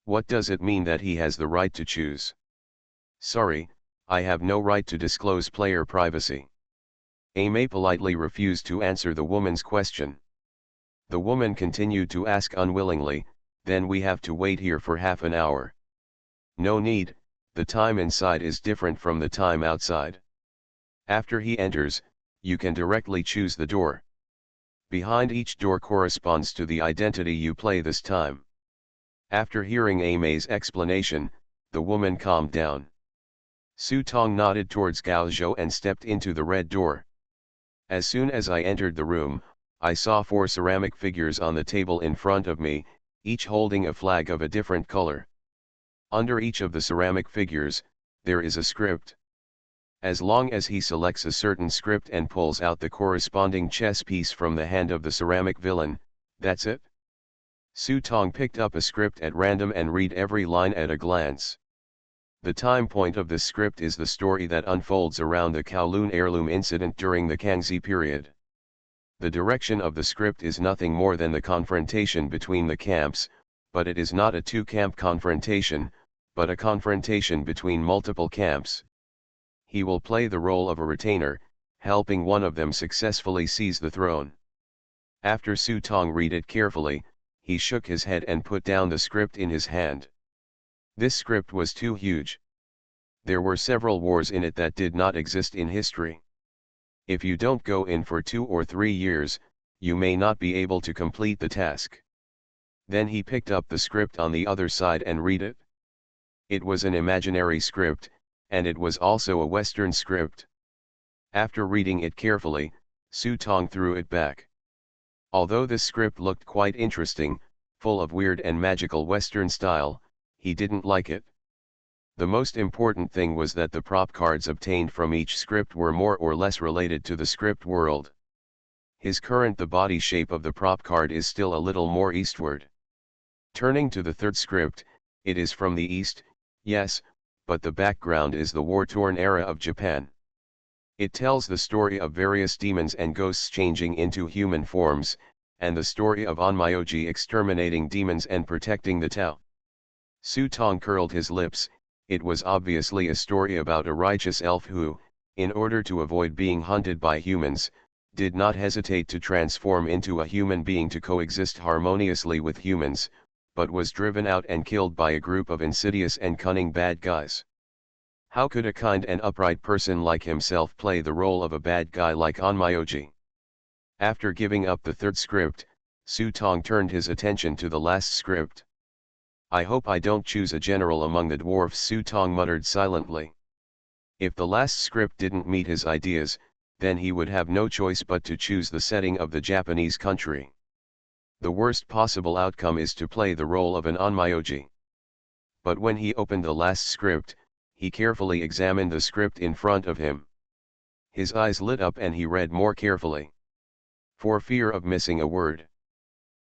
What does it mean that he has the right to choose? Sorry, I have no right to disclose player privacy. Amy politely refused to answer the woman's question. The woman continued to ask unwillingly, then we have to wait here for half an hour. No need, the time inside is different from the time outside. After he enters, you can directly choose the door. Behind each door corresponds to the identity you play this time. After hearing Amy's explanation, the woman calmed down. Su Tong nodded towards Gao Zhou and stepped into the red door. As soon as I entered the room, I saw 4 ceramic figures on the table in front of me, each holding a flag of a different color. Under each of the ceramic figures, there is a script. As long as he selects a certain script and pulls out the corresponding chess piece from the hand of the ceramic villain, that's it. Su Tong picked up a script at random and read every line at a glance. The time point of this script is the story that unfolds around the Kowloon heirloom incident during the Kangxi period. The direction of the script is nothing more than the confrontation between the camps, but it is not a two-camp confrontation, but a confrontation between multiple camps. He will play the role of a retainer, helping one of them successfully seize the throne. After Su Tong read it carefully, he shook his head and put down the script in his hand. This script was too huge. There were several wars in it that did not exist in history. If you don't go in for 2 or 3 years, you may not be able to complete the task. Then he picked up the script on the other side and read it. It was an imaginary script, and it was also a Western script. After reading it carefully, Su Tong threw it back. Although this script looked quite interesting, full of weird and magical Western style, he didn't like it. The most important thing was that the prop cards obtained from each script were more or less related to the script world. The body shape of the prop card is still a little more eastward. Turning to the third script, it is from the east, yes, but the background is the war-torn era of Japan. It tells the story of various demons and ghosts changing into human forms, and the story of Onmyoji exterminating demons and protecting the Tao. Su Tong curled his lips. It was obviously a story about a righteous elf who, in order to avoid being hunted by humans, did not hesitate to transform into a human being to coexist harmoniously with humans, but was driven out and killed by a group of insidious and cunning bad guys. How could a kind and upright person like himself play the role of a bad guy like Onmyoji? After giving up the third script, Su Tong turned his attention to the last script. I hope I don't choose a general among the dwarfs, Su Tong muttered silently. If the last script didn't meet his ideas, then he would have no choice but to choose the setting of the Japanese country. The worst possible outcome is to play the role of an Onmyoji. But when he opened the last script, he carefully examined the script in front of him. His eyes lit up and he read more carefully. For fear of missing a word.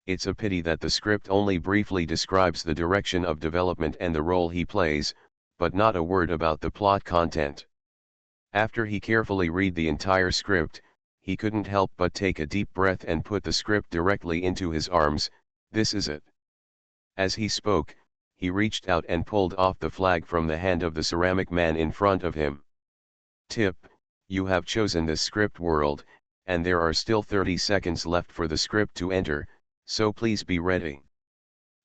It's a pity that the script only briefly describes the direction of development and the role he plays, but not a word about the plot content. After he carefully read the entire script, he couldn't help but take a deep breath and put the script directly into his arms. This is it. As he spoke, he reached out and pulled off the flag from the hand of the ceramic man in front of him. Tip: you have chosen this script world, and there are still 30 seconds left for the script to enter, so please be ready.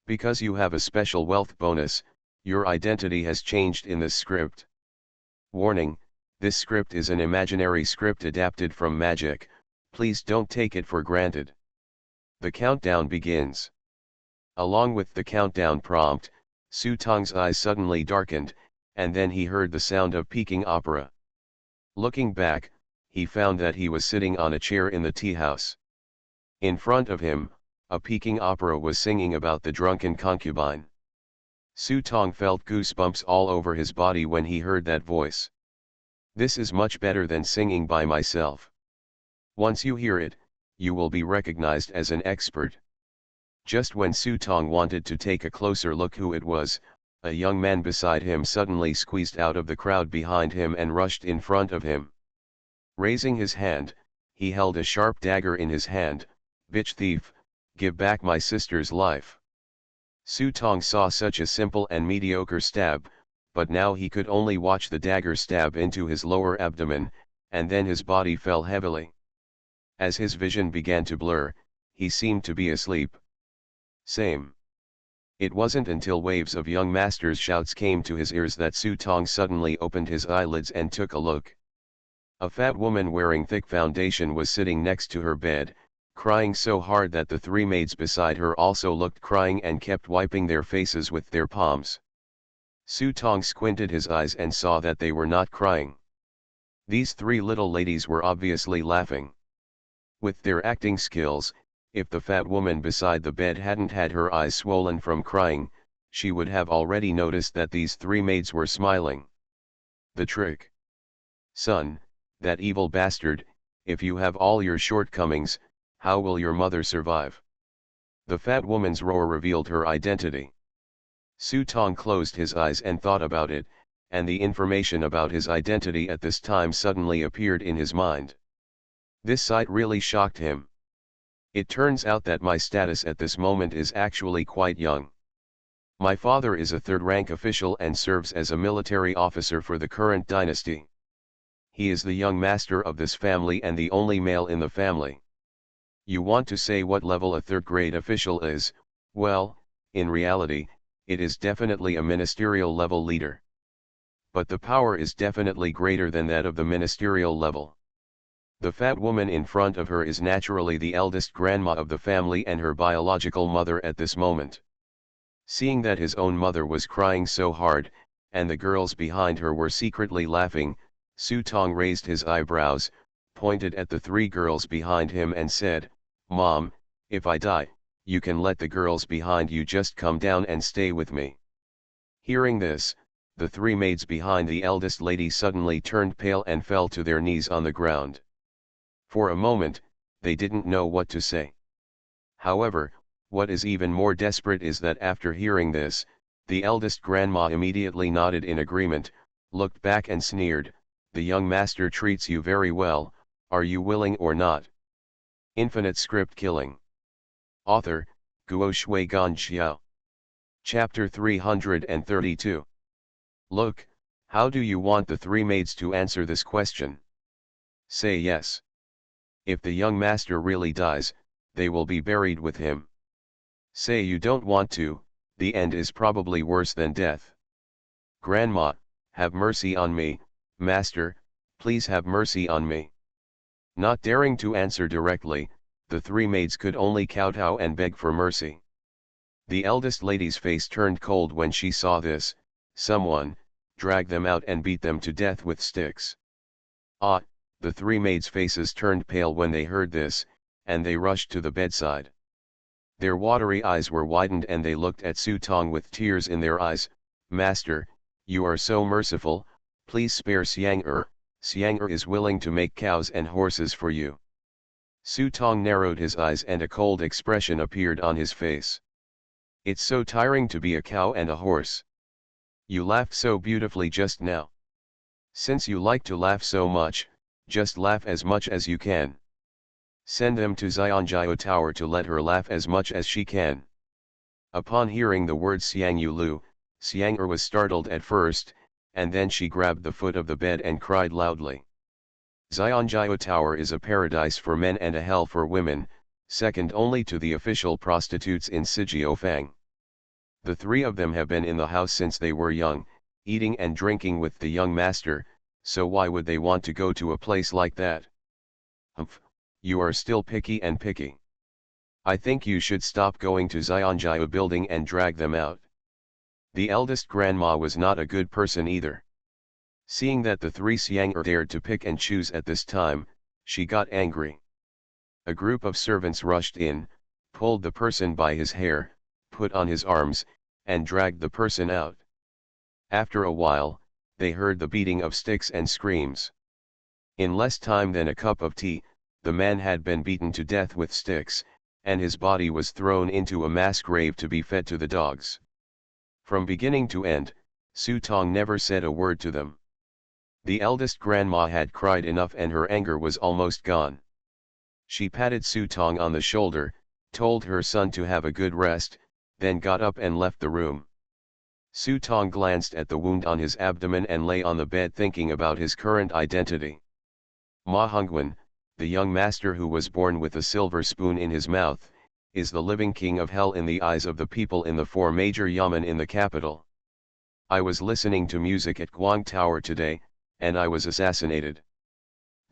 Because you have a special wealth bonus, your identity has changed in this script. Warning: this script is an imaginary script adapted from magic, please don't take it for granted. The countdown begins. Along with the countdown prompt, Su Tong's eyes suddenly darkened, and then he heard the sound of Peking opera. Looking back, he found that he was sitting on a chair in the tea house. In front of him, a Peking opera was singing about the drunken concubine. Su Tong felt goosebumps all over his body when he heard that voice. This is much better than singing by myself. Once you hear it, you will be recognized as an expert. Just when Su Tong wanted to take a closer look who it was, a young man beside him suddenly squeezed out of the crowd behind him and rushed in front of him. Raising his hand, he held a sharp dagger in his hand. Bitch thief, give back my sister's life. Su Tong saw such a simple and mediocre stab, but now he could only watch the dagger stab into his lower abdomen, and then his body fell heavily. As his vision began to blur, he seemed to be asleep. Same. It wasn't until waves of young master's shouts came to his ears that Su Tong suddenly opened his eyelids and took a look. A fat woman wearing thick foundation was sitting next to her bed, crying so hard that the 3 maids beside her also looked crying and kept wiping their faces with their palms. Su Tong squinted his eyes and saw that they were not crying. These 3 little ladies were obviously laughing. With their acting skills, if the fat woman beside the bed hadn't had her eyes swollen from crying, she would have already noticed that these 3 maids were smiling. The trick. Son, that evil bastard, if you have all your shortcomings, how will your mother survive? The fat woman's roar revealed her identity. Su Tong closed his eyes and thought about it, and the information about his identity at this time suddenly appeared in his mind. This sight really shocked him. It turns out that my status at this moment is actually quite young. My father is a third-rank official and serves as a military officer for the current dynasty. He is the young master of this family and the only male in the family. You want to say what level a third-grade official is? Well, in reality, it is definitely a ministerial level leader. But the power is definitely greater than that of the ministerial level. The fat woman in front of her is naturally the eldest grandma of the family and her biological mother at this moment. Seeing that his own mother was crying so hard, and the girls behind her were secretly laughing, Su Tong raised his eyebrows, pointed at the three girls behind him and said, "Mom, if I die, you can let the girls behind you just come down and stay with me." Hearing this, the three maids behind the eldest lady suddenly turned pale and fell to their knees on the ground. For a moment, they didn't know what to say. However, what is even more desperate is that after hearing this, the eldest grandma immediately nodded in agreement, looked back and sneered, "The young master treats you very well, are you willing or not?" Infinite Script Killing. Author, Guo Shui Gan Xiao. Chapter 332. Look, how do you want the three maids to answer this question? Say yes. If the young master really dies, they will be buried with him. Say you don't want to, the end is probably worse than death. Grandma, have mercy on me, master, please have mercy on me. Not daring to answer directly, the three maids could only kowtow and beg for mercy. The eldest lady's face turned cold when she saw this. Someone, drag them out and beat them to death with sticks. Ah, the three maids' faces turned pale when they heard this, and they rushed to the bedside. Their watery eyes were widened and they looked at Su Tong with tears in their eyes. "Master, you are so merciful, please spare Xiang-er. Xiang-er is willing to make cows and horses for you." Su Tong narrowed his eyes and a cold expression appeared on his face. "It's so tiring to be a cow and a horse. You laughed so beautifully just now. Since you like to laugh so much, just laugh as much as you can. Send them to Xianjiao Tower to let her laugh as much as she can." Upon hearing the word Xiang Yulu, Xiang-er was startled at first, and then she grabbed the foot of the bed and cried loudly. Xianjiao Tower is a paradise for men and a hell for women, second only to the official prostitutes in Sijiofang. The three of them have been in the house since they were young, eating and drinking with the young master, so why would they want to go to a place like that? Humph, you are still picky and picky. I think you should stop going to Xianjiao building and drag them out. The eldest grandma was not a good person either. Seeing that the three Xiang-er dared to pick and choose at this time, she got angry. A group of servants rushed in, pulled the person by his hair, put on his arms, and dragged the person out. After a while, they heard the beating of sticks and screams. In less time than a cup of tea, the man had been beaten to death with sticks, and his body was thrown into a mass grave to be fed to the dogs. From beginning to end, Su Tong never said a word to them. The eldest grandma had cried enough and her anger was almost gone. She patted Su Tong on the shoulder, told her son to have a good rest, then got up and left the room. Su Tong glanced at the wound on his abdomen and lay on the bed thinking about his current identity. Ma Hongwen, the young master who was born with a silver spoon in his mouth, is the living king of hell in the eyes of the people in the four major yamen in the capital. I was listening to music at Guang Tower today, and I was assassinated.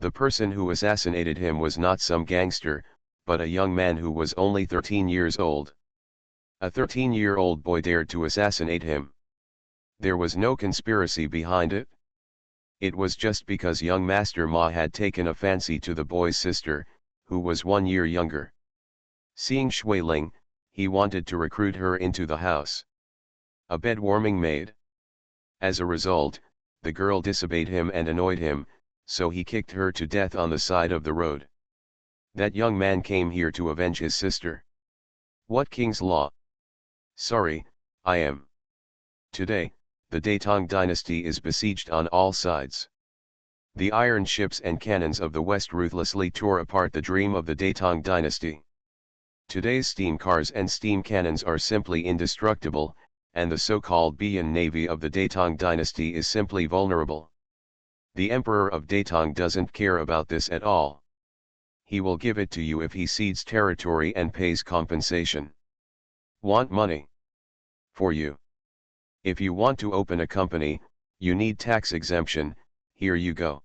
The person who assassinated him was not some gangster, but a young man who was only 13 years old. A 13-year-old boy dared to assassinate him. There was no conspiracy behind it. It was just because young Master Ma had taken a fancy to the boy's sister, who was 1 year younger. Seeing Shui Ling, he wanted to recruit her into the house. A bed-warming maid. As a result, the girl disobeyed him and annoyed him, so he kicked her to death on the side of the road. That young man came here to avenge his sister. What king's law? Sorry, I am. Today, the Datong dynasty is besieged on all sides. The iron ships and cannons of the West ruthlessly tore apart the dream of the Datong dynasty. Today's steam cars and steam cannons are simply indestructible, and the so-called Bian Navy of the Daetong dynasty is simply vulnerable. The Emperor of Daetong doesn't care about this at all. He will give it to you if he cedes territory and pays compensation. Want money? For you. If you want to open a company, you need tax exemption, here you go.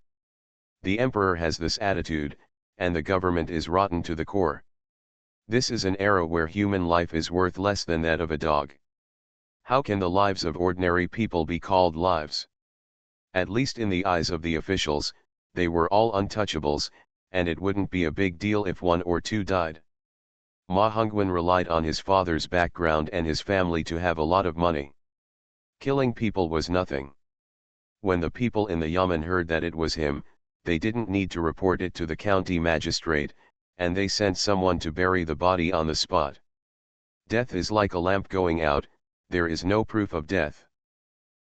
The Emperor has this attitude, and the government is rotten to the core. This is an era where human life is worth less than that of a dog. How can the lives of ordinary people be called lives? At least in the eyes of the officials, they were all untouchables, and it wouldn't be a big deal if one or two died. Ma Hongwen relied on his father's background and his family to have a lot of money. Killing people was nothing. When the people in the yamen heard that it was him, they didn't need to report it to the county magistrate, and they sent someone to bury the body on the spot. Death is like a lamp going out, there is no proof of death.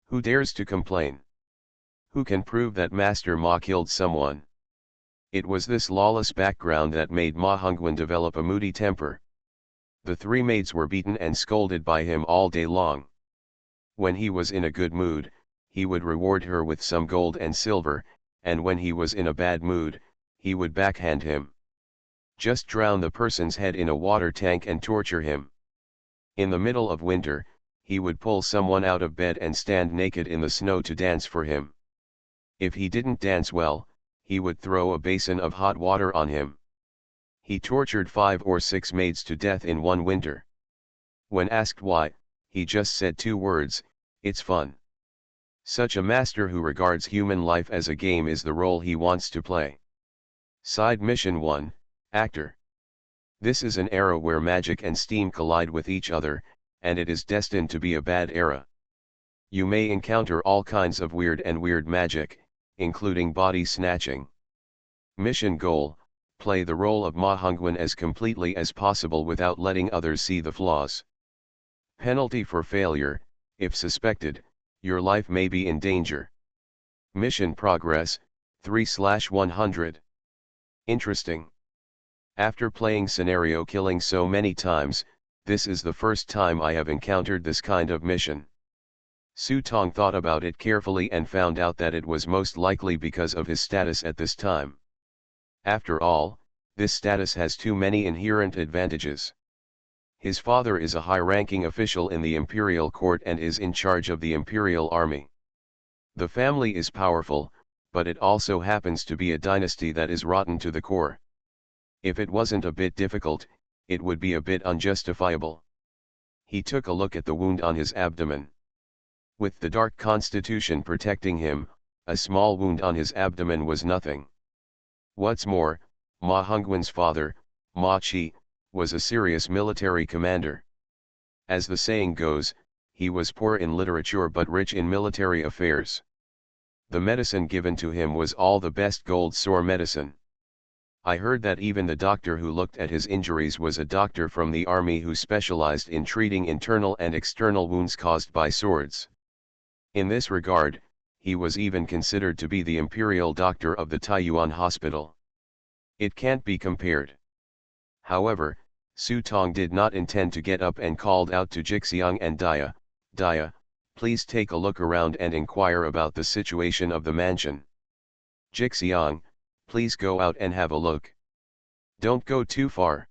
Who dares to complain? Who can prove that Master Ma killed someone? It was this lawless background that made Ma Hongwen develop a moody temper. The three maids were beaten and scolded by him all day long. When he was in a good mood, he would reward her with some gold and silver, and when he was in a bad mood, he would backhand him. Just drown the person's head in a water tank and torture him. In the middle of winter, he would pull someone out of bed and stand naked in the snow to dance for him. If he didn't dance well, he would throw a basin of hot water on him. He tortured 5 or 6 maids to death in one winter. When asked why, he just said 2 words, "It's fun." Such a master who regards human life as a game is the role he wants to play. Side Mission 1, Actor. This is an era where magic and steam collide with each other, and it is destined to be a bad era. You may encounter all kinds of weird magic, including body snatching. Mission goal: play the role of Ma Hongwen as completely as possible without letting others see the flaws. Penalty for failure: if suspected, your life may be in danger. Mission progress: 3/100. Interesting. After playing scenario killing so many times, this is the first time I have encountered this kind of mission. Su Tong thought about it carefully and found out that it was most likely because of his status at this time. After all, this status has too many inherent advantages. His father is a high-ranking official in the imperial court and is in charge of the imperial army. The family is powerful, but it also happens to be a dynasty that is rotten to the core. If it wasn't a bit difficult, it would be a bit unjustifiable. He took a look at the wound on his abdomen. With the dark constitution protecting him, a small wound on his abdomen was nothing. What's more, Ma Hongwen's father, Ma Chi, was a serious military commander. As the saying goes, he was poor in literature but rich in military affairs. The medicine given to him was all the best gold sore medicine. I heard that even the doctor who looked at his injuries was a doctor from the army who specialized in treating internal and external wounds caused by swords. In this regard, he was even considered to be the imperial doctor of the Taiyuan hospital. It can't be compared. However, Su Tong did not intend to get up and called out to Jixiang and Dia, please take a look around and inquire about the situation of the mansion. Jixiang, please go out and have a look. Don't go too far.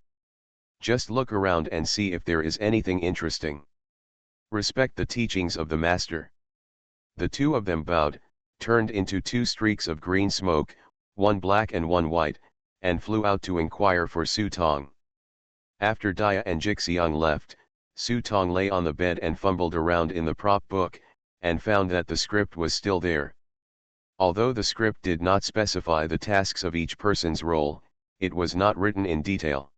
Just look around and see if there is anything interesting. Respect the teachings of the master. The two of them bowed, turned into 2 streaks of green smoke, one black and one white, and flew out to inquire for Su Tong. After Dia and Jixiang left, Su Tong lay on the bed and fumbled around in the prop book, and found that the script was still there. Although the script did not specify the tasks of each person's role, it was not written in detail.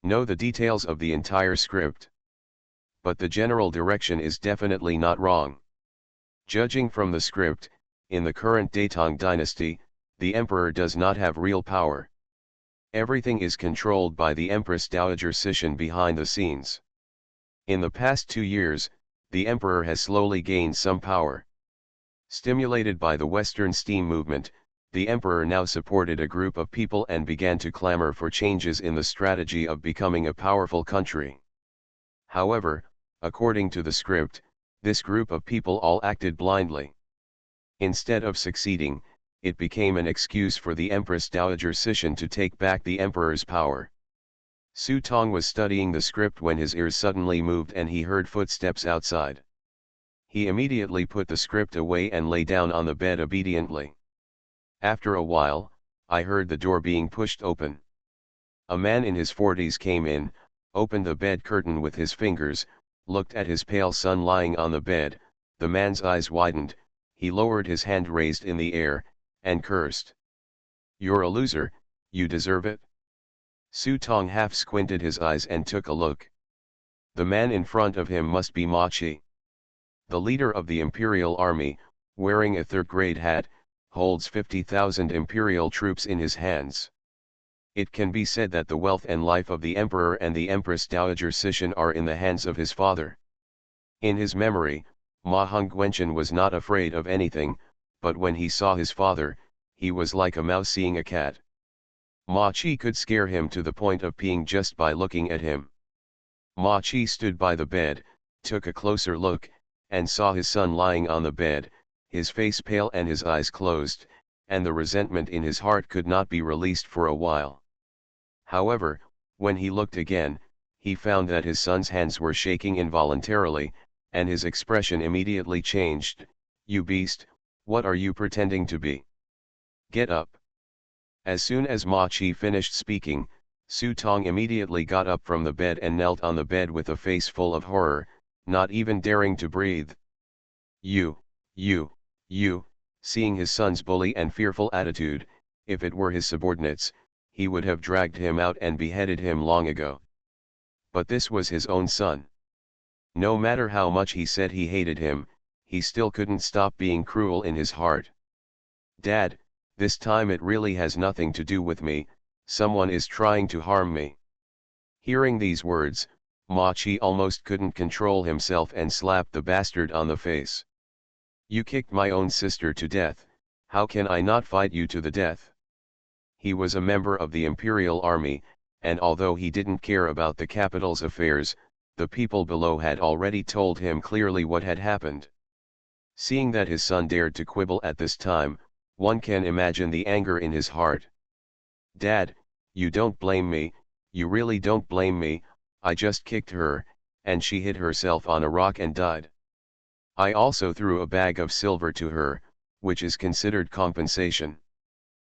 Know the details of the entire script. But the general direction is definitely not wrong. Judging from the script, in the current Daetong dynasty, the emperor does not have real power. Everything is controlled by the Empress Dowager Cixin behind the scenes. In the past 2 years, the emperor has slowly gained some power. Stimulated by the Western steam movement, The emperor now supported a group of people and began to clamor for changes in the strategy of becoming a powerful country. However, according to the script, this group of people all acted blindly. Instead of succeeding, it became an excuse for the Empress Dowager Cixin to take back the emperor's power. Su Tong was studying the script when his ears suddenly moved and he heard footsteps outside. He immediately put the script away and lay down on the bed obediently. After a while, I heard the door being pushed open. A man in his 40s came in, opened the bed curtain with his fingers, looked at his pale son lying on the bed. The man's eyes widened, he lowered his hand raised in the air, and cursed. "You're a loser, you deserve it." Su Tong half squinted his eyes and took a look. The man in front of him must be Ma Chi. The leader of the imperial army, wearing a third-grade hat, holds 50,000 imperial troops in his hands. It can be said that the wealth and life of the emperor and the Empress Dowager Cixin are in the hands of his father. In his memory, Ma Hongguentian was not afraid of anything, but when he saw his father, he was like a mouse seeing a cat. Ma Chi could scare him to the point of peeing just by looking at him. Ma Chi stood by the bed, took a closer look, and saw his son lying on the bed, his face pale and his eyes closed, and the resentment in his heart could not be released for a while. However, when he looked again, he found that his son's hands were shaking involuntarily, and his expression immediately changed. "You beast, what are you pretending to be? Get up." As soon as Ma Chi finished speaking, Su Tong immediately got up from the bed and knelt on the bed with a face full of horror, not even daring to breathe. You, seeing his son's bully and fearful attitude, if it were his subordinates, he would have dragged him out and beheaded him long ago. But this was his own son. No matter how much he said he hated him, he still couldn't stop being cruel in his heart. "Dad, this time it really has nothing to do with me, someone is trying to harm me." Hearing these words, Ma Chi almost couldn't control himself and slapped the bastard on the face. "You kicked my own sister to death, how can I not fight you to the death?" He was a member of the Imperial Army, and although he didn't care about the capital's affairs, the people below had already told him clearly what had happened. Seeing that his son dared to quibble at this time, one can imagine the anger in his heart. "Dad, you don't blame me, you really don't blame me, I just kicked her, and she hit herself on a rock and died. I also threw a bag of silver to her, which is considered compensation."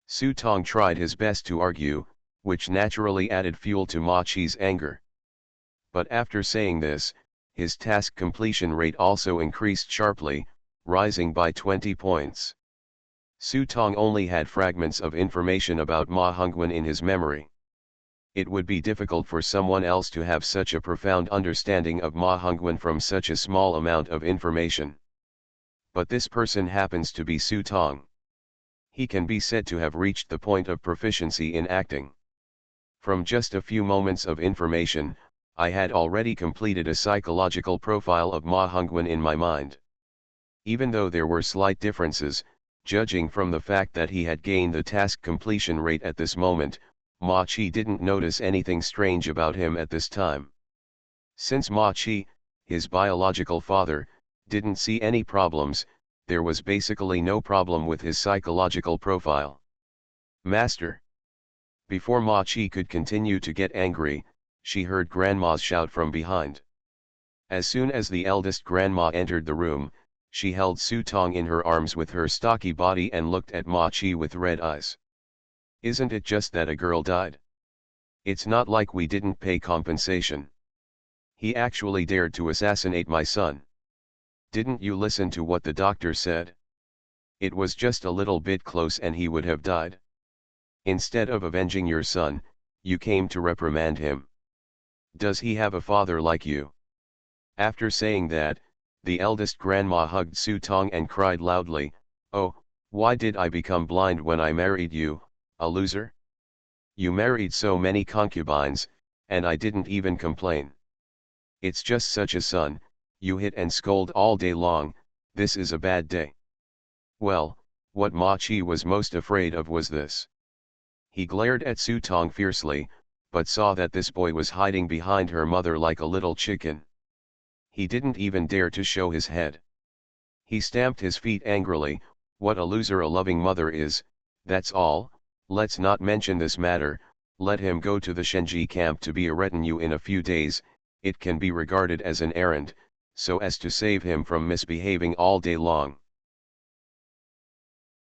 Su Tong tried his best to argue, which naturally added fuel to Ma Chi's anger. But after saying this, his task completion rate also increased sharply, rising by 20 points. Su Tong only had fragments of information about Ma Hongguan in his memory. It would be difficult for someone else to have such a profound understanding of Ma Hongguan from such a small amount of information. But this person happens to be Su Tong. He can be said to have reached the point of proficiency in acting. From just a few moments of information, I had already completed a psychological profile of Ma Hongguan in my mind. Even though there were slight differences, judging from the fact that he had gained the task completion rate at this moment, Ma Chi didn't notice anything strange about him at this time. Since Ma Chi, his biological father, didn't see any problems, there was basically no problem with his psychological profile. "Master!" Before Ma Chi could continue to get angry, she heard Grandma's shout from behind. As soon as the eldest grandma entered the room, she held Su Tong in her arms with her stocky body and looked at Ma Chi with red eyes. "Isn't it just that a girl died? It's not like we didn't pay compensation. He actually dared to assassinate my son. Didn't you listen to what the doctor said? It was just a little bit close and he would have died. Instead of avenging your son, you came to reprimand him. Does he have a father like you?" After saying that, the eldest grandma hugged Su Tong and cried loudly, "Oh, why did I become blind when I married you, a loser? You married so many concubines, and I didn't even complain. It's just such a son, you hit and scold all day long, this is a bad day. Well, What Ma Chi was most afraid of was this. He glared at Su Tong fiercely, but saw that this boy was hiding behind her mother like a little chicken. He didn't even dare to show his head. He stamped his feet angrily. What a loser a loving mother is, that's all. Let's not mention this matter. Let him go to the Shenji camp to be a retinue in a few days. It can be regarded as an errand, so as to save him from misbehaving all day long.